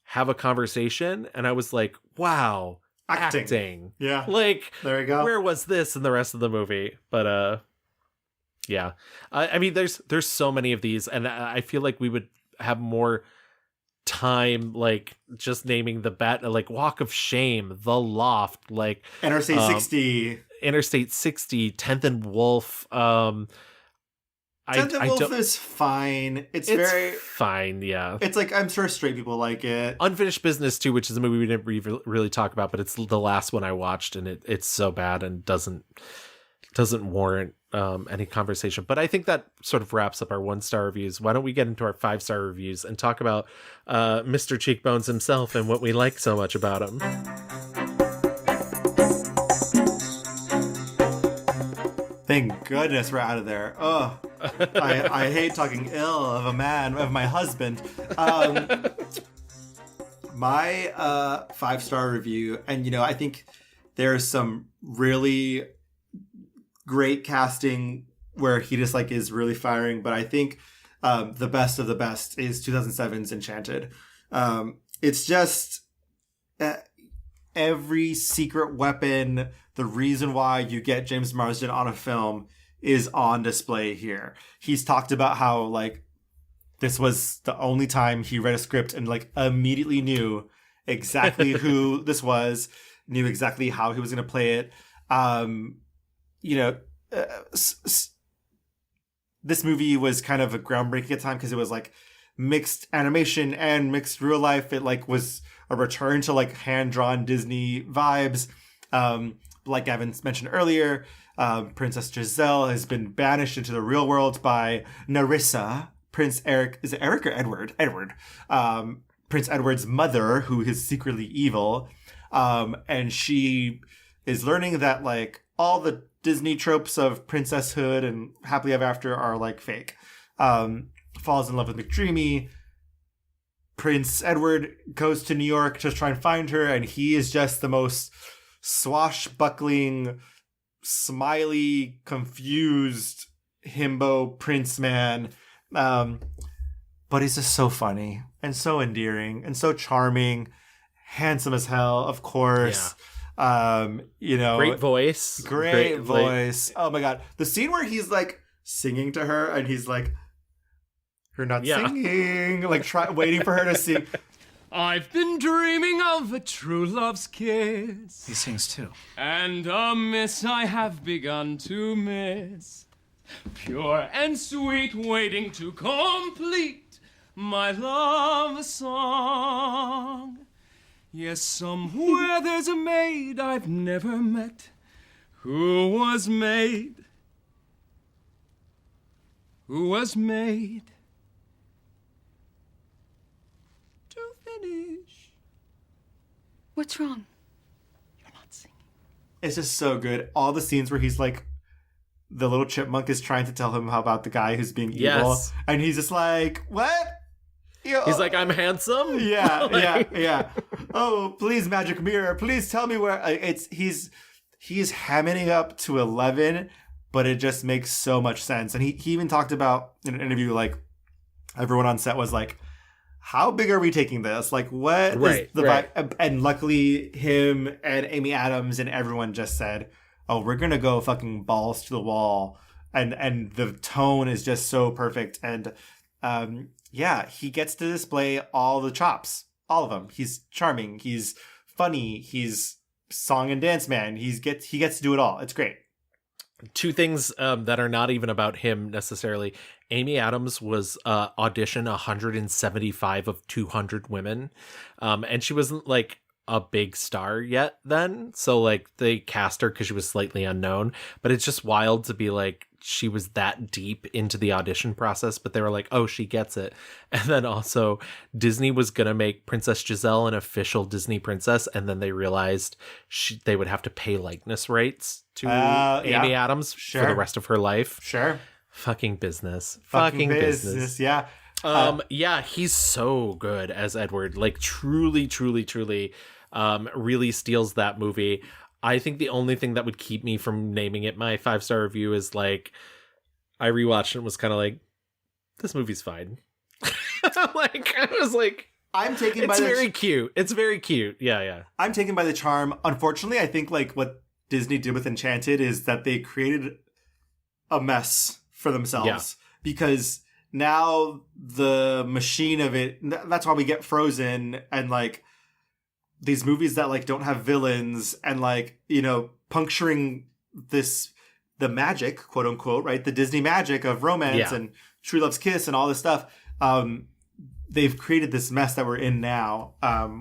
[SPEAKER 2] have a conversation, and I was like, wow, acting.
[SPEAKER 1] Yeah,
[SPEAKER 2] like,
[SPEAKER 1] there you go.
[SPEAKER 2] Where was this in the rest of the movie? But yeah, there's so many of these, and I feel like we would have more time like just naming the like Walk of Shame, The Loft, like
[SPEAKER 1] Interstate
[SPEAKER 2] 60, 10th and Wolf.
[SPEAKER 1] 10th and Wolf is fine. It's very
[SPEAKER 2] fine. Yeah,
[SPEAKER 1] it's like, I'm sure straight people like it.
[SPEAKER 2] Unfinished Business too, which is a movie we didn't really talk about, but it's the last one I watched, and it's so bad and doesn't warrant any conversation. But I think that sort of wraps up our 1-star reviews. Why don't we get into our 5-star reviews and talk about Mr. Cheekbones himself and what we like so much about him.
[SPEAKER 1] Thank goodness we're out of there. Oh, I hate talking ill of a man, of my husband. My 5-star review, and I think there's some really great casting where he just is really firing, but I think the best of the best is 2007's Enchanted. It's just every secret weapon, the reason why you get James Marsden on a film is on display here. He's talked about how this was the only time he read a script and immediately knew exactly who this was, knew exactly how he was going to play it. This movie was kind of a groundbreaking at the time because it was mixed animation and mixed real life. It was a return to hand-drawn Disney vibes. Like Gavin mentioned earlier, Princess Giselle has been banished into the real world by Nerissa, Prince Eric. Is it Eric or Edward? Edward. Prince Edward's mother, who is secretly evil. And she is learning that all the Disney tropes of princesshood and happily ever after are fake. Falls in love with McDreamy. Prince Edward goes to New York to try and find her, and he is just the most swashbuckling, smiley, confused himbo prince man. But he's just so funny and so endearing and so charming, handsome as hell, of course.
[SPEAKER 2] Great voice.
[SPEAKER 1] Great voice. Oh my God. The scene where he's singing to her and he's you're not singing, waiting for her to sing.
[SPEAKER 14] I've been dreaming of a true love's kiss.
[SPEAKER 16] He sings too.
[SPEAKER 14] And a miss I have begun to miss. Pure and sweet, waiting to complete my love song. Yes, somewhere there's a maid I've never met who was made to finish.
[SPEAKER 8] What's wrong?
[SPEAKER 1] It's just so good. All the scenes where he's the little chipmunk is trying to tell him about the guy who's being evil. And he's just what?
[SPEAKER 2] He's I'm handsome?
[SPEAKER 1] Yeah. Oh, please, magic mirror. Please tell me where. He's hamming it up to 11, but it just makes so much sense. And he even talked about in an interview, everyone on set was how big are we taking this? What is the vibe? And luckily him and Amy Adams and everyone just said, oh, we're going to go fucking balls to the wall. And the tone is just so perfect. And he gets to display all the chops, all of them. He's charming. He's funny. He's song and dance man. He gets to do it all. It's great.
[SPEAKER 2] Two things that are not even about him necessarily. Amy Adams was audition 175 of 200 women. And she wasn't a big star yet then. So they cast her because she was slightly unknown. But it's just wild to be she was that deep into the audition process, but they were oh, she gets it. And then also Disney was going to make Princess Giselle an official Disney princess. And then they realized they would have to pay likeness rights to Amy Adams for the rest of her life.
[SPEAKER 1] Sure.
[SPEAKER 2] Fucking business. Fucking business.
[SPEAKER 1] Yeah.
[SPEAKER 2] He's so good as Edward. Truly, truly, truly really steals that movie. I think the only thing that would keep me from naming it my 5-star review is I rewatched it and was kind of this movie's fine. I was
[SPEAKER 1] I'm taken by
[SPEAKER 2] it's very cute. It's very cute. Yeah.
[SPEAKER 1] I'm taken by the charm. Unfortunately, I think what Disney did with Enchanted is that they created a mess for themselves because now the machine of it, that's why we get Frozen and these movies that don't have villains and puncturing the magic, quote unquote, right? The Disney magic of romance and True Love's Kiss and all this stuff. They've created this mess that we're in now,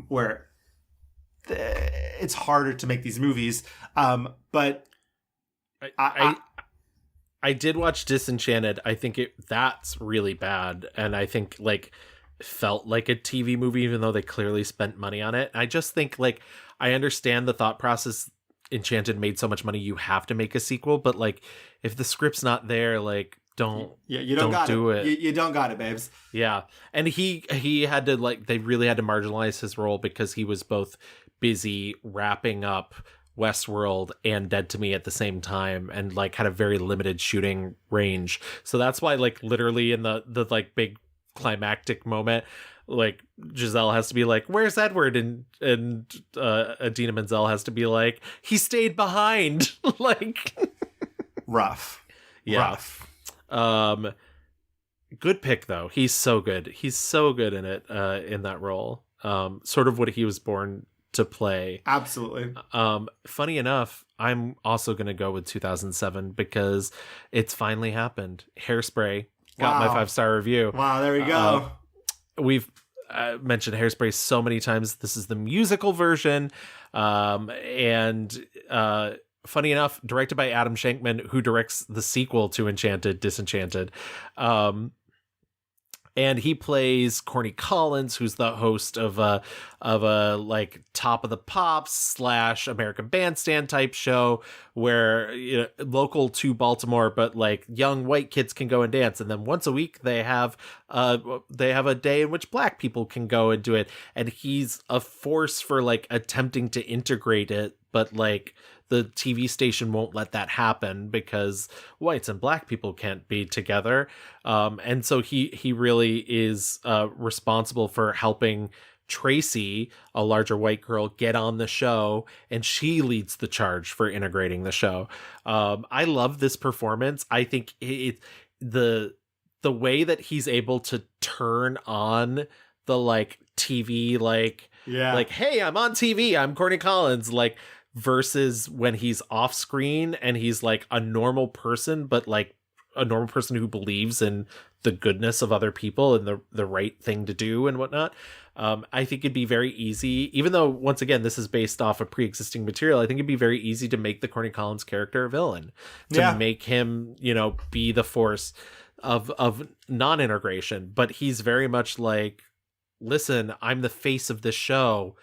[SPEAKER 1] where it's harder to make these movies. But
[SPEAKER 2] I did watch Disenchanted. I think that's really bad. And I think felt like a TV movie, even though they clearly spent money on it. I just think I understand the thought process Enchanted made so much money, you have to make a sequel. But like, if the script's not there, like,
[SPEAKER 1] you don't
[SPEAKER 2] do it.
[SPEAKER 1] You don't got it, babes.
[SPEAKER 2] Yeah. And he had to, like, they really had to marginalize his role because he was both busy wrapping up Westworld and Dead to Me at the same time, and like had a very limited shooting range. So that's why, like, literally in the like big climactic moment, like, Giselle has to be like, "Where's Edward?" and Idina Menzel has to be like, "He stayed behind." Like,
[SPEAKER 1] rough.
[SPEAKER 2] Good pick though. He's so good. He's so good in it, in that role. Sort of what he was born to play.
[SPEAKER 1] Absolutely.
[SPEAKER 2] Funny enough, I'm also going to go with 2007 because it's finally happened. Hairspray got my 5-star review.
[SPEAKER 1] Wow, there we go.
[SPEAKER 2] We've mentioned Hairspray so many times. This is the musical version. And funny enough, directed by Adam Shankman, who directs the sequel to Enchanted, Disenchanted. And he plays Corny Collins, who's the host of a like Top of the Pops / American Bandstand type show where, you know, local to Baltimore, but like young white kids can go and dance. And then once a week they have a day in which black people can go and do it. And he's a force for like attempting to integrate it, but like the TV station won't let that happen because whites and black people can't be together. And so he really is responsible for helping Tracy, a larger white girl, get on the show, and she leads the charge for integrating the show. I love this performance. I think the way that he's able to turn on the like TV, like, hey, I'm on TV, I'm Corny Collins, like, versus when he's off screen and he's like a normal person, but like a normal person who believes in the goodness of other people and the right thing to do and whatnot. I think it'd be very easy, even though once again this is based off of pre-existing material, I think it'd be very easy to make the Corny Collins character a villain, to make him, you know, be the force of non-integration. But he's very much like, listen, I'm the face of this show,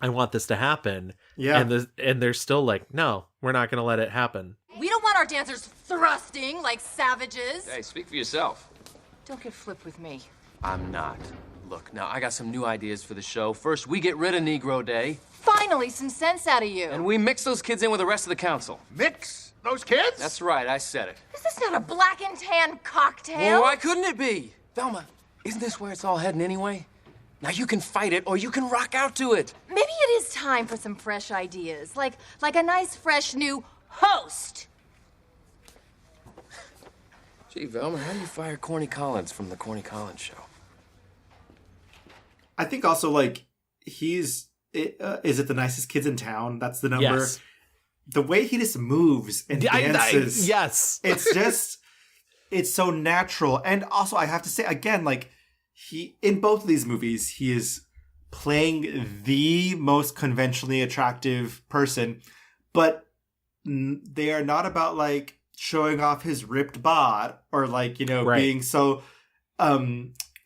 [SPEAKER 2] I want this to happen. Yeah. And they're still like, no, we're not going to let it happen.
[SPEAKER 16] We don't want our dancers thrusting like savages.
[SPEAKER 5] Hey, speak for yourself.
[SPEAKER 16] Don't get flipped with me.
[SPEAKER 5] I'm not. Look, now I got some new ideas for the show. First, we get rid of Negro Day.
[SPEAKER 16] Finally, some sense out of you.
[SPEAKER 5] And we mix those kids in with the rest of the council.
[SPEAKER 15] Mix those kids?
[SPEAKER 5] That's right, I said it.
[SPEAKER 16] Is this not a black and tan cocktail?
[SPEAKER 5] Well, why couldn't it be? Velma, isn't this where it's all heading anyway? Now you can fight it or you can rock out to it.
[SPEAKER 16] Maybe it is time for some fresh ideas. Like a nice, fresh, new host.
[SPEAKER 5] Gee, Velma, how do you fire Corny Collins from the Corny Collins Show?
[SPEAKER 1] I think also, like, is it the nicest kids in town? That's the number.
[SPEAKER 2] Yes.
[SPEAKER 1] The way he just moves and dances.
[SPEAKER 2] Yes.
[SPEAKER 1] It's just, it's so natural. And also, I have to say, again, like, he, in both of these movies, he is playing the most conventionally attractive person, but they are not about, like, showing off his ripped bod or, like, you know, being so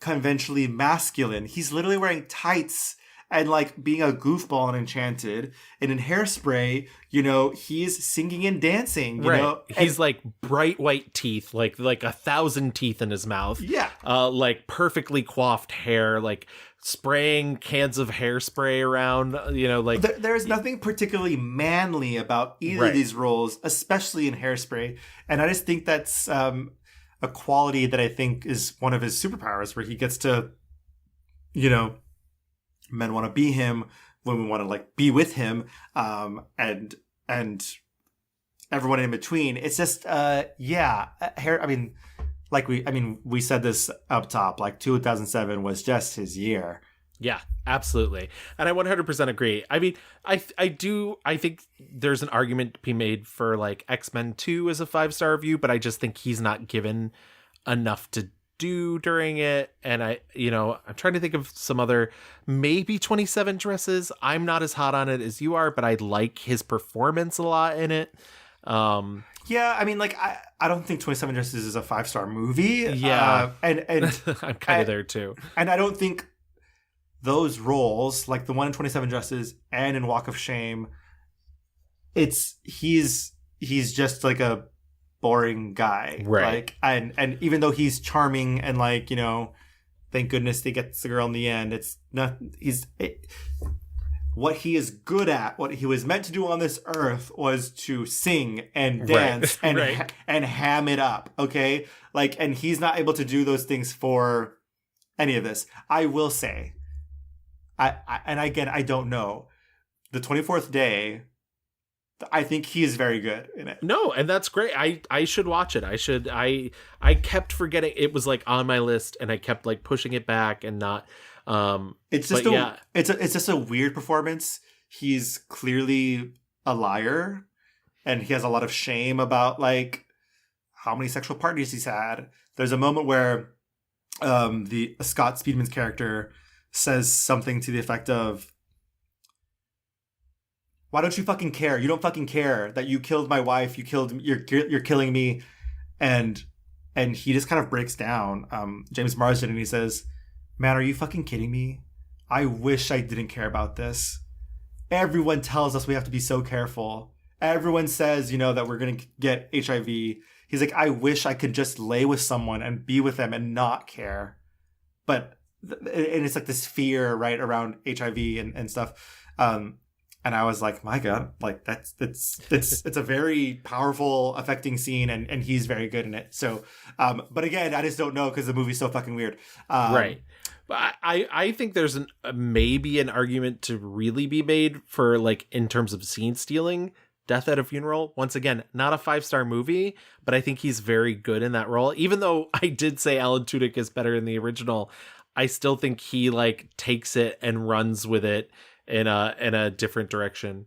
[SPEAKER 1] conventionally masculine. He's literally wearing tights and, like, being a goofball in Enchanted. And in Hairspray, you know, he's singing and dancing, you know?
[SPEAKER 2] He's like bright white teeth, like 1,000 teeth in his mouth.
[SPEAKER 1] Yeah.
[SPEAKER 2] Like perfectly coiffed hair, like spraying cans of hairspray around, you know, like...
[SPEAKER 1] There's nothing particularly manly about either of these roles, especially in Hairspray. And I just think that's a quality that I think is one of his superpowers, where he gets to, you know, men want to be him, women want to, like, be with him, and everyone in between. It's just, we said this up top, like 2007 was just his year.
[SPEAKER 2] Yeah, absolutely. And I 100% agree. I mean, I think there's an argument to be made for, like, X-Men 2 as a 5-star review, but I just think he's not given enough to do during it. And I'm trying to think of some other, maybe 27 Dresses. I'm not as hot on it as you are, but I like his performance a lot in it.
[SPEAKER 1] Yeah, I mean, like, I don't think 27 Dresses is a 5-star movie.
[SPEAKER 2] Yeah.
[SPEAKER 1] And
[SPEAKER 2] I'm kind of there too.
[SPEAKER 1] And I don't think those roles, like the one in 27 Dresses and in Walk of Shame, he's just like a boring guy,
[SPEAKER 2] right?
[SPEAKER 1] Like, and even though he's charming and like, you know, thank goodness he gets the girl in the end. It's not what he is good at. What he was meant to do on this earth was to sing and dance and and ham it up. Okay, like, and he's not able to do those things for any of this. I will say, and again, I don't know. The 24th Day, I think he is very good in it.
[SPEAKER 2] No, and that's great. I should watch it. I kept forgetting it was like on my list, and I kept like pushing it back and not.
[SPEAKER 1] It's just it's just a weird performance. He's clearly a liar, and he has a lot of shame about like how many sexual partners he's had. There's a moment where the Scott Speedman's character says something to the effect of, "Why don't you fucking care? You don't fucking care that you killed my wife. You're killing me," and he just kind of breaks down. James Marsden, and he says, "Man, are you fucking kidding me? I wish I didn't care about this. Everyone tells us we have to be so careful. Everyone says, you know, that we're going to get HIV. He's like, I wish I could just lay with someone and be with them and not care. But, and it's like this fear, right, around HIV and stuff. And I was like, my God, like it's a very powerful, affecting scene, and he's very good in it. So, but again, I just don't know because the movie's so fucking weird.
[SPEAKER 2] Right. But I think there's maybe an argument to really be made for, like, in terms of scene stealing, Death at a Funeral. Once again, not a 5-star movie, but I think he's very good in that role. Even though I did say Alan Tudyk is better in the original, I still think he like takes it and runs with it in a different direction.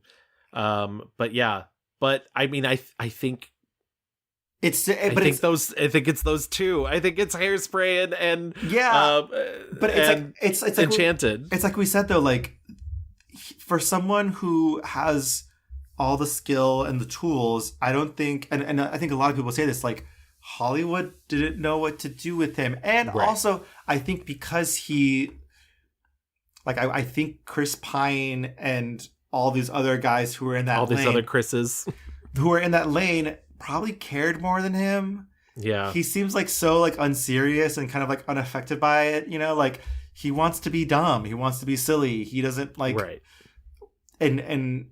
[SPEAKER 2] But yeah, but I mean, I think. I think it's those two. I think it's Hairspray and
[SPEAKER 1] yeah, but it's like
[SPEAKER 2] Enchanted.
[SPEAKER 1] It's like we said though, like for someone who has all the skill and the tools, I don't think, and I think a lot of people say this, like Hollywood didn't know what to do with him, and also I think because he, like I think Chris Pine and all these other guys who were in that
[SPEAKER 2] these other Chris's
[SPEAKER 1] who were in that lane probably cared more than him.
[SPEAKER 2] Yeah.
[SPEAKER 1] He seems like so like unserious and kind of like unaffected by it, you know, like he wants to be dumb. He wants to be silly. He doesn't like, and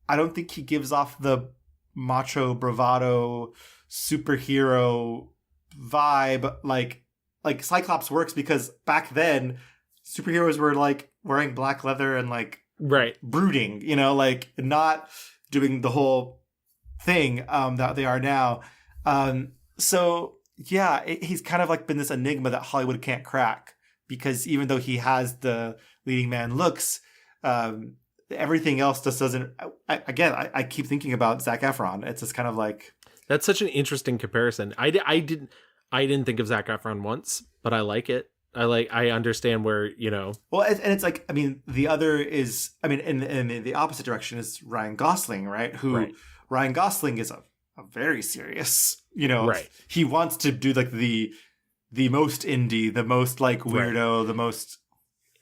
[SPEAKER 1] I don't think he gives off the macho bravado superhero vibe. Like Cyclops works because back then superheroes were like wearing black leather and like brooding, you know, like not doing the whole thing that they are now. So yeah, he's kind of like been this enigma that Hollywood can't crack, because even though he has the leading man looks, everything else just doesn't. I keep thinking about Zac Efron. It's just kind of like,
[SPEAKER 2] that's such an interesting comparison. I didn't think of Zac Efron once, but I like it. I understand where, you know.
[SPEAKER 1] Well, and it's like, I mean, the other is, I mean, in the opposite direction is Ryan Gosling, right? Ryan Gosling is a very serious, you know, he wants to do like the most indie, the most like weirdo, the most.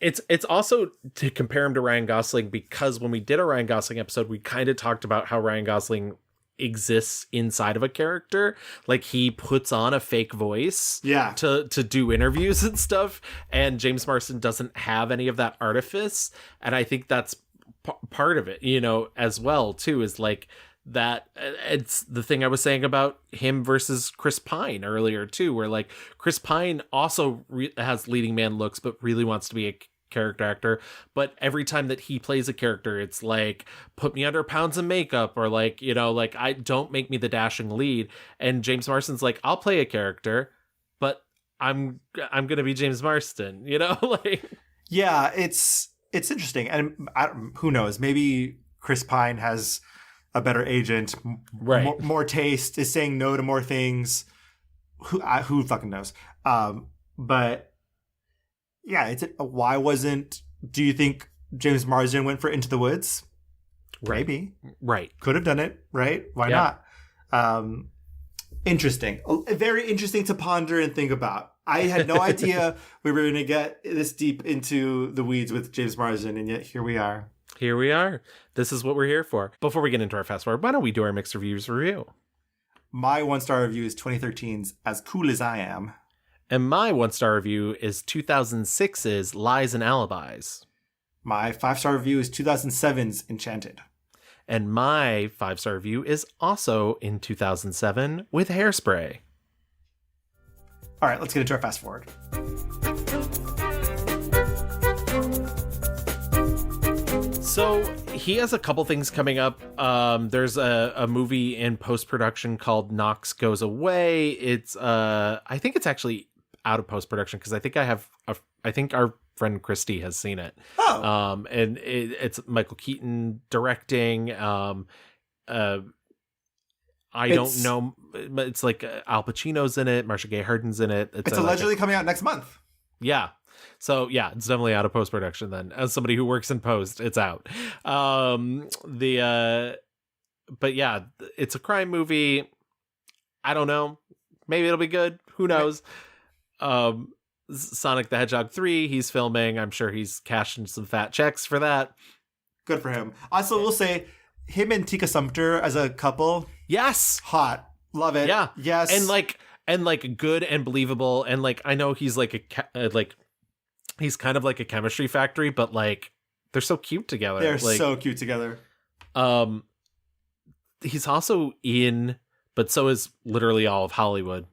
[SPEAKER 2] It's also to compare him to Ryan Gosling, because when we did a Ryan Gosling episode, we kind of talked about how Ryan Gosling exists inside of a character. Like he puts on a fake voice to do interviews and stuff, and James Marsden doesn't have any of that artifice, and I think that's part of it, you know, as well too, is like that. It's the thing I was saying about him versus Chris Pine earlier too, where like Chris Pine also has leading man looks but really wants to be a character actor, but every time that he plays a character, it's like, put me under pounds of makeup, or like, you know, like, I don't make me the dashing lead. And James Marsden's like, I'll play a character, but I'm gonna be James Marsden, you know. Like,
[SPEAKER 1] yeah, it's interesting, and who knows, maybe Chris Pine has a better agent, more taste, is saying no to more things. Who fucking knows? But yeah, why wasn't? Do you think James Marsden went for Into the Woods? Maybe. Could have done it. Right? Why not? Interesting. Very interesting to ponder and think about. I had no idea we were going to get this deep into the weeds with James Marsden, and yet here we are.
[SPEAKER 2] Here we are. This is what we're here for. Before we get into our fast forward, why don't we do our mixed reviews review?
[SPEAKER 1] My 1-star review is 2013's As Cool as I Am.
[SPEAKER 2] And my 1-star review is 2006's Lies and Alibis.
[SPEAKER 1] My 5-star review is 2007's Enchanted.
[SPEAKER 2] And my 5-star review is also in 2007 with Hairspray.
[SPEAKER 1] All right, let's get into our fast forward.
[SPEAKER 2] So he has a couple things coming up. There's a movie in post-production called Knox Goes Away. It's I think it's actually out of post-production because I think our friend Christy has seen it.
[SPEAKER 1] Oh.
[SPEAKER 2] And it's Michael Keaton directing. I don't know. It's like Al Pacino's in it. Marcia Gay Harden's in it.
[SPEAKER 1] It's allegedly coming out next month.
[SPEAKER 2] Yeah. So yeah, it's definitely out of post-production then. As somebody who works in post, it's out. But yeah, it's a crime movie. I don't know. Maybe it'll be good. Who knows? Sonic the Hedgehog 3, he's filming. I'm sure he's cashing some fat checks for that.
[SPEAKER 1] Good for him. Also, we'll say him and Tika Sumpter as a couple.
[SPEAKER 2] Yes.
[SPEAKER 1] Hot. Love it.
[SPEAKER 2] Yeah.
[SPEAKER 1] Yes.
[SPEAKER 2] And good and believable. And like, I know he's like he's kind of like a chemistry factory, but like they're so cute together.
[SPEAKER 1] They're
[SPEAKER 2] like,
[SPEAKER 1] so cute together.
[SPEAKER 2] He's also in, but so is literally all of Hollywood,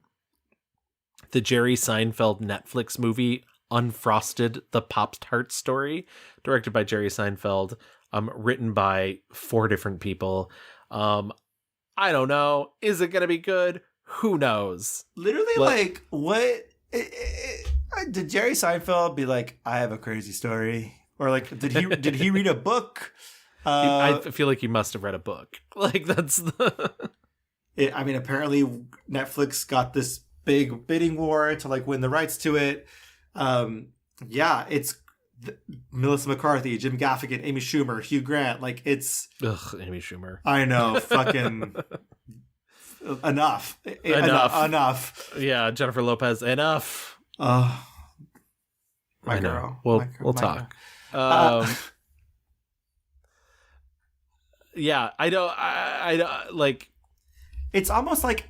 [SPEAKER 2] the Jerry Seinfeld Netflix movie Unfrosted, the Pop-Tart Story, directed by Jerry Seinfeld, written by 4 different people. I don't know. Is it going to be good? Who knows?
[SPEAKER 1] Literally, what... did Jerry Seinfeld be like, I have a crazy story? Or like, did he read a book?
[SPEAKER 2] I feel like he must have read a book. Like, that's the...
[SPEAKER 1] apparently Netflix got this big bidding war to like win the rights to it. It's Melissa McCarthy, Jim Gaffigan, Amy Schumer, Hugh Grant. Like, it's...
[SPEAKER 2] Ugh, Amy Schumer.
[SPEAKER 1] I know, fucking... Enough.
[SPEAKER 2] Yeah, Jennifer Lopez, enough.
[SPEAKER 1] My
[SPEAKER 2] I know.
[SPEAKER 1] girl.
[SPEAKER 2] We'll talk. Yeah, I don't like.
[SPEAKER 1] It's almost like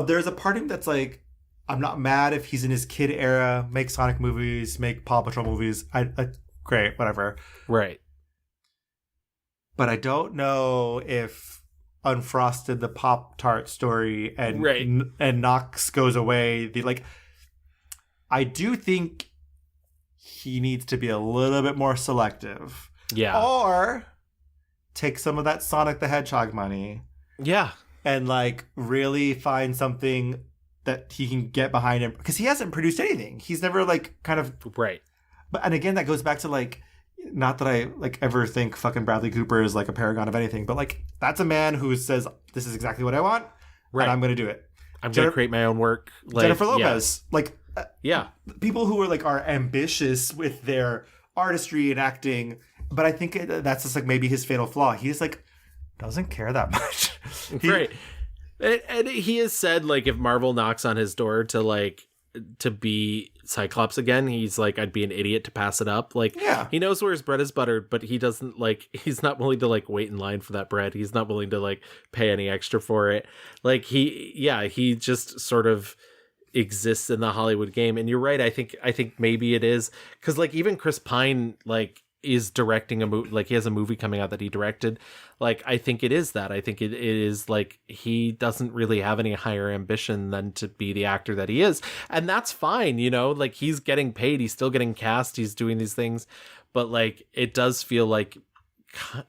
[SPEAKER 1] there's a part of him that's like, I'm not mad if he's in his kid era, make Sonic movies, make Paw Patrol movies. Great, whatever.
[SPEAKER 2] Right.
[SPEAKER 1] But I don't know if Unfrosted, the Pop-Tart Story, and Knox Goes Away, I do think he needs to be a little bit more selective.
[SPEAKER 2] Yeah.
[SPEAKER 1] Or take some of that Sonic the Hedgehog money.
[SPEAKER 2] Yeah.
[SPEAKER 1] And really find something that he can get behind him. Because he hasn't produced anything. He's never kind of...
[SPEAKER 2] Right.
[SPEAKER 1] And again, that goes back to not that I ever think fucking Bradley Cooper is a paragon of anything, but that's a man who says, this is exactly what I want. Right. And I'm going to do it.
[SPEAKER 2] I'm going to create my own work.
[SPEAKER 1] Jennifer Lopez.
[SPEAKER 2] Yeah.
[SPEAKER 1] People who are ambitious with their artistry and acting, but I think that's just maybe his fatal flaw. He just doesn't care that much.
[SPEAKER 2] Right. And he has said if Marvel knocks on his door to be Cyclops again, he's I'd be an idiot to pass it up. He knows where his bread is buttered, but he doesn't he's not willing to wait in line for that bread. He's not willing to pay any extra for it. He just sort of exists in the Hollywood game. And you're right. I think maybe it is because even Chris Pine is directing a movie. He has a movie coming out that he directed. I think it is that. I think it is he doesn't really have any higher ambition than to be the actor that he is, and that's fine. He's getting paid. He's still getting cast. He's doing these things, but it does feel like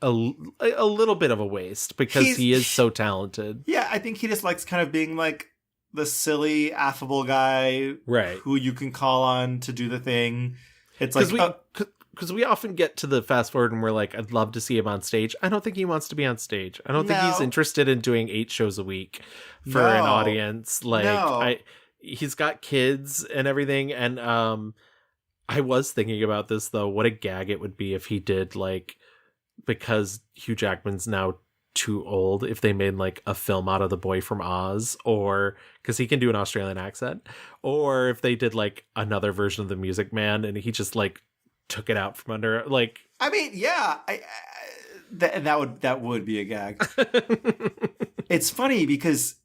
[SPEAKER 2] a little bit of a waste because he is so talented.
[SPEAKER 1] Yeah, I think he just likes kind of being the silly, affable guy,
[SPEAKER 2] right?
[SPEAKER 1] Who you can call on to do the thing. It's
[SPEAKER 2] because we often get to the fast forward and we're I'd love to see him on stage. I don't think he wants to be on stage. I don't think he's interested in doing 8 shows a week for an audience. He's got kids and everything. And I was thinking about this though. What a gag it would be if he did because Hugh Jackman's now too old, if they made a film out of the boy from Oz, or because he can do an Australian accent, or if they did another version of the Music Man and he just took it out from under. Like,
[SPEAKER 1] I mean, yeah, that would be a gag. It's funny because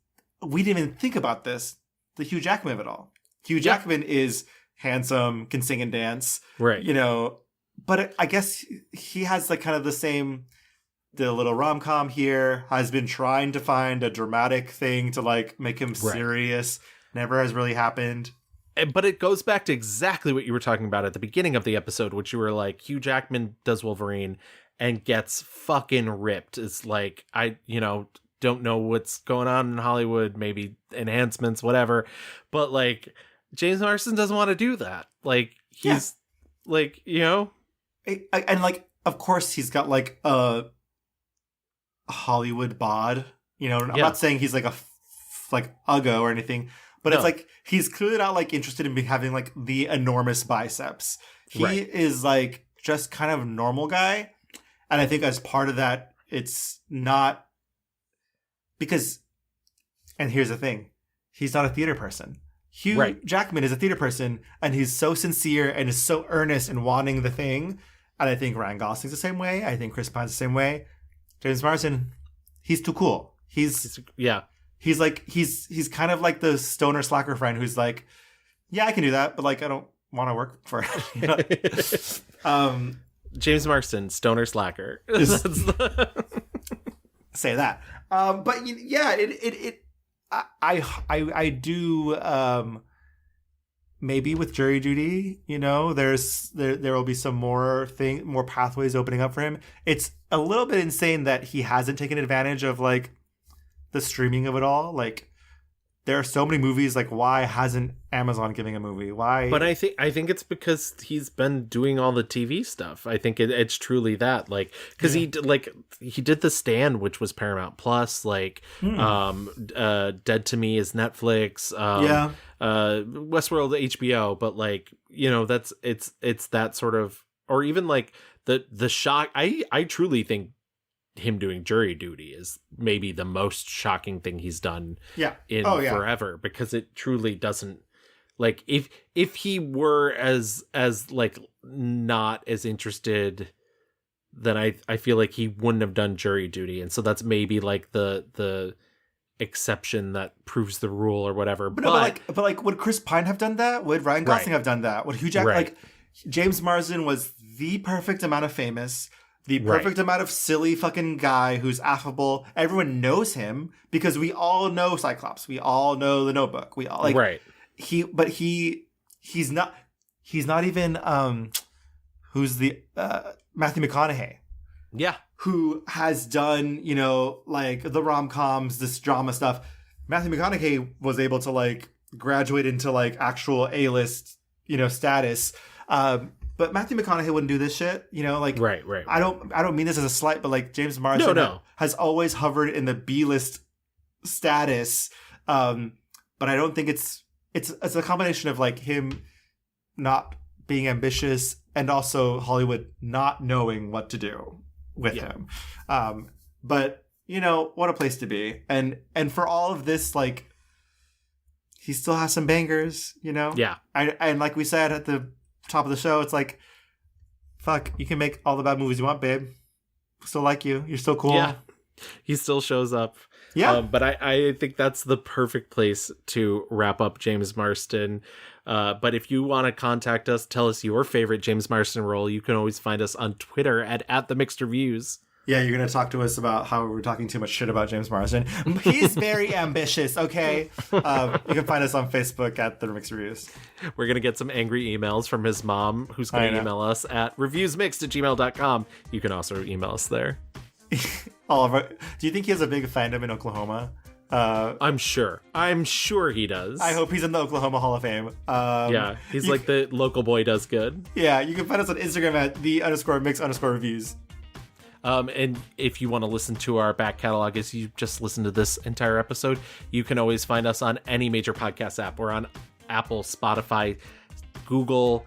[SPEAKER 1] we didn't even think about this. The Hugh Jackman of it all. Hugh Jackman is handsome, can sing and dance,
[SPEAKER 2] right?
[SPEAKER 1] You know, but I guess he has like kind of the same. The little rom-com here has been trying to find a dramatic thing to like make him serious. Never has really happened.
[SPEAKER 2] But it goes back to exactly what you were talking about at the beginning of the episode, which you were like, Hugh Jackman does Wolverine and gets fucking ripped. It's like, don't know what's going on in Hollywood, maybe enhancements, whatever. But like, James Marsden doesn't want to do that. Like, he's like,
[SPEAKER 1] and like, of course he's got like a Hollywood bod, I'm not saying he's like like Uggo or anything, but it's like he's clearly not like interested in having like the enormous biceps. He is like just kind of normal guy, and I think as part of that, it's not because. And here's the thing: he's not a theater person. Hugh Jackman is a theater person, and he's so sincere and is so earnest in wanting the thing. And I think Ryan Gosling's the same way. I think Chris Pine's the same way. James Marsden, he's too cool. He's like he's kind of like the stoner slacker friend who's like, yeah, I can do that, but like I don't want to work for it.
[SPEAKER 2] James Marsden, stoner slacker.
[SPEAKER 1] Say that. But yeah, I do. Maybe with jury duty, there will be some more pathways opening up for him. It's a little bit insane that he hasn't taken advantage of like the streaming of it all. Like there are so many movies. Like why hasn't Amazon giving a movie? Why?
[SPEAKER 2] But I think it's because he's been doing all the TV stuff. I think it's truly that. Like because he did The Stand, which was Paramount Plus. Like Dead to Me is Netflix. Westworld HBO, but like it's that sort of, or even like the shock. I truly think him doing jury duty is maybe the most shocking thing he's done forever, because it truly doesn't, like if he were as like not as interested, then I feel like he wouldn't have done jury duty, and so that's maybe like the exception that proves the rule or whatever.
[SPEAKER 1] But would Chris Pine have done that? Would Ryan Gosling have done that? Would Hugh Jackman like James Marsden was the perfect amount of famous, the perfect amount of silly fucking guy who's affable. Everyone knows him because we all know Cyclops. We all know The Notebook. We all like he's not even who's the Matthew McConaughey.
[SPEAKER 2] Yeah.
[SPEAKER 1] Who has done, like the rom-coms, this drama stuff. Matthew McConaughey was able to like graduate into like actual A-list, status. But Matthew McConaughey wouldn't do this shit, like
[SPEAKER 2] right.
[SPEAKER 1] I don't mean this as a slight, but like James Marsden has always hovered in the B-list status. But I don't think it's a combination of like him not being ambitious and also Hollywood not knowing what to do with him. But what a place to be. And for all of this, like he still has some bangers,
[SPEAKER 2] Yeah.
[SPEAKER 1] And like we said at the top of the show, it's like, fuck, you can make all the bad movies you want, babe. Still like you. You're still cool.
[SPEAKER 2] Yeah. He still shows up.
[SPEAKER 1] Yeah.
[SPEAKER 2] But I think that's the perfect place to wrap up James Marsden. But if you want to contact us, tell us your favorite James Marsden role, you can always find us on Twitter at The Mixed Reviews.
[SPEAKER 1] Yeah, you're going to talk to us about how we're talking too much shit about James Marsden. He's very ambitious, okay? You can find us on Facebook at The Mixed Reviews.
[SPEAKER 2] We're going to get some angry emails from his mom, who's going to email us at reviewsmixed@gmail.com. You can also email us there.
[SPEAKER 1] Oliver, do you think he has a big fandom in Oklahoma?
[SPEAKER 2] I'm sure he does.
[SPEAKER 1] I hope he's in the Oklahoma Hall of Fame.
[SPEAKER 2] Yeah, he's like the local boy does good.
[SPEAKER 1] Yeah, you can find us on Instagram at _mix_reviews.
[SPEAKER 2] And if you want to listen to our back catalog as you just listened to this entire episode, you can always find us on any major podcast app. We're on Apple, Spotify, Google.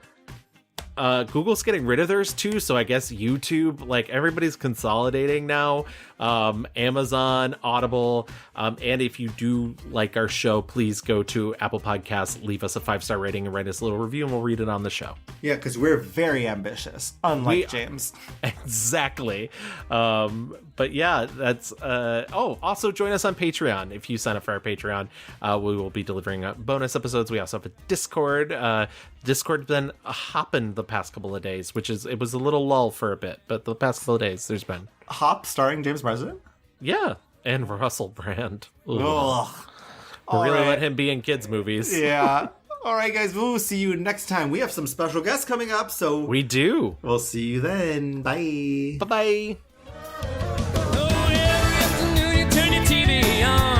[SPEAKER 2] Google's getting rid of theirs too, so I guess YouTube, like everybody's consolidating now. Amazon, Audible. And if you do like our show, please go to Apple Podcasts, leave us a 5-star rating and write us a little review, and we'll read it on the show.
[SPEAKER 1] Yeah, because we're very ambitious, unlike James.
[SPEAKER 2] Exactly. But yeah, that's also join us on Patreon. If you sign up for our Patreon, we will be delivering bonus episodes. We also have a Discord. Discord's been hopping the past couple of days, it was a little lull for a bit, but the past couple of days there's been
[SPEAKER 1] Hop starring James Marsden.
[SPEAKER 2] Yeah, and Russell Brand.
[SPEAKER 1] Ugh.
[SPEAKER 2] We really let him be in kids movies.
[SPEAKER 1] Yeah. All right, guys, we'll see you next time. We have some special guests coming up, so
[SPEAKER 2] we do.
[SPEAKER 1] We'll see you then. Bye.
[SPEAKER 2] Bye-bye.
[SPEAKER 14] Oh, every afternoon you turn your TV on.